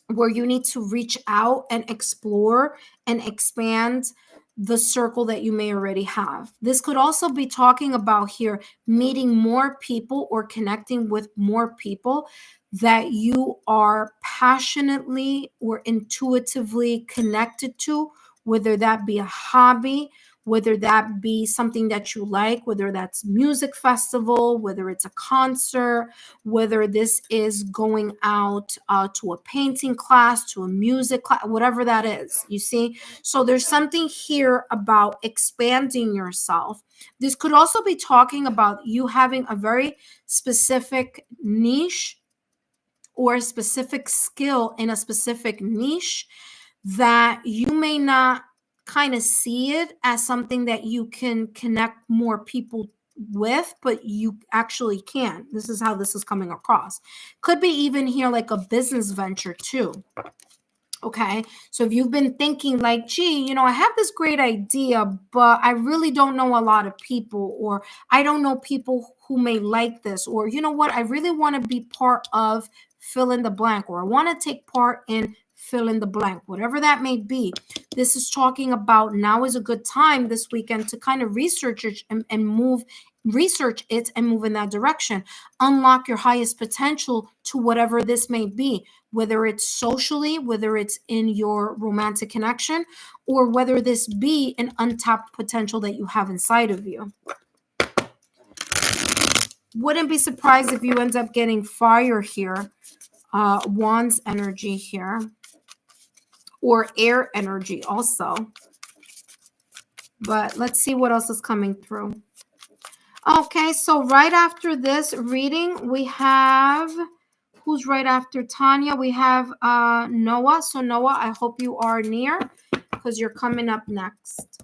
where you need to reach out and explore and expand the circle that you may already have. This could also be talking about here meeting more people or connecting with more people that you are passionately or intuitively connected to, whether that be a hobby, whether that be something that you like, whether that's music festival, whether it's a concert, whether this is going out to a painting class, to a music class, whatever that is, you see? So there's something here about expanding yourself. This could also be talking about you having a very specific niche or a specific skill in a specific niche that you may not kind of see it as something that you can connect more people with, but you actually can. This is how this is coming across. Could be even here like a business venture too. Okay. So if you've been thinking like, gee, I have this great idea, but I really don't know a lot of people, or I don't know people who may like this, or you know what, I really want to be part of fill in the blank, or I want to take part in fill in the blank, whatever that may be. This is talking about now is a good time this weekend to kind of research it and research it and move in that direction. Unlock your highest potential to whatever this may be, whether it's socially, whether it's in your romantic connection, or whether this be an untapped potential that you have inside of you. Wouldn't be surprised if you end up getting fire here, Wands energy here, or air energy also. But let's see what else is coming through. Okay, so right after this reading, we have, who's right after Tanya? We have Noah. So Noah, I hope you are near because you're coming up next.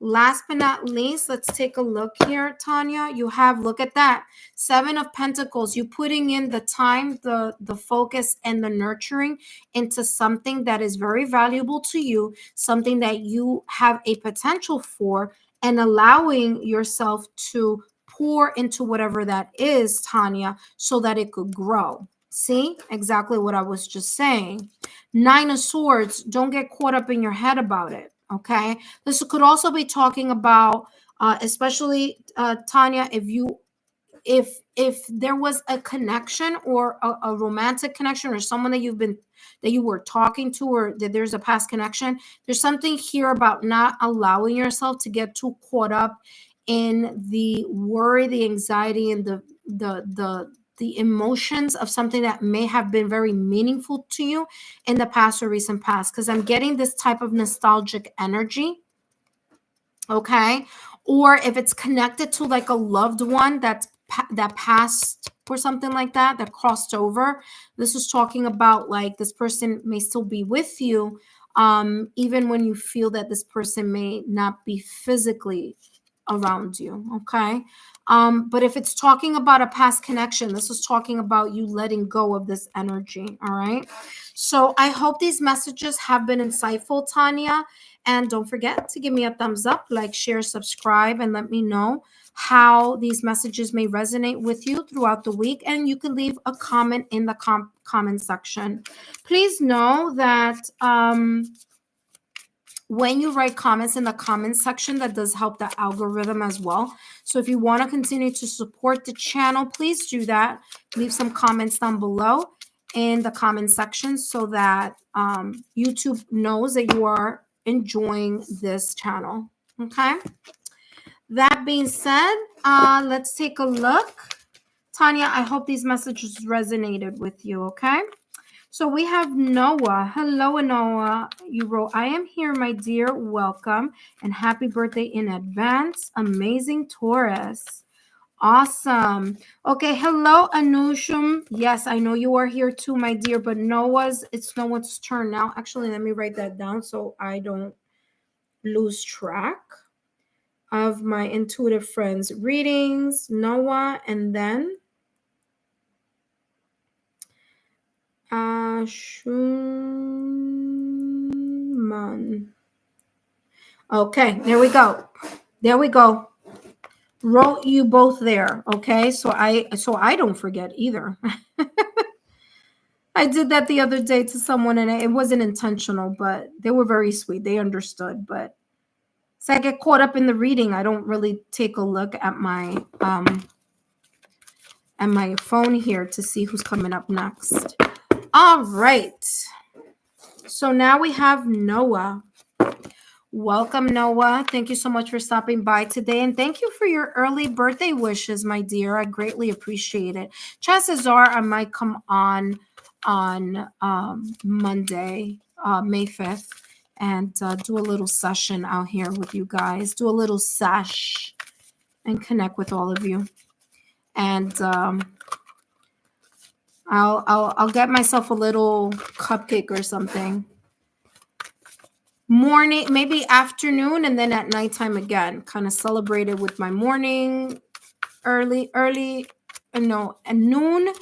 Last but not least, let's take a look here, Tanya. You have, look at that, 7 of Pentacles. You putting in the time, the focus, and the nurturing into something that is very valuable to you, something that you have a potential for, and allowing yourself to pour into whatever that is, Tanya, so that it could grow. See, exactly what I was just saying. 9 of Swords, don't get caught up in your head about it. Okay, this could also be talking about, especially Tanya, if there was a connection or a romantic connection, or someone that you were talking to, or that there's a past connection. There's something here about not allowing yourself to get too caught up in the worry, the anxiety, and the emotions of something that may have been very meaningful to you in the past or recent past, because I'm getting this type of nostalgic energy. Okay, or if it's connected to like a loved one that passed or something like that, that crossed over. This is talking about like this person may still be with you, even when you feel that this person may not be physically around you. Okay, but if it's talking about a past connection, this is talking about you letting go of this energy. All right, so I hope these messages have been insightful, Tanya. And don't forget to give me a thumbs up, like, share, subscribe, and let me know how these messages may resonate with you throughout the week. And you can leave a comment in the comment section. Please know that when you write comments in the comment section, that does help the algorithm as well. So if you want to continue to support the channel, please do that. Leave some comments down below in the comment section so that YouTube knows that you are enjoying this channel. Okay, that being said, let's take a look. Tanya, I hope these messages resonated with you. Okay, so we have Noah. Hello, Noah. You wrote, I am here, my dear. Welcome and happy birthday in advance. Amazing Taurus. Awesome. Okay. Hello, Anushum. Yes, I know you are here too, my dear, but it's Noah's turn now. Actually, let me write that down so I don't lose track. of my intuitive friends readings, Noah, and then Shuman. Okay, there we go. There we go. Wrote you both there. Okay, so I don't forget either. I did that the other day to someone, and it wasn't intentional, but they were very sweet. They understood, but so I get caught up in the reading. I don't really take a look at my phone here to see who's coming up next. All right. So now we have Noah. Welcome, Noah. Thank you so much for stopping by today. And thank you for your early birthday wishes, my dear. I greatly appreciate it. Chances are I might come on Monday, May 5th, and do a little session out here with you guys. Do a little sesh and connect with all of you. And I'll get myself a little cupcake or something. Morning, maybe afternoon, and then at nighttime again. Kind of celebrate it with my morning, and noon,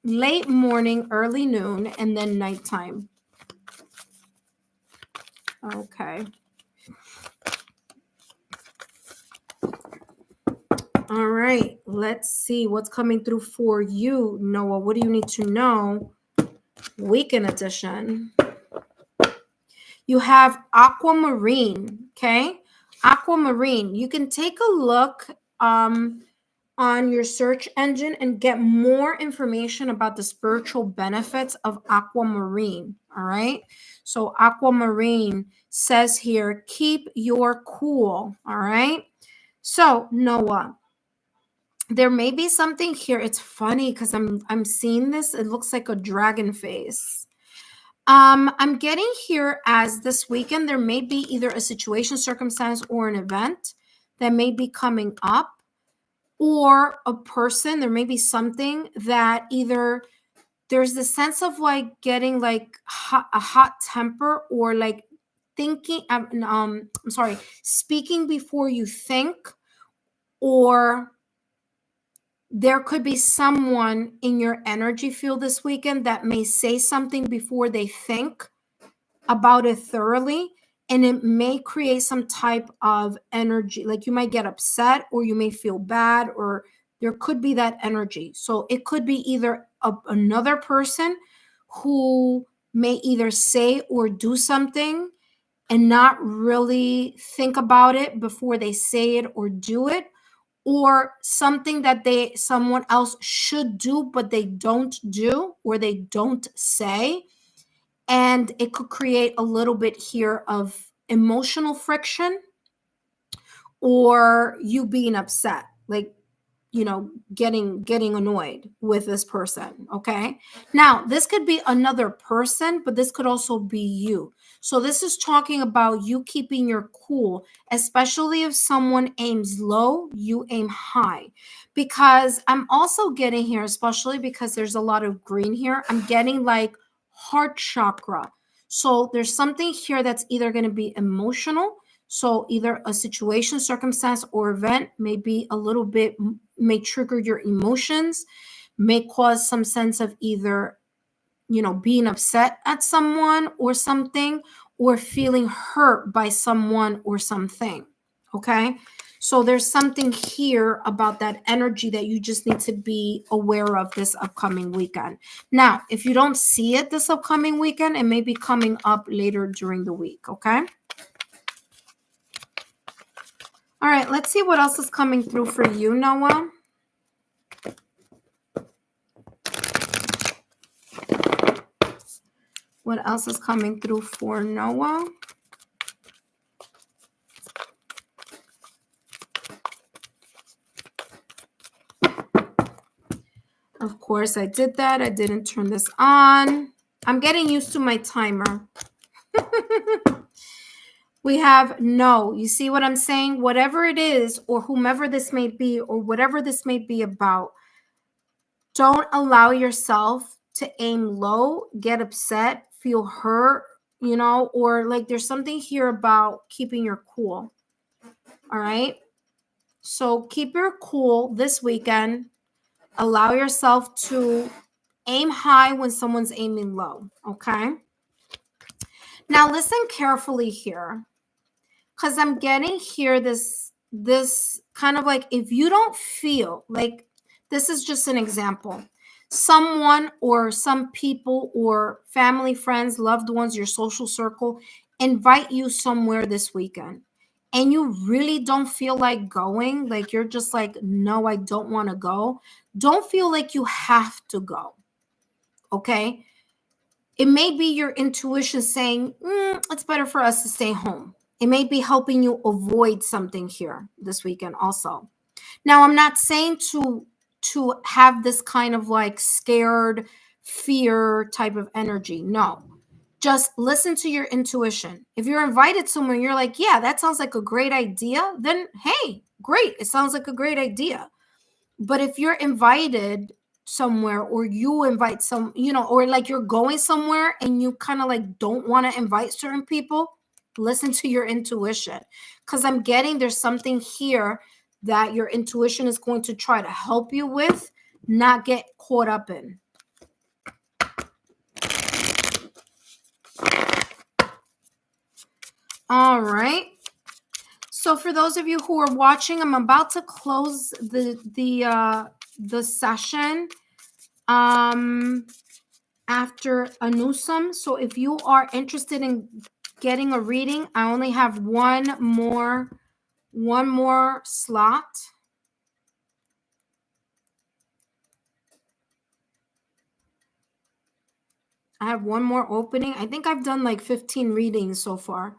late morning, early noon, and then nighttime. Okay. All right. Let's see what's coming through for you, Noah. What do you need to know? Weekend edition. You have aquamarine, okay? Aquamarine. You can take a look on your search engine and get more information about the spiritual benefits of aquamarine, all right? So aquamarine says here, keep your cool, all right? So Noah, there may be something here. It's funny because I'm seeing this. It looks like a dragon face. I'm getting here as this weekend, there may be either a situation, circumstance, or an event that may be coming up, or a person. There may be something that either there's the sense of like getting like a hot temper, or like thinking, speaking before you think, or there could be someone in your energy field this weekend that may say something before they think about it thoroughly, and it may create some type of energy. Like you might get upset, or you may feel bad, or there could be that energy. So it could be either another person who may either say or do something and not really think about it before they say it or do it, or something that someone else should do but they don't do, or they don't say, and it could create a little bit here of emotional friction, or you being upset, like getting annoyed with this person. Okay, now this could be another person, but this could also be you. So this is talking about you keeping your cool, especially if someone aims low, you aim high. Because I'm also getting here, especially because there's a lot of green here, I'm getting like heart chakra. So there's something here that's either going to be emotional. So either a situation, circumstance, or event may be a little bit, may trigger your emotions, may cause some sense of either, being upset at someone or something, or feeling hurt by someone or something. Okay. So there's something here about that energy that you just need to be aware of this upcoming weekend. Now, if you don't see it this upcoming weekend, it may be coming up later during the week. Okay. All right, let's see what else is coming through for you, Noah. What else is coming through for Noah? Of course, I did that. I didn't turn this on. I'm getting used to my timer. We have no. You see what I'm saying? Whatever it is, or whomever this may be, or whatever this may be about, don't allow yourself to aim low, get upset, feel hurt, or like there's something here about keeping your cool. All right. So keep your cool this weekend. Allow yourself to aim high when someone's aiming low. Okay. Now listen carefully here, because I'm getting here this kind of like, if you don't feel like, this is just an example, someone or some people or family, friends, loved ones, your social circle invite you somewhere this weekend and you really don't feel like going, like you're just like, no, I don't want to go. Don't feel like you have to go. Okay. It may be your intuition saying, it's better for us to stay home. It may be helping you avoid something here this weekend also. Now, I'm not saying to have this kind of like scared fear type of energy. No, just listen to your intuition. If you're invited somewhere and you're like, yeah, that sounds like a great idea, then hey, great. It sounds like a great idea. But if you're invited somewhere, or you invite some, or like you're going somewhere and you kind of like don't want to invite certain people, listen to your intuition. Because I'm getting there's something here that your intuition is going to try to help you with, not get caught up in. All right. So for those of you who are watching, I'm about to close the session after Anusam. So if you are interested in getting a reading, I only have one more slot. I have one more opening. I think I've done like 15 readings so far.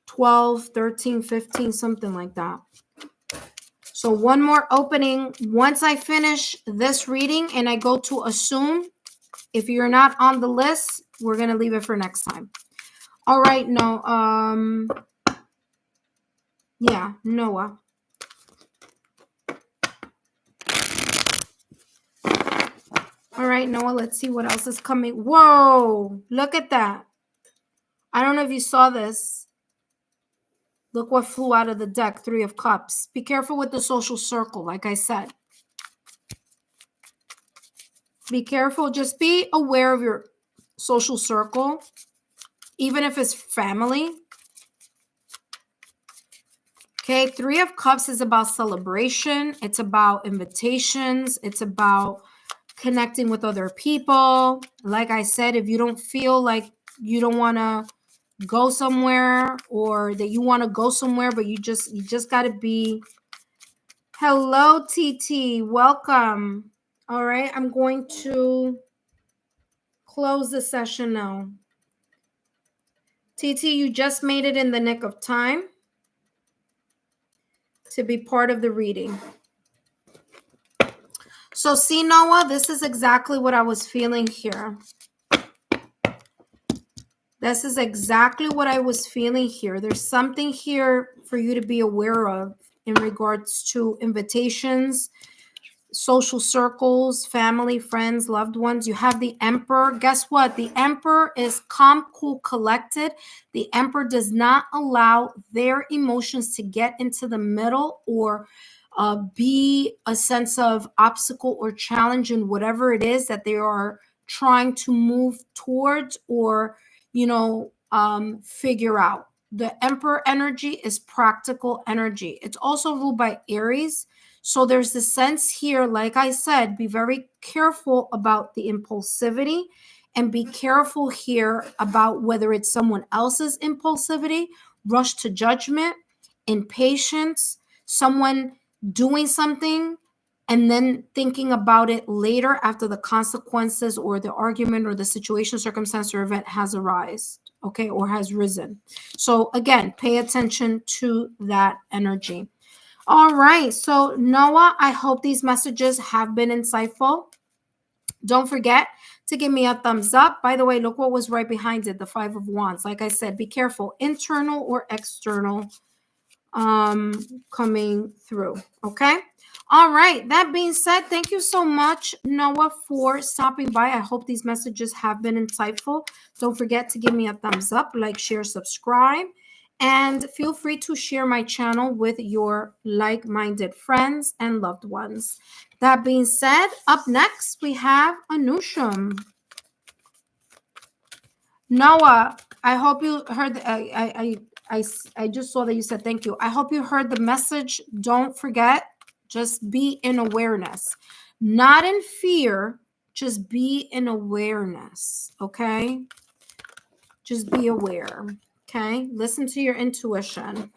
12, 13, 15, something like that. So one more opening. Once I finish this reading and I go to assume, if you're not on the list, we're going to leave it for next time. All right. No. Yeah, Noah. All right, Noah, let's see what else is coming. Whoa, look at that. I don't know if you saw this. Look what flew out of the deck, 3 of Cups. Be careful with the social circle, like I said. Be careful. Just be aware of your social circle, even if it's family. Okay, 3 of Cups is about celebration. It's about invitations. It's about connecting with other people. Like I said, if you don't feel like you don't want to go somewhere, or that you want to go somewhere, but you just got to be. Hello, TT. Welcome. All right, I'm going to close the session now. TT, you just made it in the nick of time to be part of the reading. So see, Noah, this is exactly what I was feeling here. This is exactly what I was feeling here. There's something here for you to be aware of in regards to invitations, social circles, family, friends, loved ones. You have the Emperor. Guess what? The Emperor is calm, cool, collected. The Emperor does not allow their emotions to get into the middle or be a sense of obstacle or challenge in whatever it is that they are trying to move towards or, figure out. The Emperor energy is practical energy. It's also ruled by Aries. So there's the sense here, like I said, be very careful about the impulsivity and be careful here about whether it's someone else's impulsivity, rush to judgment, impatience, someone doing something and then thinking about it later after the consequences or the argument or the situation, circumstance, or event has arisen, okay, or has risen. So again, pay attention to that energy. All right. So Noah, I hope these messages have been insightful. Don't forget to give me a thumbs up. By the way, look what was right behind it, the 5 of Wands. Like I said, be careful, internal or external coming through. Okay. All right. That being said, thank you so much, Noah, for stopping by. I hope these messages have been insightful. Don't forget to give me a thumbs up, like, share, subscribe. And feel free to share my channel with your like-minded friends and loved ones. That being said, up next we have Anusham. Noah, I hope you heard. I just saw that you said thank you. I hope you heard the message. Don't forget, just be in awareness, not in fear. Just be in awareness. Okay, just be aware. Okay, listen to your intuition.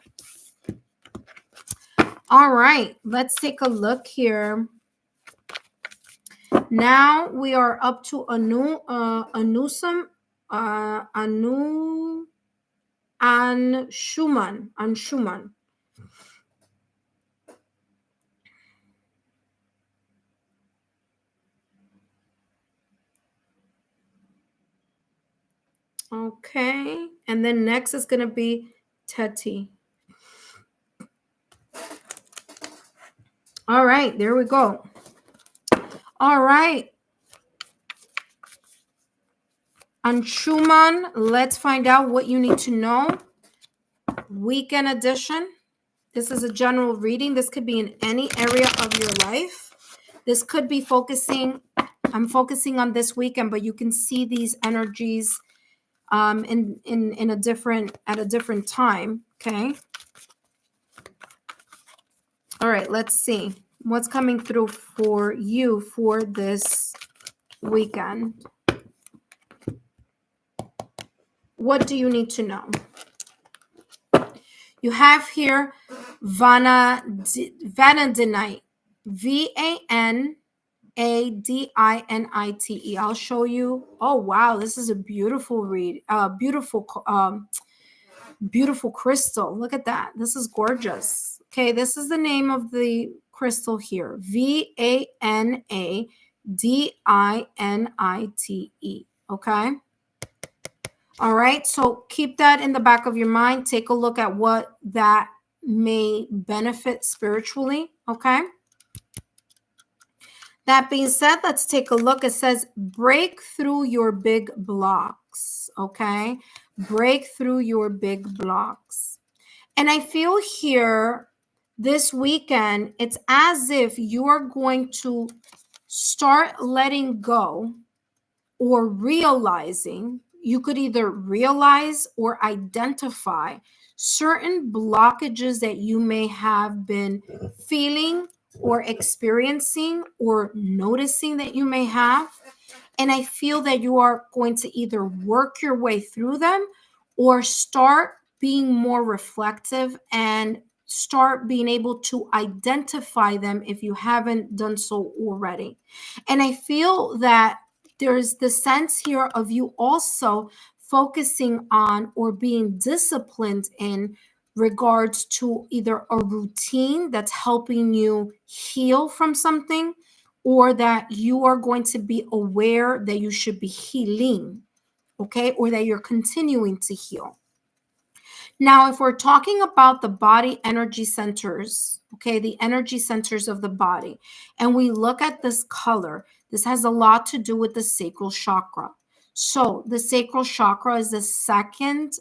All right, let's take a look here. Now we are up to Anusam, Anshuman. Okay, and then next is going to be Teti. All right, there we go. All right. Anshuman, let's find out what you need to know. Weekend edition. This is a general reading. This could be in any area of your life. This could be focusing, I'm focusing on this weekend, but you can see these energies in a different, at a different time. Okay. All right, let's see what's coming through for you for this weekend. What do you need to know? You have here vanadinite, VANADINITE. I'll show you. Oh wow, this is a beautiful read. Beautiful crystal. Look at that. This is gorgeous. Okay, this is the name of the crystal here. VANADINITE. Okay. All right. So keep that in the back of your mind. Take a look at what that may benefit spiritually. Okay. That being said, let's take a look. It says break through your big blocks. Okay. Break through your big blocks. And I feel here this weekend, it's as if you're going to start letting go or realizing. You could either realize or identify certain blockages that you may have been feeling or experiencing or noticing that you may have. And I feel that you are going to either work your way through them or start being more reflective and start being able to identify them if you haven't done so already. And I feel that there's the sense here of you also focusing on or being disciplined in regards to either a routine that's helping you heal from something, or that you are going to be aware that you should be healing, okay, or that you're continuing to heal. Now, if we're talking about the body energy centers, okay, the energy centers of the body, and we look at this color, this has a lot to do with the sacral chakra. So the sacral chakra is the second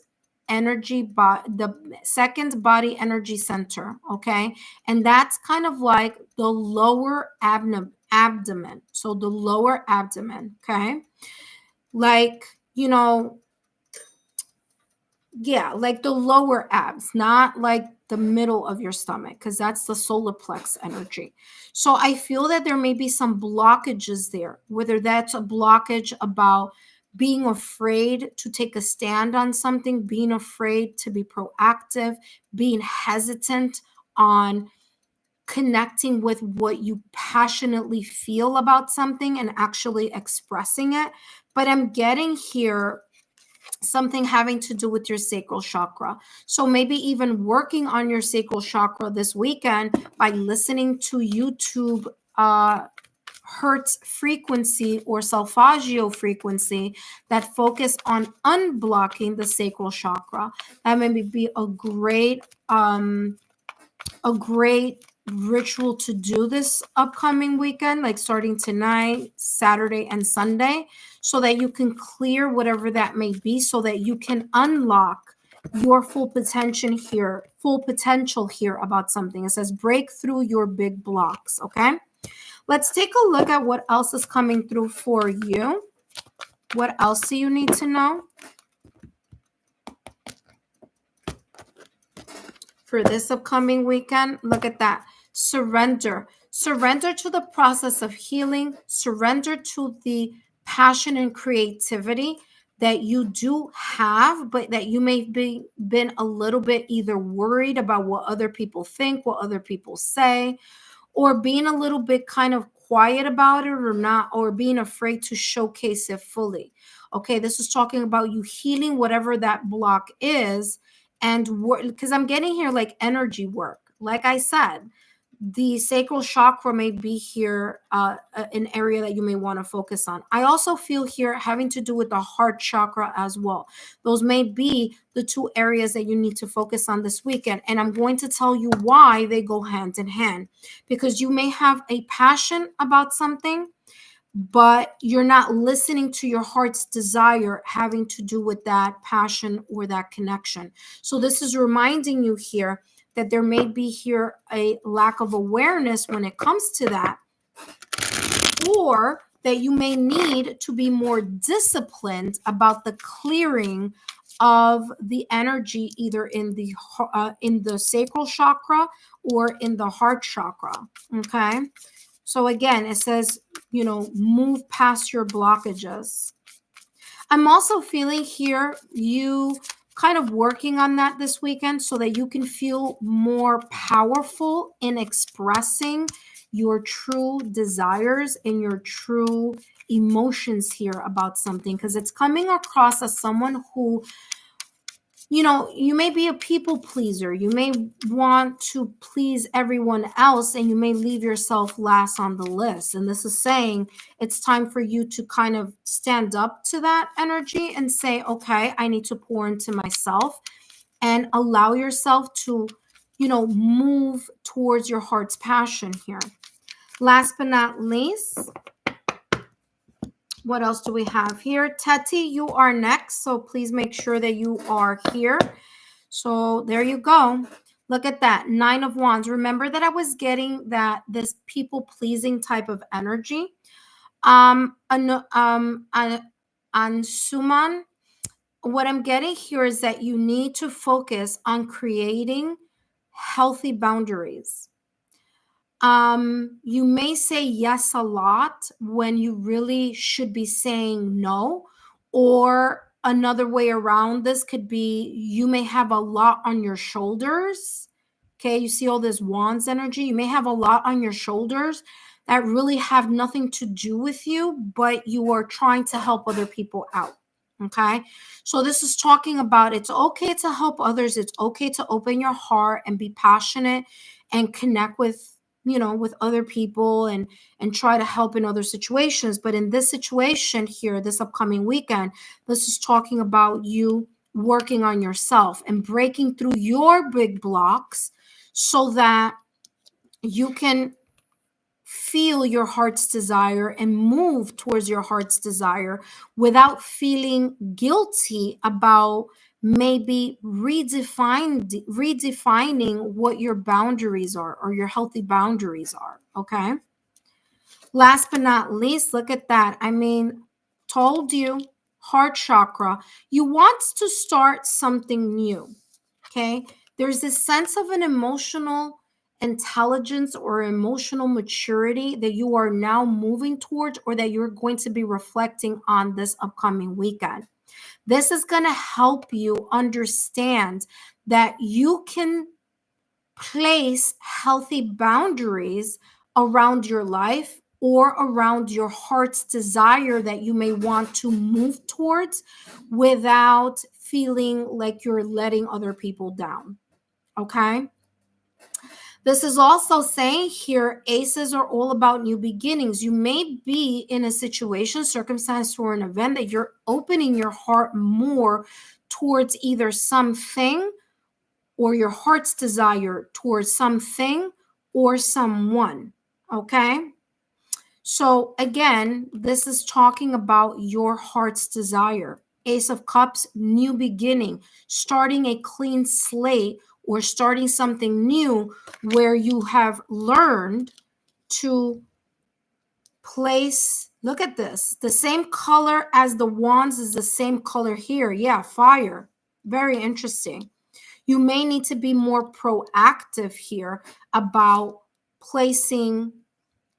the second body energy center, okay? And that's kind of like the lower abdomen. So the lower abdomen, okay? Like, you know, yeah, like the lower abs, not like the middle of your stomach, because that's the solar plex energy. So I feel that there may be some blockages there, whether that's a blockage about being afraid to take a stand on something, being afraid to be proactive, being hesitant on connecting with what you passionately feel about something and actually expressing it. But I'm getting here something having to do with your sacral chakra. So maybe even working on your sacral chakra this weekend by listening to YouTube Hertz frequency or solfeggio frequency that focus on unblocking the sacral chakra. That may be a great ritual to do this upcoming weekend, like starting tonight, Saturday, and Sunday, so that you can clear whatever that may be, so that you can unlock your full potential here about something. It says break through your big blocks, okay? Let's take a look at what else is coming through for you. What else do you need to know for this upcoming weekend? Look at that. Surrender. Surrender to the process of healing. Surrender to the passion and creativity that you do have, but that you may be been a little bit either worried about what other people think, what other people say, or being a little bit kind of quiet about it, or not, or being afraid to showcase it fully. Okay, this is talking about you healing whatever that block is, and work, because I'm getting here like energy work. Like I said, the sacral chakra may be here, an area that you may want to focus on. I also feel here having to do with the heart chakra as well. Those may be the two areas that you need to focus on this weekend. And I'm going to tell you why they go hand in hand, because you may have a passion about something, but you're not listening to your heart's desire having to do with that passion or that connection. So this is reminding you here that there may be here a lack of awareness when it comes to that, or that you may need to be more disciplined about the clearing of the energy, either in the sacral chakra or in the heart chakra. Okay, so again, it says, move past your blockages. I'm also feeling here you kind of working on that this weekend so that you can feel more powerful in expressing your true desires and your true emotions here about something, because it's coming across as someone who, you may be a people pleaser. You may want to please everyone else, and you may leave yourself last on the list. And this is saying it's time for you to kind of stand up to that energy and say, okay, I need to pour into myself and allow yourself to, move towards your heart's passion here. Last but not least, what else do we have here? Tati, you are next. So please make sure that you are here. So there you go. Look at that. 9 of Wands. Remember that I was getting this people-pleasing type of energy. Ansuman, what I'm getting here is that you need to focus on creating healthy boundaries. You may say yes a lot when you really should be saying no, or another way around this could be you may have a lot on your shoulders. Okay, you see all this wands energy. You may have a lot on your shoulders that really have nothing to do with you, but you are trying to help other people out. Okay, so this is talking about it's okay to help others. It's okay to open your heart and be passionate and connect with other people and try to help in other situations. But in this situation here, this upcoming weekend, this is talking about you working on yourself and breaking through your big blocks so that you can feel your heart's desire and move towards your heart's desire without feeling guilty about maybe redefining what your boundaries are or your healthy boundaries are. Okay. Last but not least, look at that. I mean, told you, heart chakra, you want to start something new. Okay. There's this sense of an emotional intelligence or emotional maturity that you are now moving towards, or that you're going to be reflecting on this upcoming weekend. This is going to help you understand that you can place healthy boundaries around your life or around your heart's desire that you may want to move towards without feeling like you're letting other people down. Okay. This is also saying here, aces are all about new beginnings. You may be in a situation, circumstance, or an event that you're opening your heart more towards either something, or your heart's desire towards something or someone. Okay. So again, this is talking about your heart's desire. Ace of Cups, new beginning, starting a clean slate or starting something new where you have learned to place, look at this, the same color as the wands is the same color here. Yeah, fire. Very interesting. You may need to be more proactive here about placing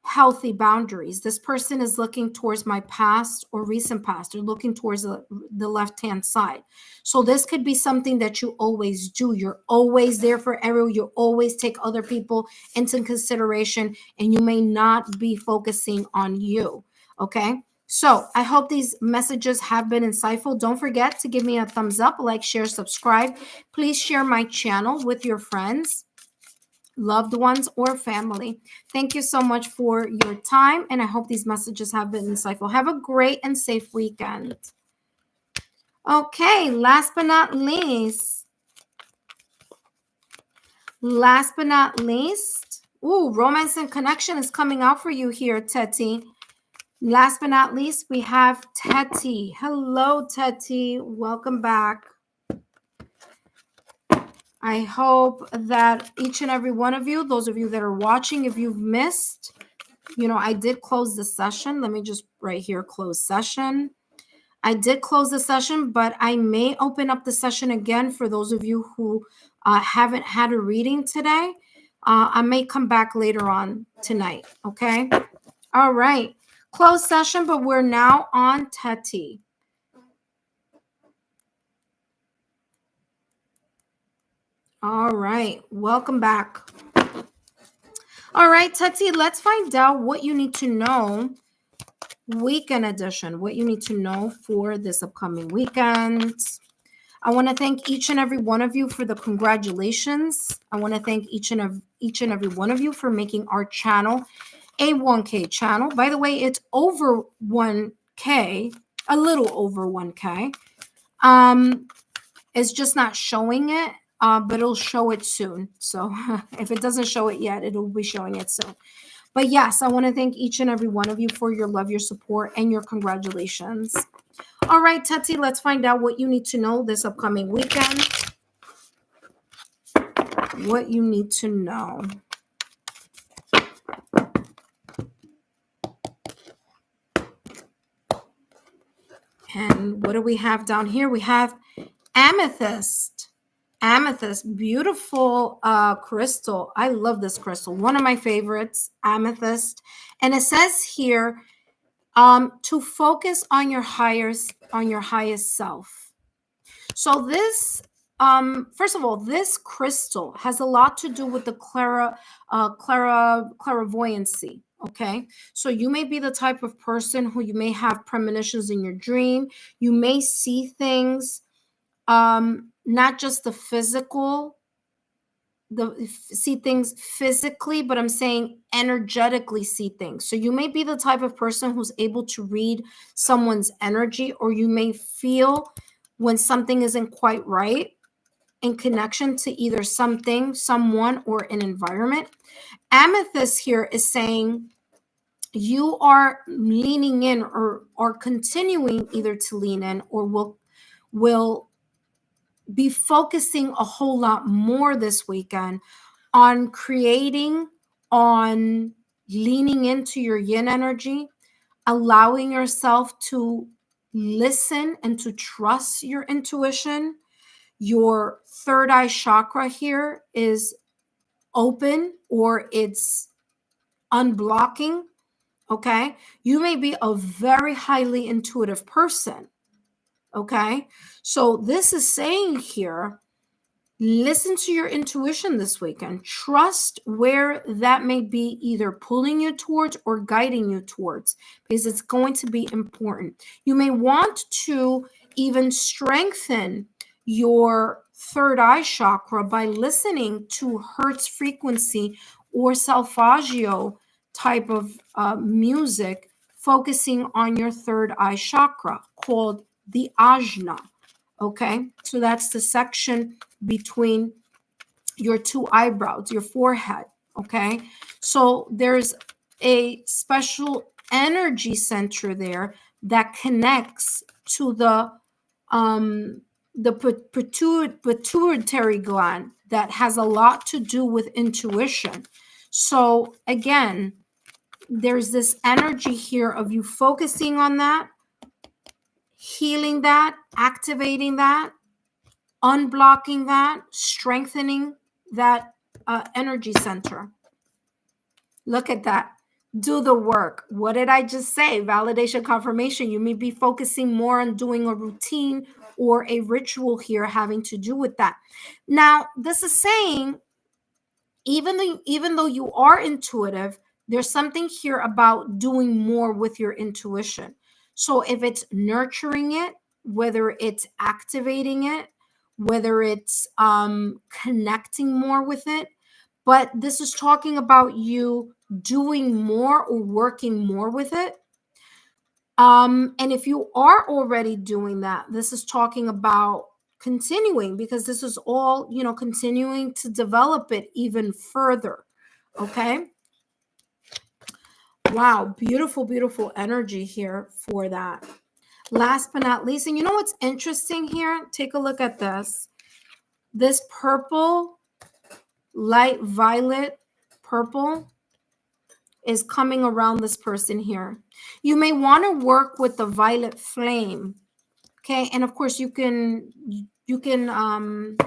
healthy boundaries. This person is looking towards my past or recent past, or looking towards the left-hand side. So this could be something that you always do. You're always there for everyone. You always take other people into consideration, and you may not be focusing on you. Okay. So I hope these messages have been insightful. Don't forget to give me a thumbs up, like, share, subscribe. Please share my channel with your friends, loved ones, or family. Thank you so much for your time, and I hope these messages have been insightful. Have a great and safe weekend. Okay, last but not least, ooh, romance and connection is coming out for you here, Teti. Last but not least, we have Teti. Hello, Teti. Welcome back. I hope that each and every one of you, those of you that are watching, if you've missed, I did close the session. Let me just right here, close session. I did close the session, but I may open up the session again for those of you who haven't had a reading today. I may come back later on tonight. Okay. All right. Closed session, but we're now on Teti. All right. Welcome back. All right, Teti, let's find out what you need to know. Weekend edition, what you need to know for this upcoming weekend. I want to thank each and every one of you for the congratulations. I want to thank each and every one of you for making our channel a 1K channel. By the way, it's over 1K, a little over 1K. It's just not showing it, but it'll show it soon. So if it doesn't show it yet, it'll be showing it soon. But yes, I want to thank each and every one of you for your love, your support, and your congratulations. All right, Teti, let's find out what you need to know this upcoming weekend. What you need to know. And what do we have down here? We have amethyst. Amethyst, beautiful crystal. I love this crystal. One of my favorites, amethyst. And it says here, to focus on your highest self. So this, first of all, this crystal has a lot to do with the clairvoyancy. Okay, so you may be the type of person who you may have premonitions in your dream. You may see things, not just the physical, see things physically, but I'm saying energetically see things. So you may be the type of person who's able to read someone's energy, or you may feel when something isn't quite right in connection to either something, someone, or an environment. Amethyst here is saying you are leaning in, or are continuing either to lean in, or will be focusing a whole lot more this weekend on creating, on leaning into your yin energy, allowing yourself to listen and to trust your intuition. Your third eye chakra here is open, or it's unblocking. Okay. You may be a very highly intuitive person. Okay. So this is saying here, listen to your intuition this weekend. Trust where that may be either pulling you towards or guiding you towards, because it's going to be important. You may want to even strengthen your third eye chakra by listening to Hertz frequency or solfeggio type of music, focusing on your third eye chakra called the ajna. Okay, so that's the section between your two eyebrows, your forehead. Okay, so there's a special energy center there that connects to the the pituitary gland that has a lot to do with intuition. So again, there's this energy here of you focusing on that, healing that, activating that, unblocking that, strengthening that energy center. Look at that. Do the work. What did I just say? Validation, confirmation. You may be focusing more on doing a routine or a ritual here having to do with that. Now, this is saying, even though you are intuitive, there's something here about doing more with your intuition. So if it's nurturing it, whether it's activating it, whether it's connecting more with it, but this is talking about you doing more or working more with it. And if you are already doing that, this is talking about continuing, because this is all, continuing to develop it even further. Okay. Wow. Beautiful, beautiful energy here for that. Last but not least, and you know what's interesting here? Take a look at this. This purple, light violet purple is coming around this person here. You may want to work with the violet flame. Okay. And of course you can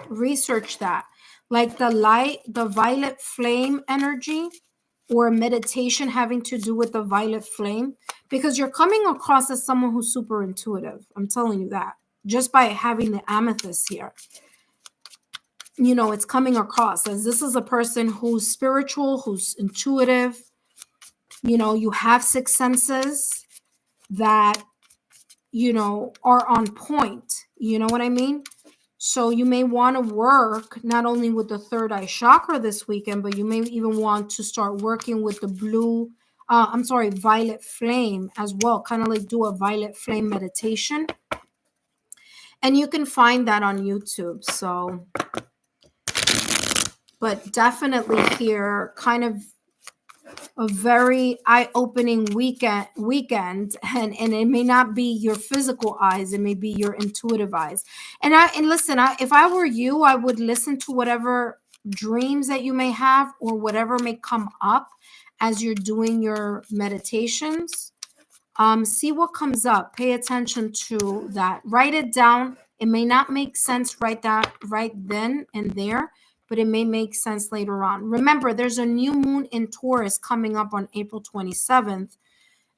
research that, like the violet flame energy, or meditation having to do with the violet flame, because you're coming across as someone who's super intuitive. I'm telling you that just by having the amethyst here. It's coming across as this is a person who's spiritual, who's intuitive. You have six senses that, are on point. You know what I mean? So you may want to work not only with the third eye chakra this weekend, but you may even want to start working with the violet flame as well. Kind of like do a violet flame meditation. And you can find that on YouTube. So, but definitely here, kind of a very eye-opening weekend, and it may not be your physical eyes, it may be your intuitive eyes. And listen, if I were you, I would listen to whatever dreams that you may have or whatever may come up as you're doing your meditations. See what comes up. Pay attention to that. Write it down. It may not make sense right then and there, but it may make sense later on. Remember, there's a new moon in Taurus coming up on April 27th,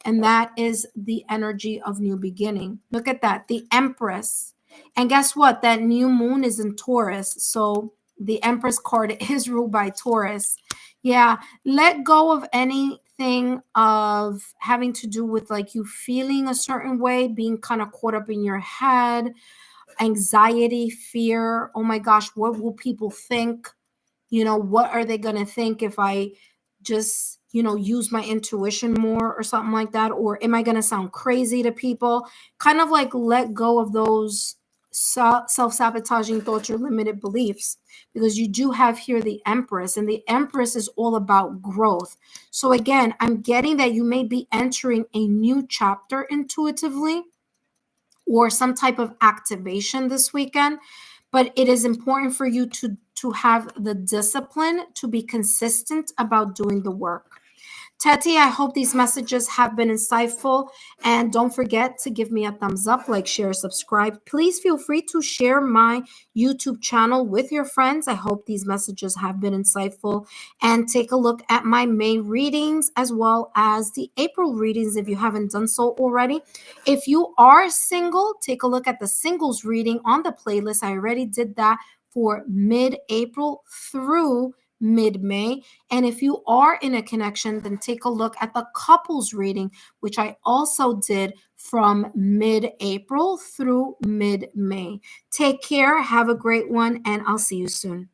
and that is the energy of new beginning. Look at that, the Empress. And guess what? That new moon is in Taurus. So the Empress card is ruled by Taurus. Yeah, let go of anything of having to do with like you feeling a certain way, being kind of caught up in your head, anxiety, fear. Oh my gosh, what will people think? What are they going to think if I just, use my intuition more or something like that? Or am I going to sound crazy to people? Kind of like let go of those self-sabotaging thoughts or limited beliefs, because you do have here the Empress, and the Empress is all about growth. So again, I'm getting that you may be entering a new chapter intuitively, or some type of activation this weekend, but it is important for you to have the discipline to be consistent about doing the work. Tati, I hope these messages have been insightful, and don't forget to give me a thumbs up, like, share, subscribe. Please feel free to share my YouTube channel with your friends. I hope these messages have been insightful, and take a look at my May readings as well as the April readings if you haven't done so already. If you are single, take a look at the singles reading on the playlist. I already did that for mid-April through mid-May. And if you are in a connection, then take a look at the couples reading, which I also did from mid-April through mid-May. Take care, have a great one, and I'll see you soon.